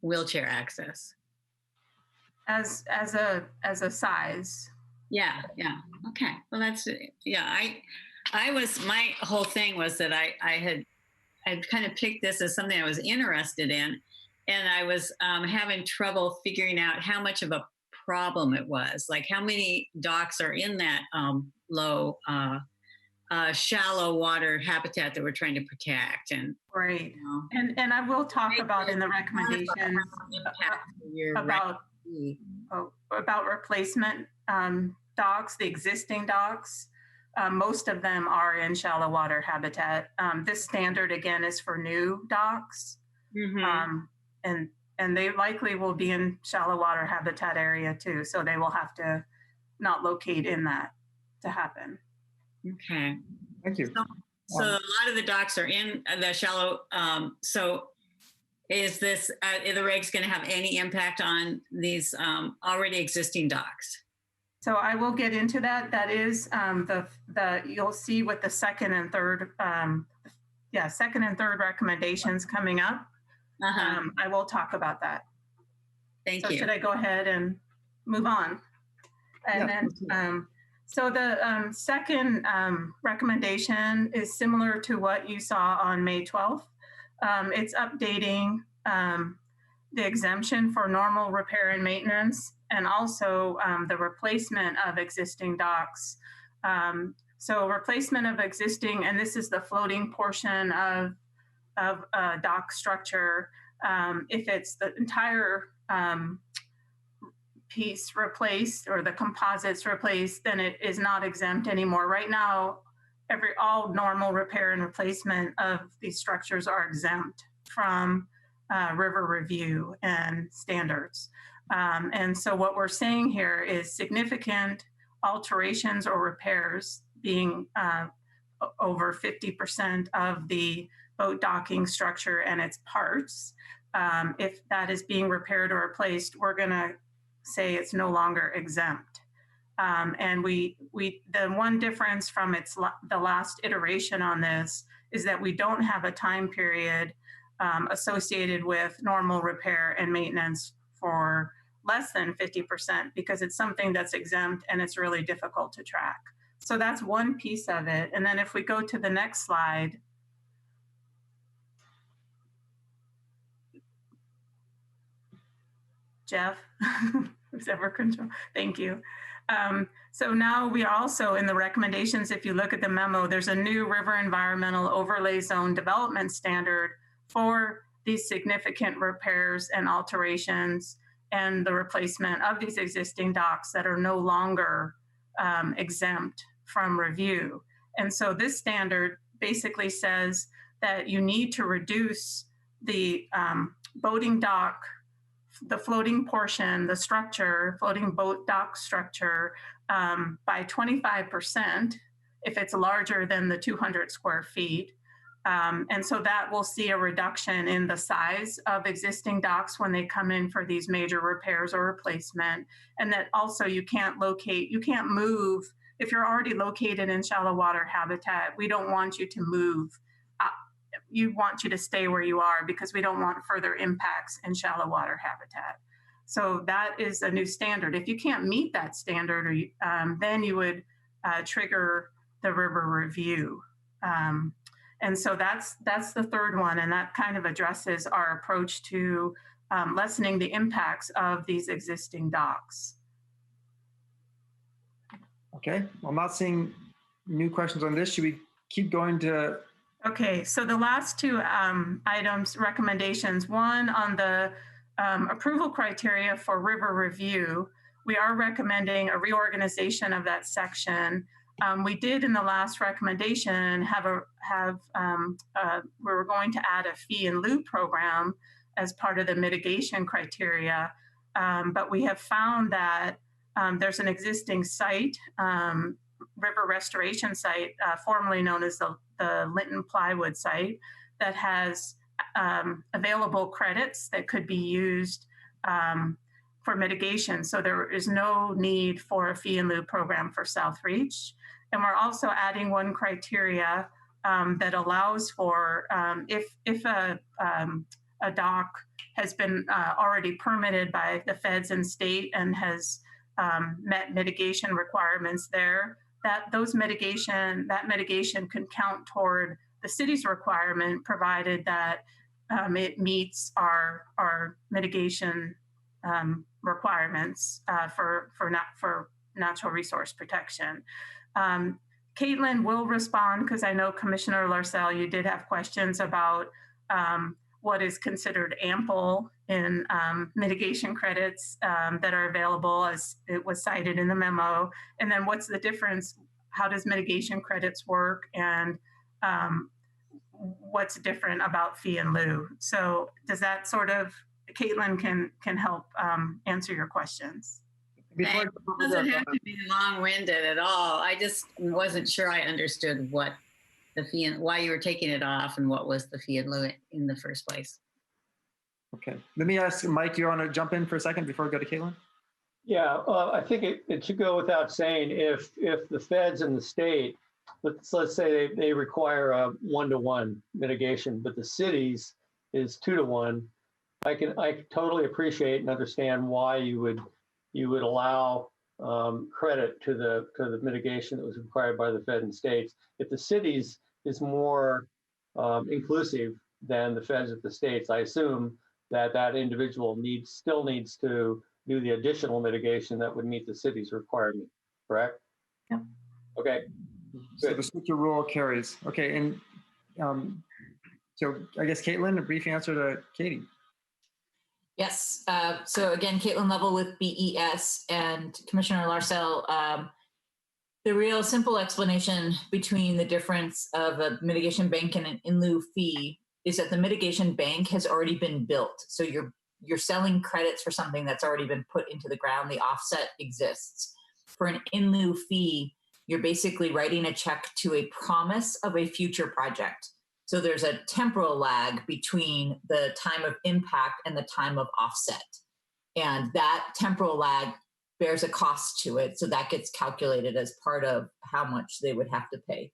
wheelchair access. As a size. Yeah. Okay. Well, my whole thing was that I'd kind of picked this as something I was interested in, and I was having trouble figuring out how much of a problem it was. Like, how many docks are in that low shallow water habitat that we're trying to protect. And right. And I will talk about in the recommendations about replacement docks, the existing docks. Most of them are in shallow water habitat. This standard again is for new docks. And they likely will be in shallow water habitat area too. So they will have to not locate in that to happen. Okay. Thank you. So a lot of the docks are in the shallow. So is this, are the regs going to have any impact on these already existing docks? So I will get into that. That is you'll see with the second and third recommendations coming up. I will talk about that. Thank you. Should I go ahead and move on? And then, so the second recommendation is similar to what you saw on May 12th. It's updating the exemption for normal repair and maintenance, and also the replacement of existing docks. So replacement of existing, and this is the floating portion of dock structure. If it's the entire piece replaced or the composites replaced, then it is not exempt anymore. Right now, all normal repair and replacement of these structures are exempt from river review and standards. And so what we're saying here is significant alterations or repairs being over 50% of the boat docking structure and its parts. If that is being repaired or replaced, we're going to say it's no longer exempt. And the one difference from the last iteration on this is that we don't have a time period associated with normal repair and maintenance for less than 50% because it's something that's exempt and it's really difficult to track. So that's one piece of it. And then if we go to the next slide, Jeff, who's ever control. Thank you. So now we also in the recommendations, if you look at the memo, there's a new river environmental overlay zone development standard for these significant repairs and alterations and the replacement of these existing docks that are no longer exempt from review. And so this standard basically says that you need to reduce the boating dock, the floating portion, the structure, floating boat dock structure by 25% if it's larger than the 200 square feet. And so that will see a reduction in the size of existing docks when they come in for these major repairs or replacement. And that also you can't move, if you're already located in shallow water habitat, we don't want you to move. You want you to stay where you are because we don't want further impacts in shallow water habitat. So that is a new standard. If you can't meet that standard, then you would trigger the river review. And so that's the third one, and that kind of addresses our approach to lessening the impacts of these existing docks. Okay, well, I'm not seeing new questions on this. Should we keep going to? Okay, so the last two items, recommendations, one on the approval criteria for river review, we are recommending a reorganization of that section. We did in the last recommendation we were going to add a fee in lieu program as part of the mitigation criteria, but we have found that there's an existing site, river restoration site, formerly known as the Linton Plywood site, that has available credits that could be used for mitigation. So there is no need for a fee in lieu program for South Reach. And we're also adding one criteria that allows for if a dock has been already permitted by the feds and state and has met mitigation requirements there, that mitigation can count toward the city's requirement, provided that it meets our mitigation requirements for natural resource protection. Caitlin will respond because I know Commissioner Larcell, you did have questions about what is considered ample in mitigation credits that are available as it was cited in the memo. And then what's the difference? How does mitigation credits work? And what's different about fee in lieu? So does that sort of, Caitlin can help answer your questions. It doesn't have to be long-winded at all. I just wasn't sure I understood what the fee and why you were taking it off and what was the fee in lieu in the first place. Okay, let me ask Mike, do you want to jump in for a second before we go to Caitlin? Yeah, I think it should go without saying if the feds and the state, let's say they require a 1-to-1 mitigation, but the cities is 2-to-1. I totally appreciate and understand why you would allow credit to the mitigation that was required by the Fed and states. If the cities is more inclusive than the feds at the states, I assume that individual still needs to do the additional mitigation that would meet the city's requirement, correct? Yeah. Okay. So the switcher rule carries. Okay, and so I guess Caitlin, a brief answer to Katie. Yes. So again, Caitlin Lovell with BES and Commissioner Larcell. The real simple explanation between the difference of a mitigation bank and an in lieu fee is that the mitigation bank has already been built. So you're selling credits for something that's already been put into the ground. The offset exists. For an in lieu fee, you're basically writing a check to a promise of a future project. So there's a temporal lag between the time of impact and the time of offset. And that temporal lag bears a cost to it. So that gets calculated as part of how much they would have to pay.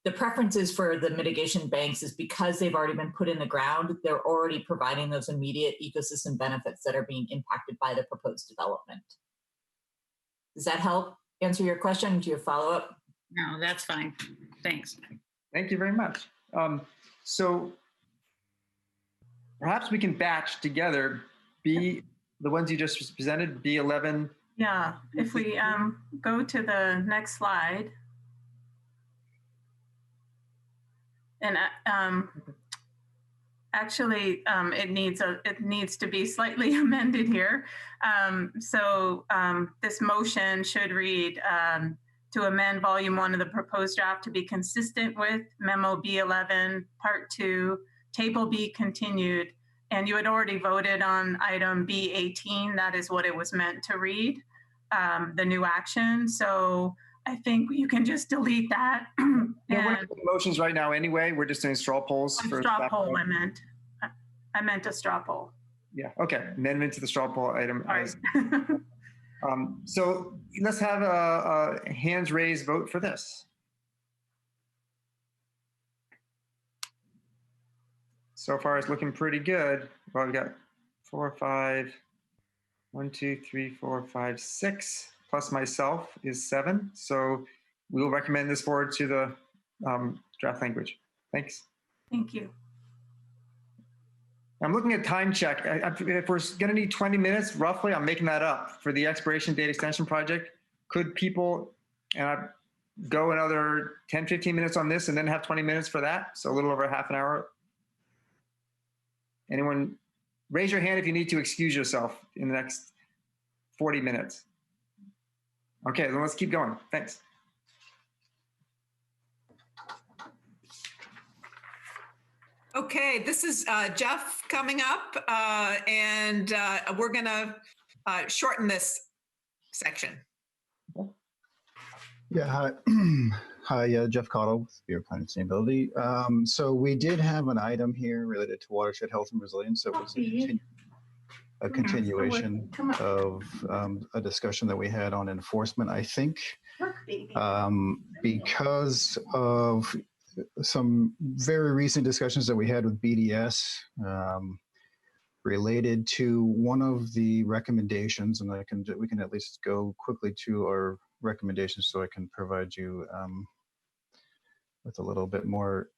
The preferences for the mitigation banks is because they've already been put in the ground, they're already providing those immediate ecosystem benefits that are being impacted by the proposed development. Does that help answer your question? Do you follow up? No, that's fine. Thanks. Thank you very much. So perhaps we can batch together the ones you just presented, B11. Yeah, if we go to the next slide. And actually, it needs to be slightly amended here. This motion should read to amend Volume 1 of the proposed draft to be consistent with Memo B11, Part 2, Table B continued. And you had already voted on item B18. That is what it was meant to read, the new action. So I think you can just delete that. We're not doing motions right now anyway. We're just doing straw polls. For straw poll, I meant a straw poll. Yeah, okay. Amendment to the straw poll item. All right. So let's have a hands raised vote for this. So far it's looking pretty good. Well, we've got 4, 5, 1, 2, 3, 4, 5, 6, plus myself is 7. So we will recommend this forward to the draft language. Thanks. Thank you. I'm looking at time check. If we're going to need 20 minutes, roughly, I'm making that up for the expiration date extension project. Could people go another 10, 15 minutes on this and then have 20 minutes for that? So a little over half an hour. Anyone, raise your hand if you need to excuse yourself in the next 40 minutes. Okay, then let's keep going. Thanks. Okay, this is Jeff coming up, and we're going to shorten this section. Yeah, hi, hi Jeff Cottle with Bureau of Planning and Sustainability. So we did have an item here related to watershed health and resilience. So it was a continuation of a discussion that we had on enforcement, I think, because of some very recent discussions that we had with BDS related to one of the recommendations, and we can at least go quickly to our recommendations so I can provide you with a little bit more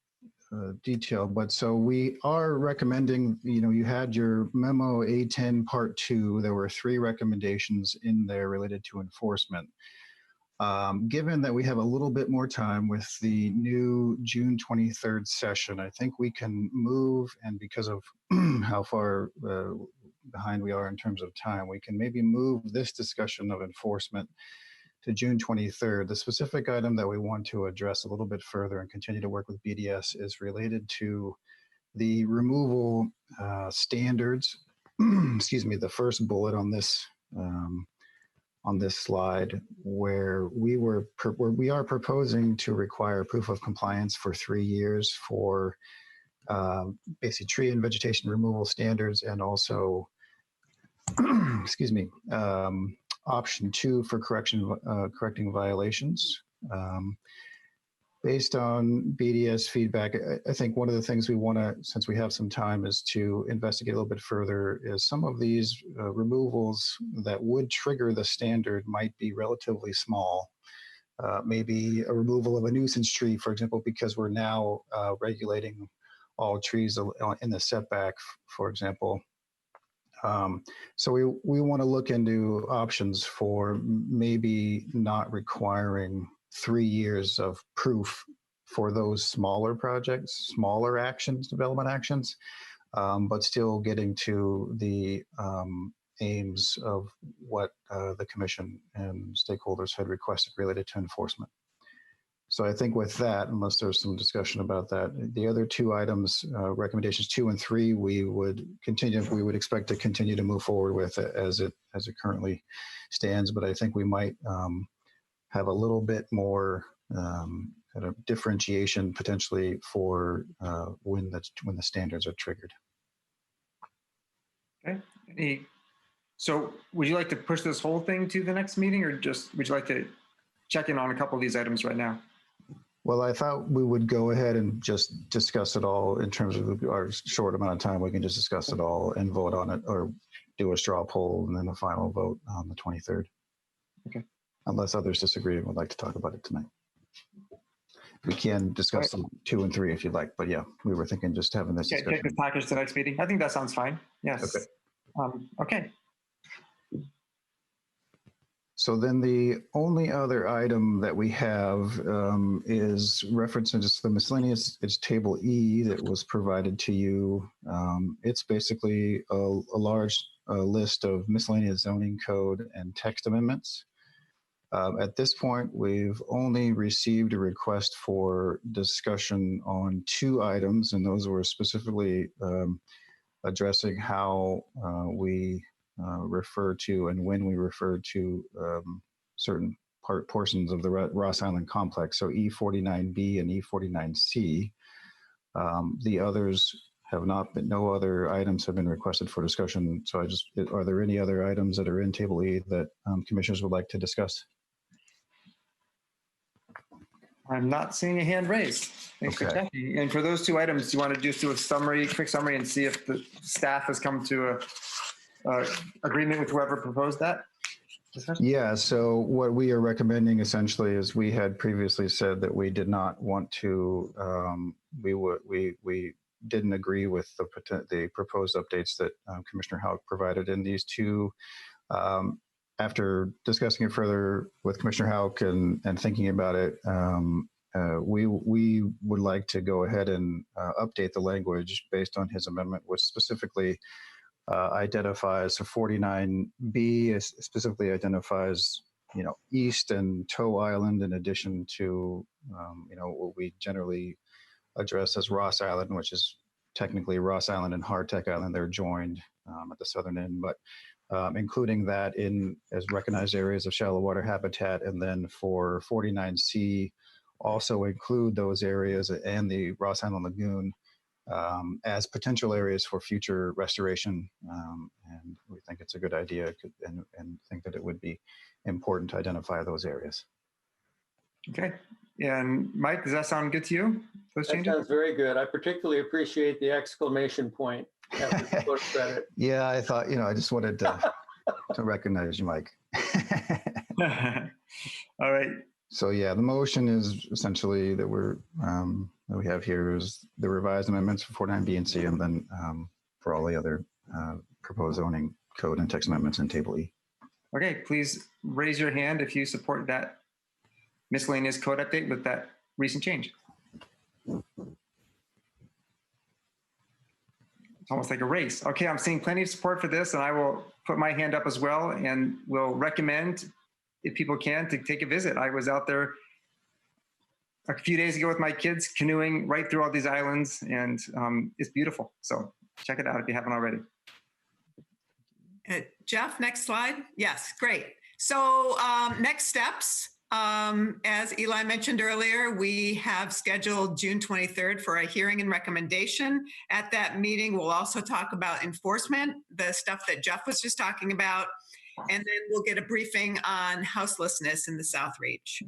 detail. But so we are recommending, you had your memo A10 part 2. There were 3 recommendations in there related to enforcement. Given that we have a little bit more time with the new June 23rd session, I think we can move, and because of how far behind we are in terms of time, we can maybe move this discussion of enforcement to June 23rd. The specific item that we want to address a little bit further and continue to work with BDS is related to the removal standards. Excuse me, the first bullet on this slide, where we are proposing to require proof of compliance for 3 years for basic tree and vegetation removal standards, and also, excuse me, option 2 for correcting violations. Based on BDS feedback, I think one of the things we want to, since we have some time, is to investigate a little bit further is some of these removals that would trigger the standard might be relatively small. Maybe a removal of a nuisance tree, for example, because we're now regulating all trees in the setback, for example. So we want to look into options for maybe not requiring 3 years of proof for those smaller projects, smaller actions, development actions, but still getting to the aims of what the commission and stakeholders had requested related to enforcement. So I think with that, unless there's some discussion about that, the other 2 items, recommendations 2 and 3, we would expect to continue to move forward with it as it currently stands. But I think we might have a little bit more kind of differentiation potentially for when the standards are triggered. Okay. So would you like to push this whole thing to the next meeting, or just would you like to check in on a couple of these items right now? Well, I thought we would go ahead and just discuss it all in terms of our short amount of time. We can just discuss it all and vote on it, or do a straw poll and then a final vote on the 23rd. Okay. Unless others disagree and would like to talk about it tonight. We can discuss them 2 and 3 if you'd like, but yeah, we were thinking just having this discussion. Take this package to the next meeting. I think that sounds fine. Yes. Okay. Okay. So then the only other item that we have is references to the miscellaneous. It's table E that was provided to you. It's basically a large list of miscellaneous zoning code and text amendments. At this point, we've only received a request for discussion on 2 items, and those were specifically addressing how we refer to and when we refer to certain portions of the Ross Island complex, so E49B and E49C. The others have not been, no other items have been requested for discussion. So are there any other items that are in table E that commissioners would like to discuss? I'm not seeing a hand raised. Thanks for checking. And for those 2 items, do you want to just do a quick summary and see if the staff has come to a agreement with whoever proposed that? Yeah, so what we are recommending essentially is we had previously said that we did not want to, we didn't agree with the proposed updates that Commissioner Houck provided in these 2. After discussing it further with Commissioner Houck and thinking about it, we would like to go ahead and update the language based on his amendment, which specifically identifies 49B, specifically identifies, East and Toe Island, in addition to, what we generally address as Ross Island, which is technically Ross Island and Hardtack Island. They're joined at the southern end, but including that as recognized areas of shallow water habitat. And then for 49C, also include those areas and the Ross Island Lagoon as potential areas for future restoration. And we think it's a good idea and think that it would be important to identify those areas. Okay. And Mike, does that sound good to you? That sounds very good. I particularly appreciate the exclamation point. Yeah, I thought, I just wanted to recognize you, Mike. All right. So yeah, the motion is essentially that we have here is the revised amendments for 49B and C, and then for all the other proposed zoning code and text amendments in table E. Okay, please raise your hand if you support that miscellaneous code update with that recent change. It's almost like a race. Okay, I'm seeing plenty of support for this, and I will put my hand up as well and will recommend, if people can, to take a visit. I was out there a few days ago with my kids canoeing right through all these islands, and it's beautiful. So check it out if you haven't already. Jeff, next slide. Yes, great. So next steps. As Eli mentioned earlier, we have scheduled June 23rd for a hearing and recommendation. At that meeting, we'll also talk about enforcement, the stuff that Jeff was just talking about, and then we'll get a briefing on houselessness in the South Reach.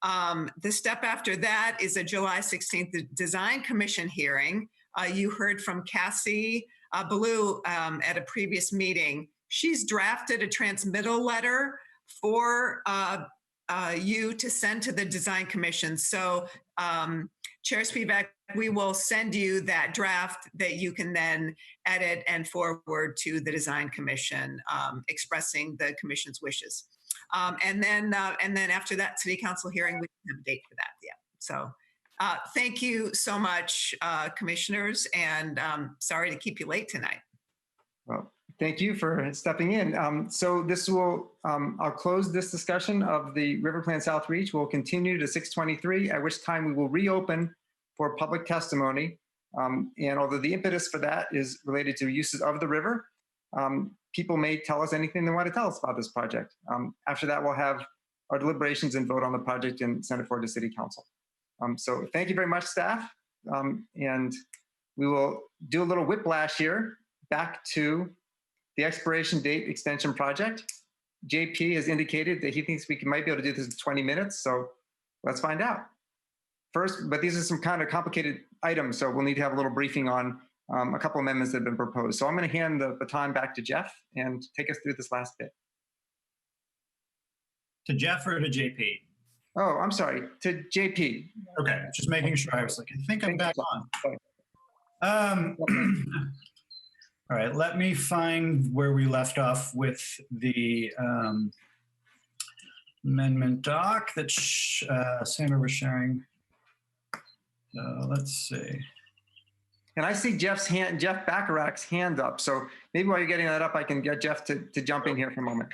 The step after that is a July 16th Design Commission hearing. You heard from Cassie Ballou at a previous meeting. She's drafted a transmittal letter for you to send to the Design Commission. So Chair Spivak, we will send you that draft that you can then edit and forward to the Design Commission, expressing the Commission's wishes. And then after that City Council hearing, we can have a date for that. Yeah. So thank you so much, Commissioners, and sorry to keep you late tonight. Well, thank you for stepping in. So this will, I'll close this discussion of the River Plan South Reach. We'll continue to 6:23, at which time we will reopen for public testimony. And although the impetus for that is related to uses of the river, people may tell us anything they want to tell us about this project. After that, we'll have our deliberations and vote on the project and send it forward to City Council. So thank you very much, staff. And we will do a little whiplash here back to the expiration date extension project. JP has indicated that he thinks we might be able to do this in 20 minutes. So let's find out. First, but these are some kind of complicated items. So we'll need to have a little briefing on a couple amendments that have been proposed. So I'm going to hand the baton back to Jeff and take us through this last bit. To Jeff or to JP? Oh, I'm sorry, to JP. Okay, just making sure. I was like, I think I'm back on. All right, let me find where we left off with the amendment doc that Sandra was sharing. Let's see. And I see Jeff Bacharach's hand up. So maybe while you're getting that up, I can get Jeff to jump in here for a moment.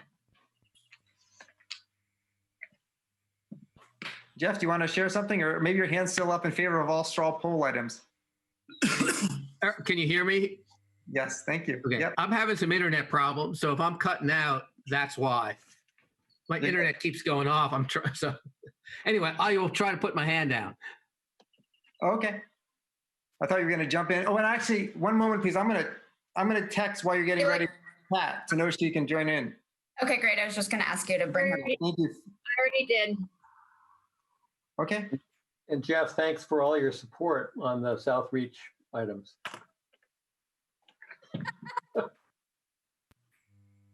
Jeff, do you want to share something, or maybe your hand's still up in favor of all straw poll items? Can you hear me? Yes, thank you. Okay. Yep. I'm having some internet problems, so if I'm cutting out, that's why. My internet keeps going off. I'm trying. So anyway, I will try to put my hand down. Okay. I thought you were going to jump in. Oh, and actually, one moment, please. I'm gonna text while you're getting ready for Pat to know she can join in. Okay, great. I was just going to ask you to bring her. Thank you. I already did. Okay. And Jeff, thanks for all your support on the South Reach items.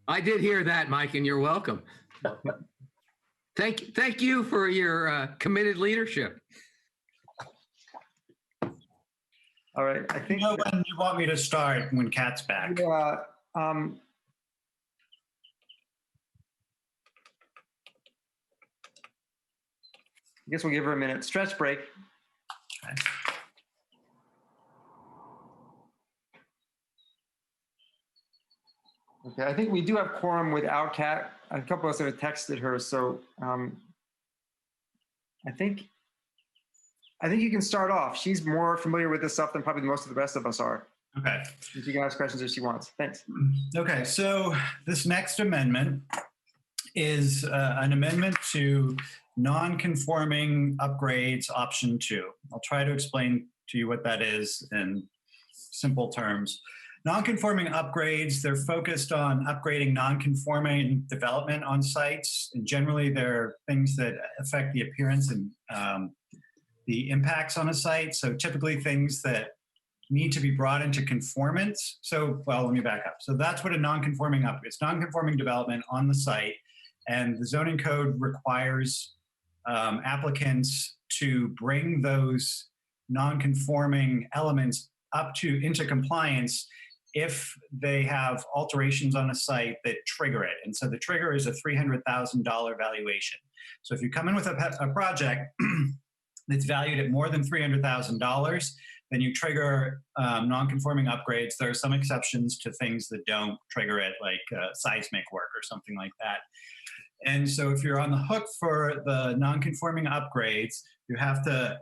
I did hear that, Mike, and you're welcome. Thank you for your committed leadership. All right, I think. You know when you want me to start when Kat's back. I guess we'll give her a minute. Stretch break. Okay. Okay, I think we do have quorum without Kat. A couple of us have texted her, so I think you can start off. She's more familiar with this stuff than probably most of the rest of us are. Okay. She can ask questions if she wants. Thanks. Okay, so this next amendment is an amendment to non-conforming upgrades option 2. I'll try to explain to you what that is in simple terms. Non-conforming upgrades, they're focused on upgrading non-conforming development on sites. And generally, they're things that affect the appearance and the impacts on a site. So typically things that need to be brought into conformance. So, well, let me back up. So that's what a non-conforming upgrade. It's non-conforming development on the site. And the zoning code requires applicants to bring those non-conforming elements into compliance if they have alterations on a site that trigger it. And so the trigger is a $300,000 valuation. So if you come in with a project that's valued at more than $300,000, then you trigger non-conforming upgrades. There are some exceptions to things that don't trigger it, like seismic work or something like that. And so if you're on the hook for the non-conforming upgrades, you have to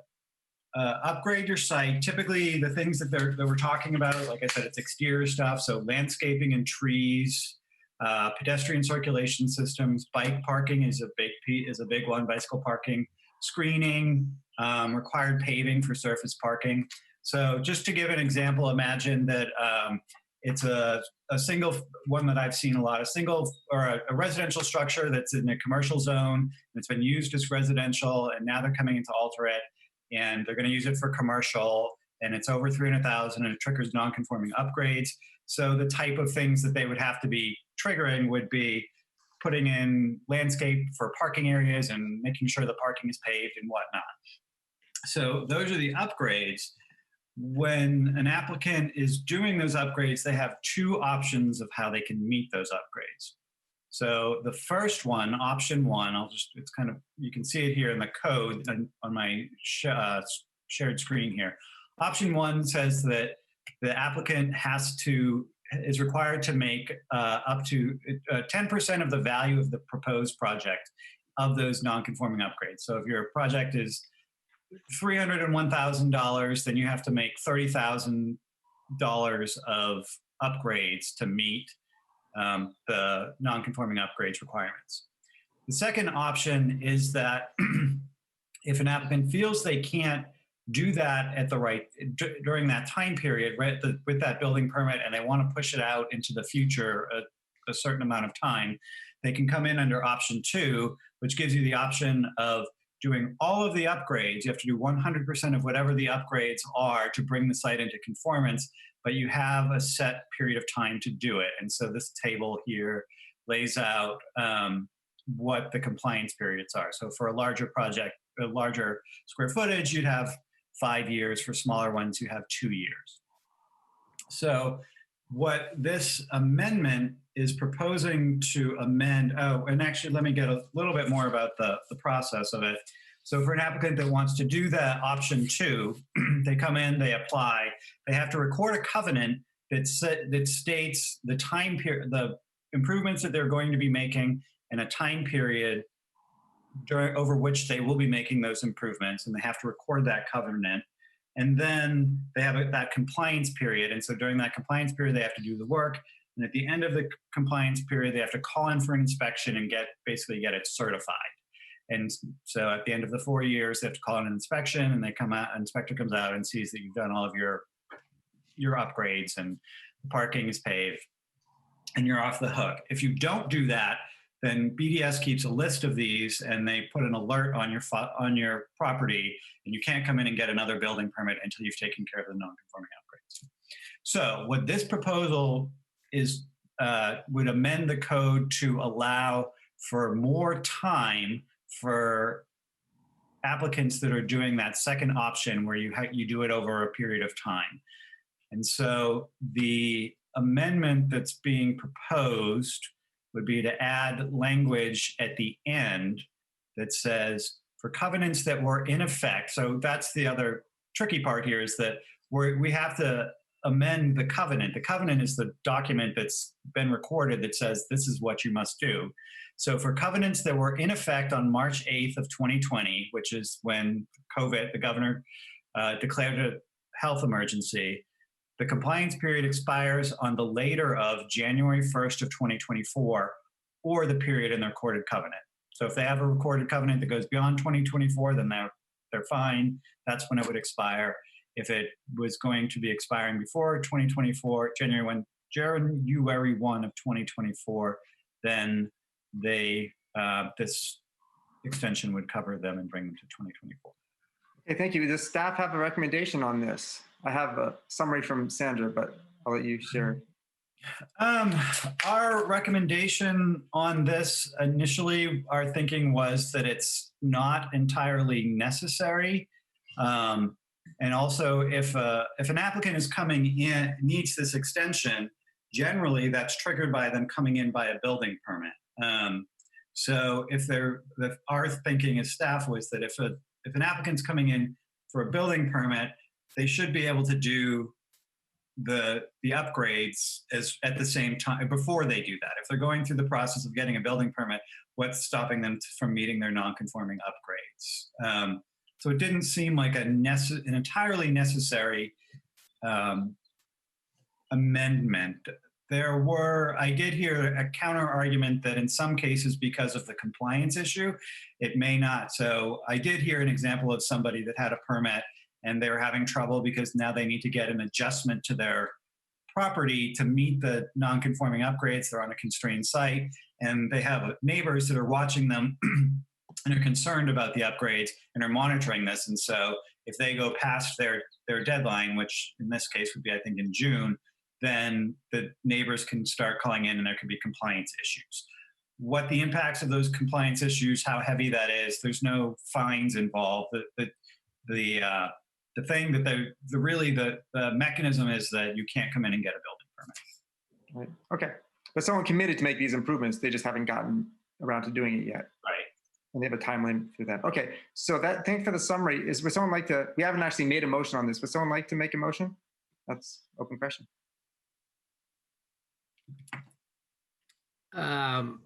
upgrade your site. Typically, the things that we're talking about, like I said, it's exterior stuff. So landscaping and trees, pedestrian circulation systems, bike parking is a big one. Bicycle parking, screening, required paving for surface parking. So just to give an example, imagine that it's a single one that I've seen a lot, a residential structure that's in a commercial zone. It's been used as residential, and now they're coming in to alter it, and they're going to use it for commercial, and it's over 300,000, and it triggers non-conforming upgrades. So the type of things that they would have to be triggering would be putting in landscape for parking areas and making sure the parking is paved and whatnot. So those are the upgrades. When an applicant is doing those upgrades, they have two options of how they can meet those upgrades. So the first one, option one, it's kind of, you can see it here in the code on my shared screen here. Option one says that the applicant is required to make up to 10% of the value of the proposed project of those non-conforming upgrades. So if your project is $301,000, then you have to make $30,000 of upgrades to meet the non-conforming upgrades requirements. The second option is that if an applicant feels they can't do that during that time period, right, with that building permit, and they want to push it out into the future a certain amount of time, they can come in under option two, which gives you the option of doing all of the upgrades. You have to do 100% of whatever the upgrades are to bring the site into conformance, but you have a set period of time to do it. And so this table here lays out what the compliance periods are. So for a larger project, a larger square footage, you'd have 5 years. For smaller ones, you have 2 years. So what this amendment is proposing to amend, and actually let me get a little bit more about the process of it. So for an applicant that wants to do that option two, they come in, they apply, they have to record a covenant that states the time period, the improvements that they're going to be making, and a time period over which they will be making those improvements, and they have to record that covenant. And then they have that compliance period. And so during that compliance period, they have to do the work. And at the end of the compliance period, they have to call in for an inspection and basically get it certified. And so at the end of the 4 years, they have to call in an inspection, and an inspector comes out and sees that you've done all of your upgrades and the parking is paved, and you're off the hook. If you don't do that, then BDS keeps a list of these, and they put an alert on your property, and you can't come in and get another building permit until you've taken care of the non-conforming upgrades. So what this proposal is would amend the code to allow for more time for applicants that are doing that second option, where you do it over a period of time. And so the amendment that's being proposed would be to add language at the end that says, for covenants that were in effect, so that's the other tricky part here, is that we have to amend the covenant. The covenant is the document that's been recorded that says this is what you must do. So for covenants that were in effect on March 8th of 2020, which is when COVID, the governor declared a health emergency, the compliance period expires on the later of January 1st of 2024, or the period in the recorded covenant. So if they have a recorded covenant that goes beyond 2024, then they're fine. That's when it would expire. If it was going to be expiring before 2024, January 1 of 2024, then this extension would cover them and bring them to 2024. Okay, thank you. Does staff have a recommendation on this? I have a summary from Sandra, but I'll let you share. Our recommendation on this initially, our thinking was that it's not entirely necessary. And also, if an applicant is coming in, needs this extension, generally that's triggered by them coming in by a building permit. So if our thinking as staff was that if an applicant's coming in for a building permit, they should be able to do the upgrades at the same time before they do that. If they're going through the process of getting a building permit, what's stopping them from meeting their non-conforming upgrades? So it didn't seem like an entirely necessary amendment. I did hear a counter argument that in some cases, because of the compliance issue, it may not. So I did hear an example of somebody that had a permit and they were having trouble because now they need to get an adjustment to their property to meet the non-conforming upgrades. They're on a constrained site and they have neighbors that are watching them and are concerned about the upgrades and are monitoring this. And so if they go past their deadline, which in this case would be, I think, in June, then the neighbors can start calling in and there could be compliance issues. What the impacts of those compliance issues, how heavy that is, there's no fines involved. The thing that the mechanism is that you can't come in and get a building permit. Right. Okay. But someone committed to make these improvements, they just haven't gotten around to doing it yet. Right. And they have a timeline for that. Okay. So thanks for the summary. Would someone like to, we haven't actually made a motion on this, would someone like to make a motion? That's open question. Am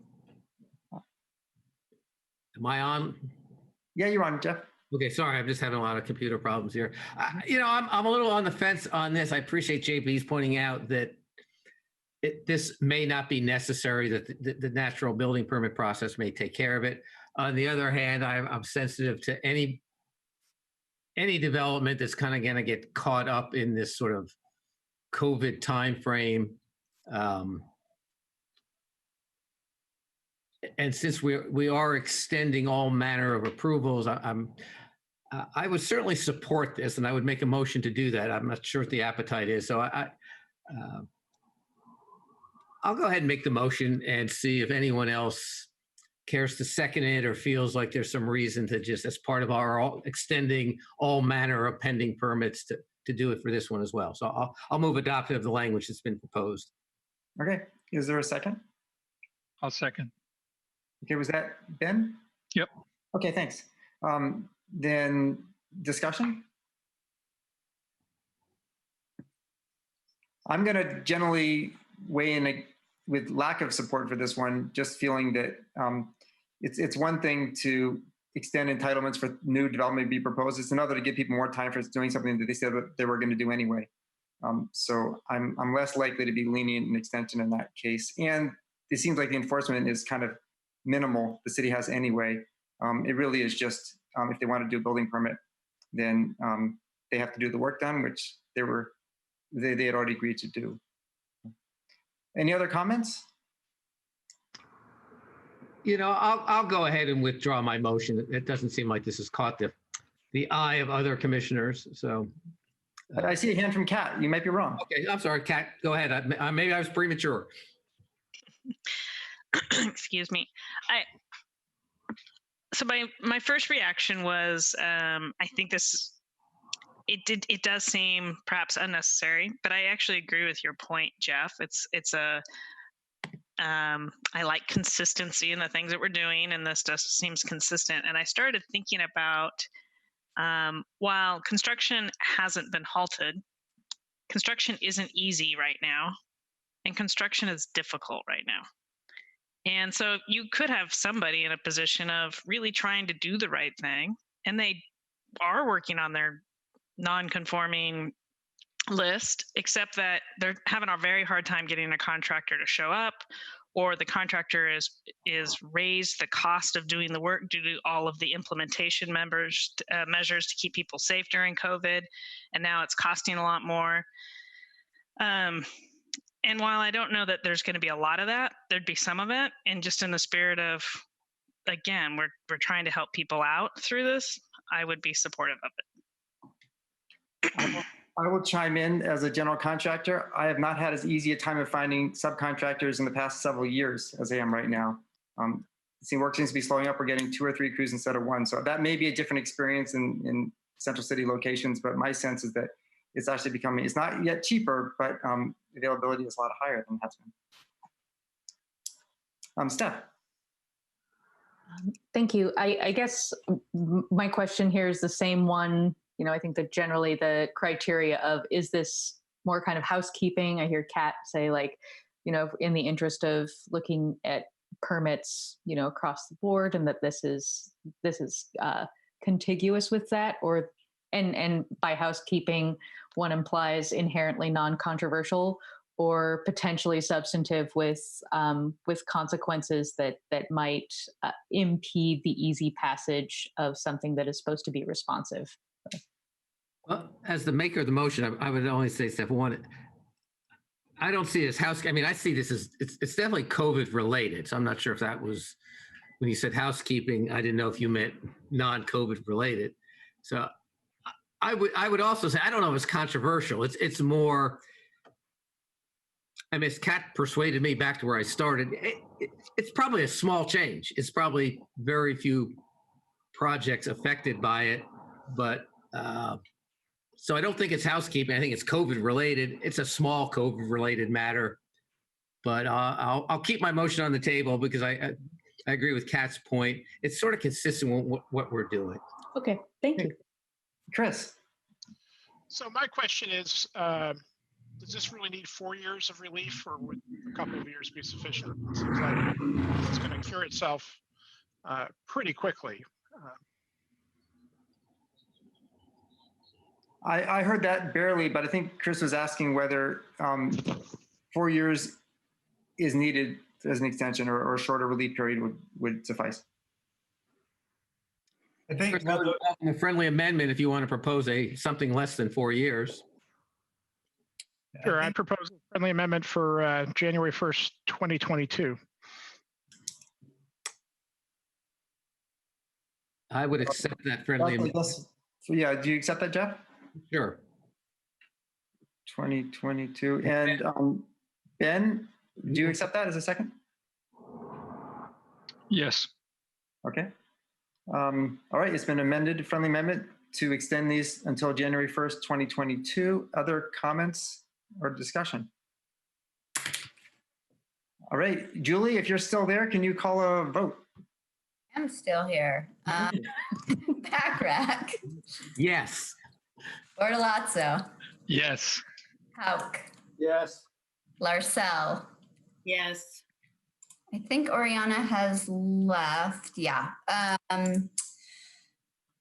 I on? Yeah, you're on, Jeff. Okay, sorry, I'm just having a lot of computer problems here. I'm a little on the fence on this. I appreciate JB's pointing out that this may not be necessary, that the natural building permit process may take care of it. On the other hand, I'm sensitive to any development that's kind of going to get caught up in this sort of COVID timeframe. And since we are extending all manner of approvals, I would certainly support this, and I would make a motion to do that. I'm not sure what the appetite is, so I'll go ahead and make the motion and see if anyone else cares to second it or feels like there's some reason to just, as part of our extending all manner of pending permits, to do it for this one as well. So I'll move adoption of the language that's been proposed. Okay. Is there a second? I'll second. Okay, was that Ben? Yep. Okay, thanks. Then discussion? I'm going to generally weigh in with lack of support for this one, just feeling that it's one thing to extend entitlements for new development to be proposed. It's another to give people more time for doing something that they said they were going to do anyway. So I'm less likely to be lenient in extension in that case. And it seems like the enforcement is kind of minimal. The city has anyway. It really is just if they want to do a building permit, then they have to do the work done, which they had already agreed to do. Any other comments? I'll go ahead and withdraw my motion. It doesn't seem like this has caught the eye of other commissioners. So I see a hand from Kat. You might be wrong. Okay, I'm sorry, Kat. Go ahead. Maybe I was premature. Excuse me. So my first reaction was I think it does seem perhaps unnecessary, but I actually agree with your point, Jeff. I like consistency in the things that we're doing, and this just seems consistent. And I started thinking about while construction hasn't been halted, construction isn't easy right now, and construction is difficult right now. And so you could have somebody in a position of really trying to do the right thing, and they are working on their non-conforming list, except that they're having a very hard time getting a contractor to show up, or the contractor is raised the cost of doing the work due to all of the implementation measures to keep people safe during COVID, and now it's costing a lot more. And while I don't know that there's going to be a lot of that, there'd be some of it. And just in the spirit of, again, we're trying to help people out through this, I would be supportive of it. I will chime in as a general contractor. I have not had as easy a time of finding subcontractors in the past several years as I am right now. Work seems to be slowing up. We're getting 2 or 3 crews instead of 1. So that may be a different experience in central city locations, but my sense is that it's actually becoming, it's not yet cheaper, but availability is a lot higher than it has been. Steph. Thank you. I guess my question here is the same one. You know, I think that generally the criteria of, is this more kind of housekeeping? I hear Kat say, like, you know, in the interest of looking at permits, you know, across the board, and that this is contiguous with that, or and by housekeeping, one implies inherently non-controversial or potentially substantive with consequences that might impede the easy passage of something that is supposed to be responsive. Well, as the maker of the motion, I would only say step one. I don't see it as house. I mean, I see this as it's definitely COVID related. So I'm not sure if that was when you said housekeeping. I didn't know if you meant non-COVID related. So I would also say I don't know if it's controversial. It's more. I mean, Kat persuaded me back to where I started. It's probably a small change. It's probably very few projects affected by it, but so I don't think it's housekeeping. I think it's COVID related. It's a small COVID related matter, but I'll keep my motion on the table because I agree with Kat's point. It's sort of consistent with what we're doing. Okay, thank you. Chris. So my question is, does this really need 4 years of relief, or would a couple of years be sufficient? It seems like it's going to cure itself pretty quickly. I heard that barely, but I think Chris was asking whether 4 years is needed as an extension, or a shorter relief period would suffice. I think a friendly amendment if you want to propose something less than 4 years. Sure, I propose a friendly amendment for January 1st, 2022. I would accept that friendly amendment. So yeah, do you accept that, Jeff? Sure. 2022. And Ben, do you accept that as a second? Yes. Okay. All right, it's been amended, friendly amendment to extend these until January 1st, 2022. Other comments or discussion? All right, Julie, if you're still there, can you call a vote? I'm still here. Backrack. Yes. Bortolazzo. Yes. Hauk. Yes. Larcel. Yes. I think Oriana has left. Yeah.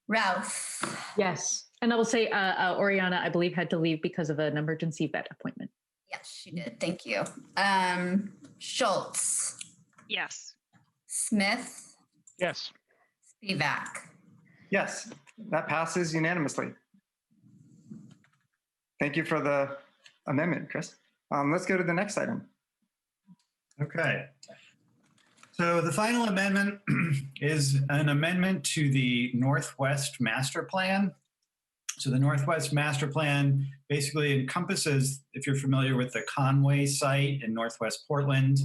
Ralph. Yes. And I will say Oriana, I believe, had to leave because of an emergency vet appointment. Yes, she did. Thank you. Schultz. Yes. Smith. Yes. Spivak. Yes, that passes unanimously. Thank you for the amendment, Chris. Let's go to the next item. Okay. So the final amendment is an amendment to the Northwest Master Plan. So the Northwest Master Plan basically encompasses, if you're familiar with the Conway site in Northwest Portland,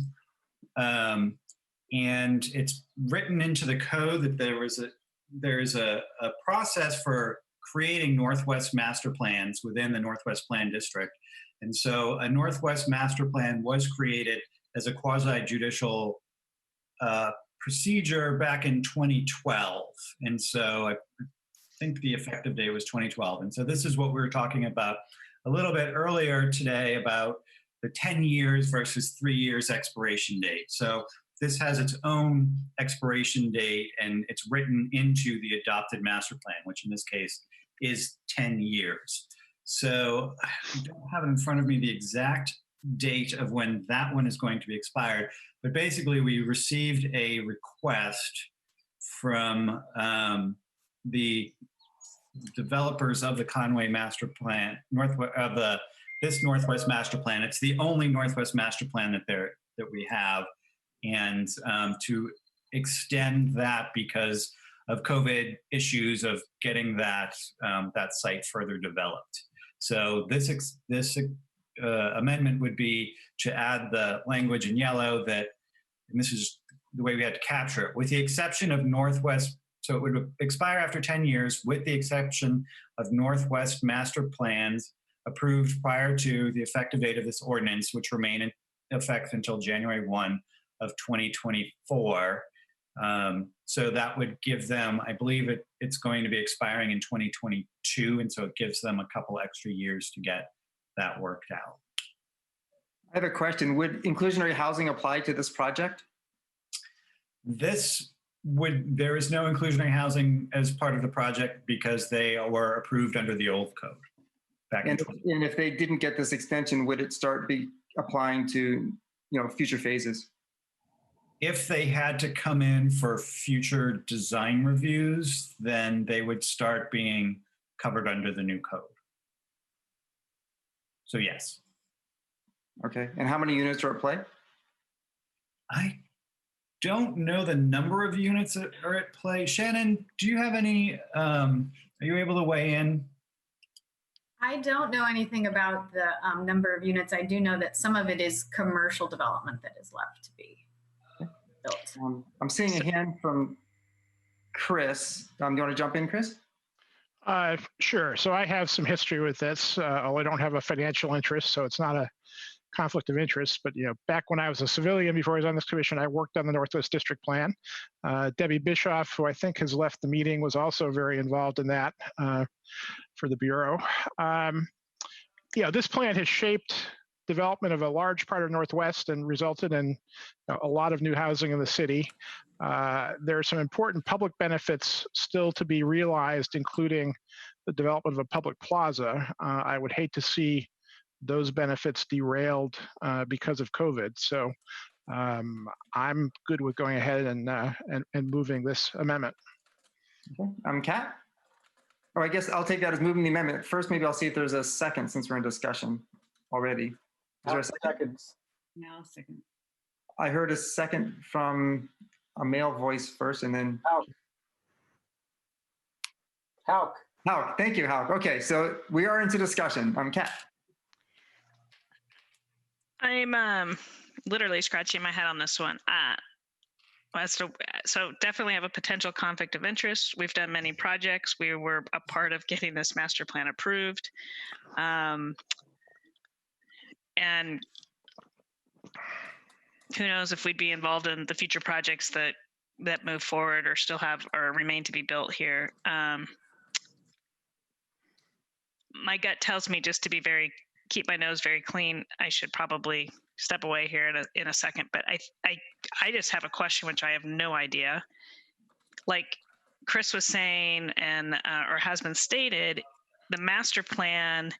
and it's written into the code that there's a process for creating Northwest Master Plans within the Northwest Plan District. And so a Northwest Master Plan was created as a quasi-judicial procedure back in 2012. And so I think the effective date was 2012. And so this is what we were talking about a little bit earlier today about the 10 years versus 3 years expiration date. So this has its own expiration date, and it's written into the adopted master plan, which in this case is 10 years. So I don't have in front of me the exact date of when that one is going to be expired, but basically we received a request from the developers of the Conway Master Plan, this Northwest Master Plan. It's the only Northwest Master Plan that we have, and to extend that because of COVID issues of getting that site further developed. So this amendment would be to add the language in yellow that, and this is the way we had to capture it, with the exception of Northwest So it would expire after 10 years with the exception of Northwest master plans approved prior to the effective date of this ordinance, which remain in effect until January 1 of 2024. So that would give them, I believe it's going to be expiring in 2022. And so it gives them a couple extra years to get that worked out. I have a question. Would inclusionary housing apply to this project? There is no inclusionary housing as part of the project because they were approved under the old code. And if they didn't get this extension, would it start applying to, future phases? If they had to come in for future design reviews, then they would start being covered under the new code. So yes. Okay. And how many units are at play? I don't know the number of units that are at play. Shannon, do you have any, are you able to weigh in? I don't know anything about the number of units. I do know that some of it is commercial development that is left to be built. I'm seeing a hand from Chris. Do you want to jump in, Chris? Sure. So I have some history with this, although I don't have a financial interest, so it's not a conflict of interest. But back when I was a civilian, before I was on this commission, I worked on the Northwest District Plan. Debbie Bischoff, who I think has left the meeting, was also very involved in that for the Bureau. This plan has shaped development of a large part of Northwest and resulted in a lot of new housing in the city. There are some important public benefits still to be realized, including the development of a public plaza. I would hate to see those benefits derailed because of COVID. So I'm good with going ahead and moving this amendment. Okay. Kat? Oh, I guess I'll take that as moving the amendment. First, maybe I'll see if there's a second since we're in discussion already. Is there a second? No, second. I heard a second from a male voice first and then. Hauk. Hauk. Thank you, Hauk. Okay, so we are into discussion. Kat. I'm literally scratching my head on this one. So definitely have a potential conflict of interest. We've done many projects. We were a part of getting this master plan approved. And who knows if we'd be involved in the future projects that move forward or still have or remain to be built here. My gut tells me just to keep my nose very clean. I should probably step away here in a second, but I just have a question, which I have no idea. Like Chris was saying, and or has been stated, the master plan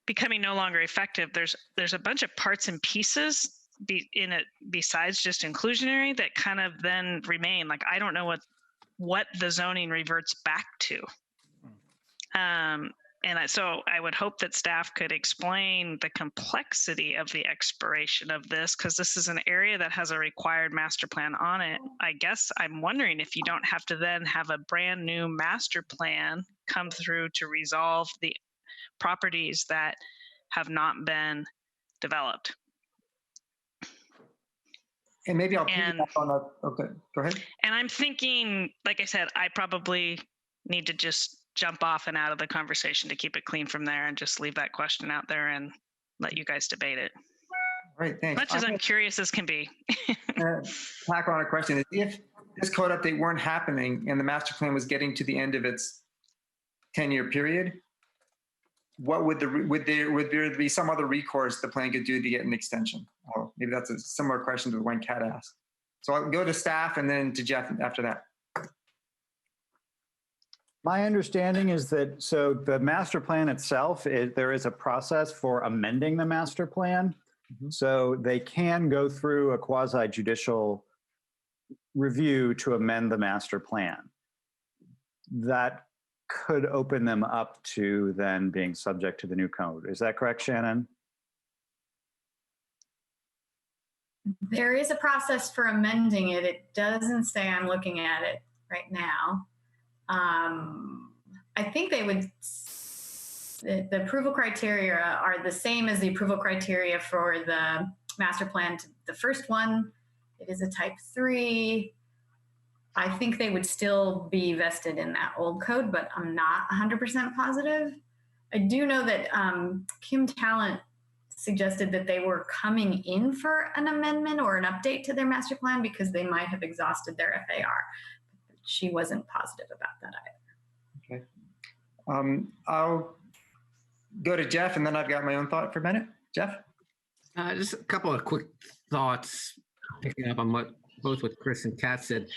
becoming no longer effective. There's a bunch of parts and pieces in it besides just inclusionary that kind of then remain. Like I don't know what the zoning reverts back to. So I would hope that staff could explain the complexity of the expiration of this, because this is an area that has a required master plan on it. I guess I'm wondering if you don't have to then have a brand new master plan come through to resolve the properties that have not been developed. And maybe I'll piggyback on that. Okay, go ahead. And I'm thinking, like I said, I probably need to just jump off and out of the conversation to keep it clean from there and just leave that question out there and let you guys debate it. All right, thanks. Much as I'm curious as can be. Tack on a question. If this code update weren't happening and the master plan was getting to the end of its 10-year period, what would there be some other recourse the plan could do to get an extension? Or maybe that's a similar question to the one Kat asked. So I'll go to staff and then to Jeff after that. My understanding is that, so the master plan itself, there is a process for amending the master plan. Mm-hmm. So they can go through a quasi-judicial review to amend the master plan. That could open them up to then being subject to the new code. Is that correct, Shannon? There is a process for amending it. It doesn't say I'm looking at it right now. I think they would, the approval criteria are the same as the approval criteria for the master plan. The first one, it is a type 3. I think they would still be vested in that old code, but I'm not 100% positive. I do know that Kim Talent suggested that they were coming in for an amendment or an update to their master plan because they might have exhausted their FAR. She wasn't positive about that either. Okay. I'll go to Jeff, and then I've got my own thought for a minute. Jeff? Just a couple of quick thoughts, picking up on both what Chris and Kat said.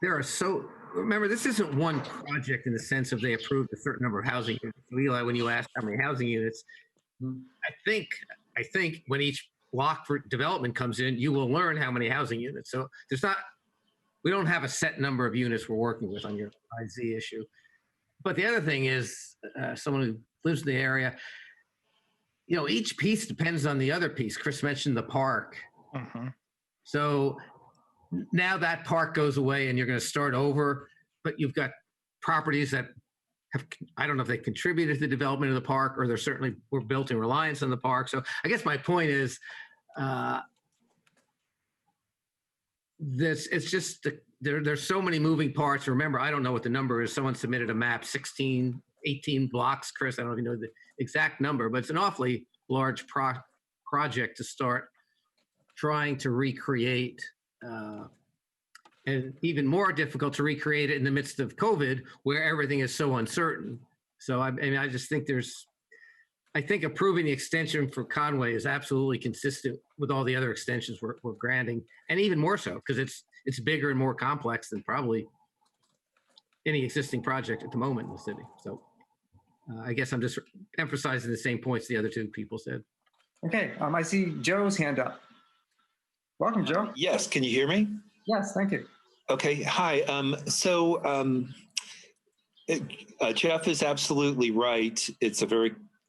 Remember, this isn't one project in the sense of they approved a certain number of housing units. Eli, when you asked how many housing units, I think when each block for development comes in, you will learn how many housing units. So we don't have a set number of units we're working with on your IZ issue. But the other thing is, someone who lives in the area, each piece depends on the other piece. Chris mentioned the park. So now that park goes away and you're going to start over, but you've got properties that I don't know if they contributed to the development of the park, or they certainly were built in reliance on the park. So I guess my point is, it's just there's so many moving parts. Remember, I don't know what the number is. Someone submitted a map, 16, 18 blocks. Chris, I don't even know the exact number, but it's an awfully large project to start trying to recreate, and even more difficult to recreate it in the midst of COVID, where everything is so uncertain. So I just think I think approving the extension for Conway is absolutely consistent with all the other extensions we're granting, and even more so because it's bigger and more complex than probably any existing project at the moment in the city. So I guess I'm just emphasizing the same points the other two people said. Okay, I see Joe's hand up. Welcome, Joe. Yes, can you hear me? Yes, thank you. Okay, hi. Jeff is absolutely right. It's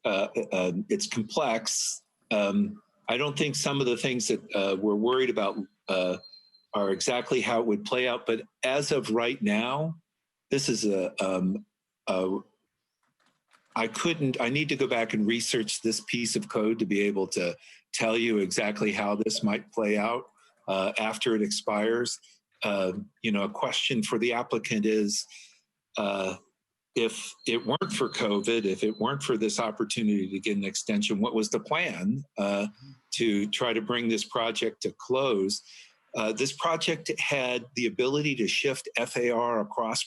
it's complex. I don't think some of the things that we're worried about are exactly how it would play out. But as of right now, this is I need to go back and research this piece of code to be able to tell you exactly how this might play out after it expires. A question for the applicant is, if it weren't for COVID, if it weren't for this opportunity to get an extension, what was the plan to try to bring this project to close? This project had the ability to shift FAR across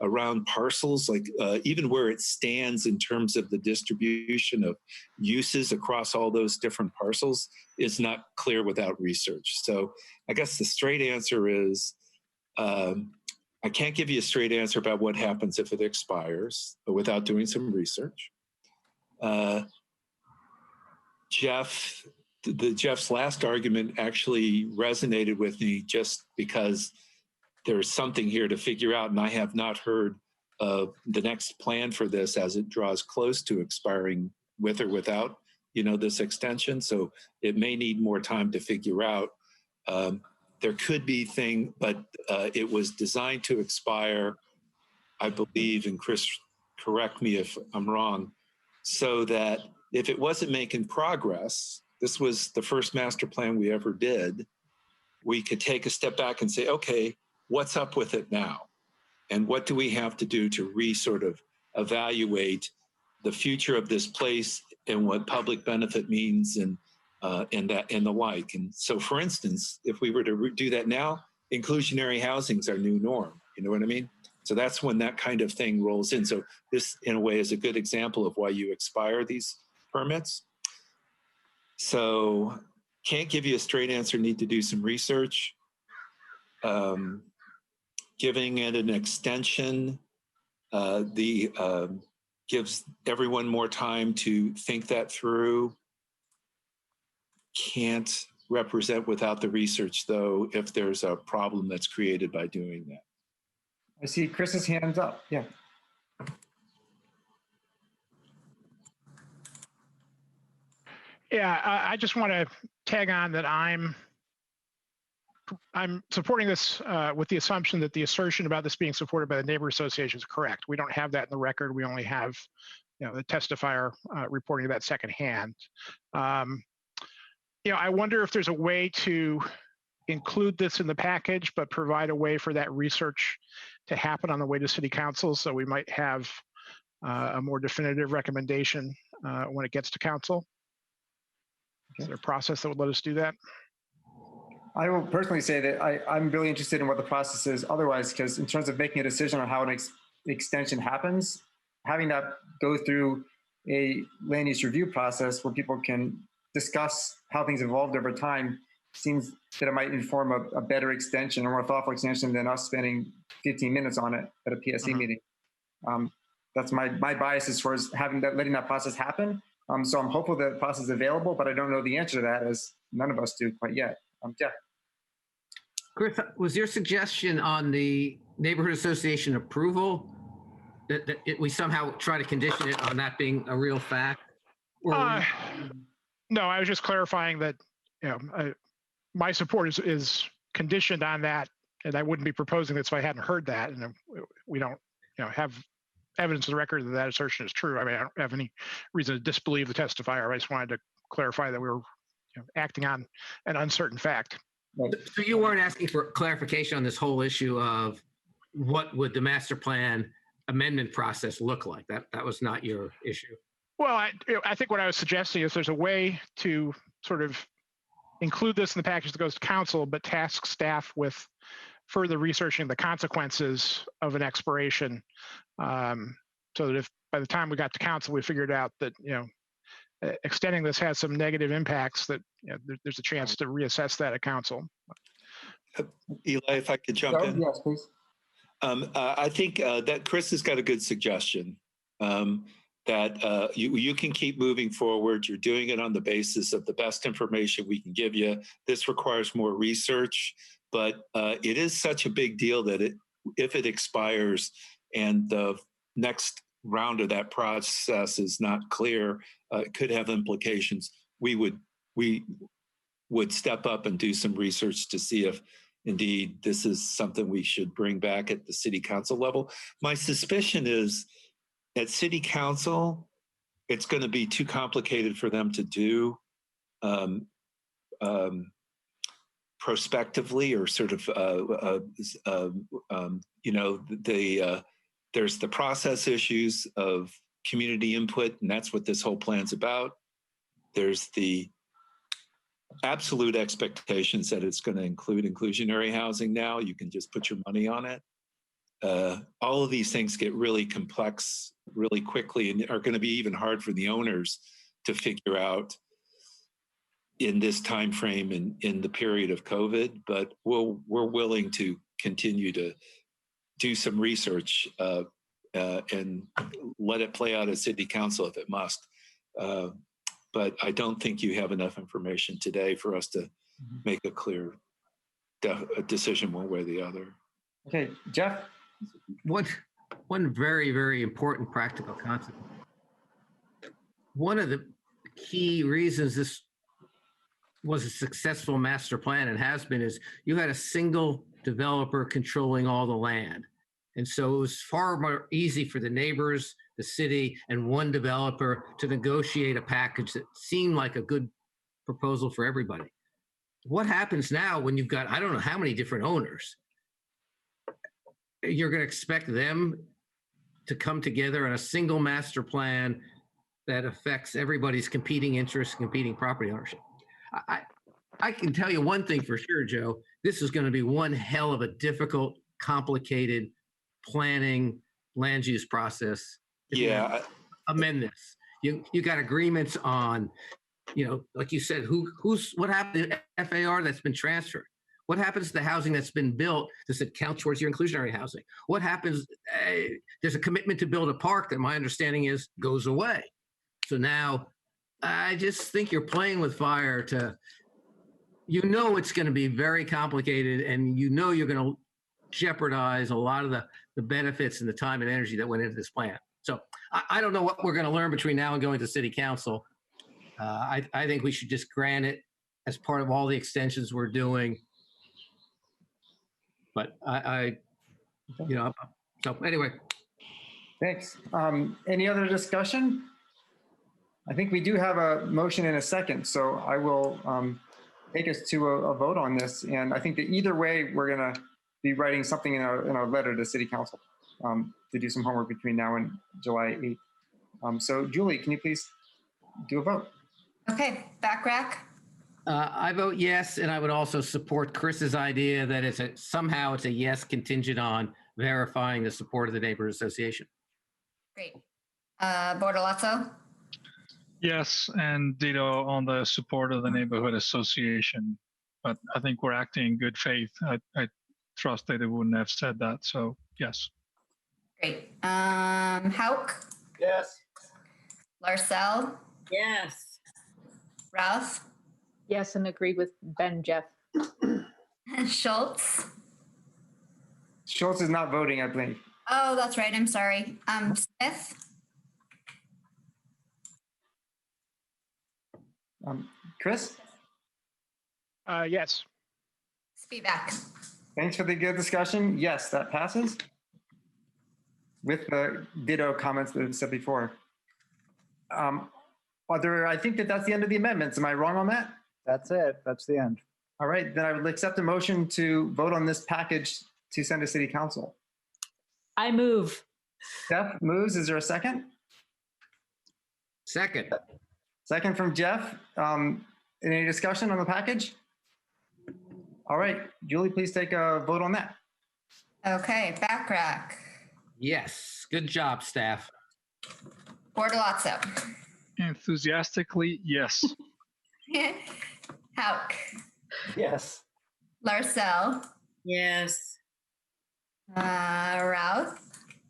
around parcels, like even where it stands in terms of the distribution of uses across all those different parcels is not clear without research. So I guess the straight answer is, I can't give you a straight answer about what happens if it expires without doing some research. Jeff's last argument actually resonated with me just because there's something here to figure out, and I have not heard of the next plan for this as it draws close to expiring with or without, this extension. So it may need more time to figure out. There could be but it was designed to expire, I believe, and Chris, correct me if I'm wrong, so that if it wasn't making progress, this was the first master plan we ever did, we could take a step back and say, okay, what's up with it now? And what do we have to do to sort of evaluate the future of this place and what public benefit means and the like. And so, for instance, if we were to do that now, inclusionary housing is our new norm. You know what I mean? So that's when that kind of thing rolls in. So this, in a way, is a good example of why you expire these permits. So can't give you a straight answer, need to do some research. Giving it an extension gives everyone more time to think that through. Can't represent without the research, though, if there's a problem that's created by doing that. I see Chris's hands up. Yeah. Yeah, I just want to tag on that I'm supporting this with the assumption that the assertion about this being supported by the neighbor association is correct. We don't have that in the record. We only have, the testifier reporting that secondhand. I wonder if there's a way to include this in the package, but provide a way for that research to happen on the way to City Council. So we might have a more definitive recommendation when it gets to Council. Is there a process that would let us do that? I will personally say that I'm really interested in what the process is otherwise, because in terms of making a decision on how an extension happens, having that go through a land use review process where people can discuss how things evolved over time seems that it might inform a better extension or more thoughtful extension than us spending 15 minutes on it at a PSC meeting. That's my bias as far as letting that process happen. So I'm hopeful that the process is available, but I don't know the answer to that, as none of us do quite yet. Yeah. Chris, was your suggestion on the neighborhood association approval that we somehow try to condition it on that being a real fact? No, I was just clarifying that, my support is conditioned on that, and I wouldn't be proposing this if I hadn't heard that. And we don't, have evidence of the record that assertion is true. I mean, I don't have any reason to disbelieve the testifier. I just wanted to clarify that we were acting on an uncertain fact. So you weren't asking for clarification on this whole issue of what would the master plan amendment process look like? That was not your issue. Well, I think what I was suggesting is there's a way to sort of include this in the package that goes to Council, but task staff with further researching the consequences of an expiration, so that if by the time we got to Council, we figured out that, extending this has some negative impacts, that there's a chance to reassess that at Council. Eli, if I could jump in. Yes, please. I think that Chris has got a good suggestion, that you can keep moving forward. You're doing it on the basis of the best information we can give you. This requires more research, but it is such a big deal that if it expires and the next round of that process is not clear, it could have implications. We would step up and do some research to see if indeed this is something we should bring back at the City Council level. My suspicion is at City Council, it's going to be too complicated for them to do prospectively, or sort of, there's the process issues of community input, and that's what this whole plan's about. There's the absolute expectations that it's going to include inclusionary housing now. You can just put your money on it. All of these things get really complex really quickly and are going to be even hard for the owners to figure out in this time frame and in the period of COVID. But we're willing to continue to do some research and let it play out at City Council if it must. But I don't think you have enough information today for us to make a clear decision one way or the other. Okay, Jeff? One very, very important practical concept. One of the key reasons this was a successful master plan and has been is you had a single developer controlling all the land. And so it was far more easy for the neighbors, the city, and one developer to negotiate a package that seemed like a good proposal for everybody. What happens now when you've got, I don't know how many different owners? You're going to expect them to come together on a single master plan that affects everybody's competing interests, competing property ownership. I can tell you one thing for sure, Joe. This is going to be one hell of a difficult, complicated planning land use process. Yeah. Amend this. You got agreements on, like you said, what happened to the FAR that's been transferred? What happens to the housing that's been built? Does it count towards your inclusionary housing? What happens? There's a commitment to build a park that my understanding is goes away. So now I just think you're playing with fire to, it's going to be very complicated, and you're going to jeopardize a lot of the benefits and the time and energy that went into this plan. So I don't know what we're going to learn between now and going to City Council. I think we should just grant it as part of all the extensions we're doing. But so anyway. Thanks. Any other discussion? I think we do have a motion and a second, so I will take us to a vote on this. And I think that either way, we're going to be writing something in our letter to City Council to do some homework between now and July 8th. So Julie, can you please do a vote? Okay, Backrack. I vote yes, and I would also support Chris's idea that somehow it's a yes contingent on verifying the support of the neighborhood association. Great. Bortolazzo. Yes, and ditto on the support of the neighborhood association. But I think we're acting in good faith. I trust that they wouldn't have said that. So yes. Great. Hauk. Yes. Larcel. Yes. Routh. Yes, and agree with Ben, Jeff. Schultz. Schultz is not voting, I believe. Oh, that's right. I'm sorry. Smith. Chris? Yes. Spivak. Thanks for the good discussion. Yes, that passes. With the ditto comments that I said before. I think that's the end of the amendments. Am I wrong on that? That's it. That's the end. All right, then I would accept a motion to vote on this package to send to City Council. I move. Jeff moves. Is there a second? Second. Second from Jeff. Any discussion on the package? All right, Julie, please take a vote on that. Okay, Backrack. Yes. Good job, staff. Bortolazzo. Enthusiastically, yes. Hauk. Yes. Larcel. Yes. Routh.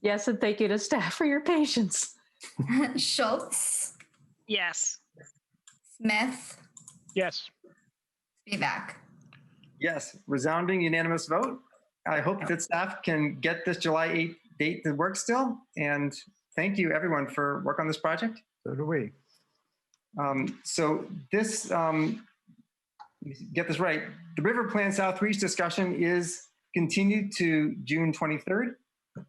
Yes, and thank you to staff for your patience. Schultz. Yes. Smith. Yes. Spivak. Yes, resounding unanimous vote. I hope that staff can get this July 8th date to work still. And thank you everyone for work on this project. So do we. So this, get this right, the River Plan South Reach discussion is continued to June 23rd,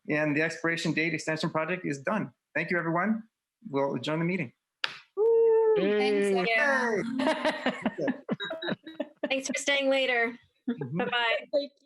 and the expiration date extension project is done. Thank you, everyone. We'll adjourn the meeting. Thanks, Thanks for staying later. Bye-bye. Thank you.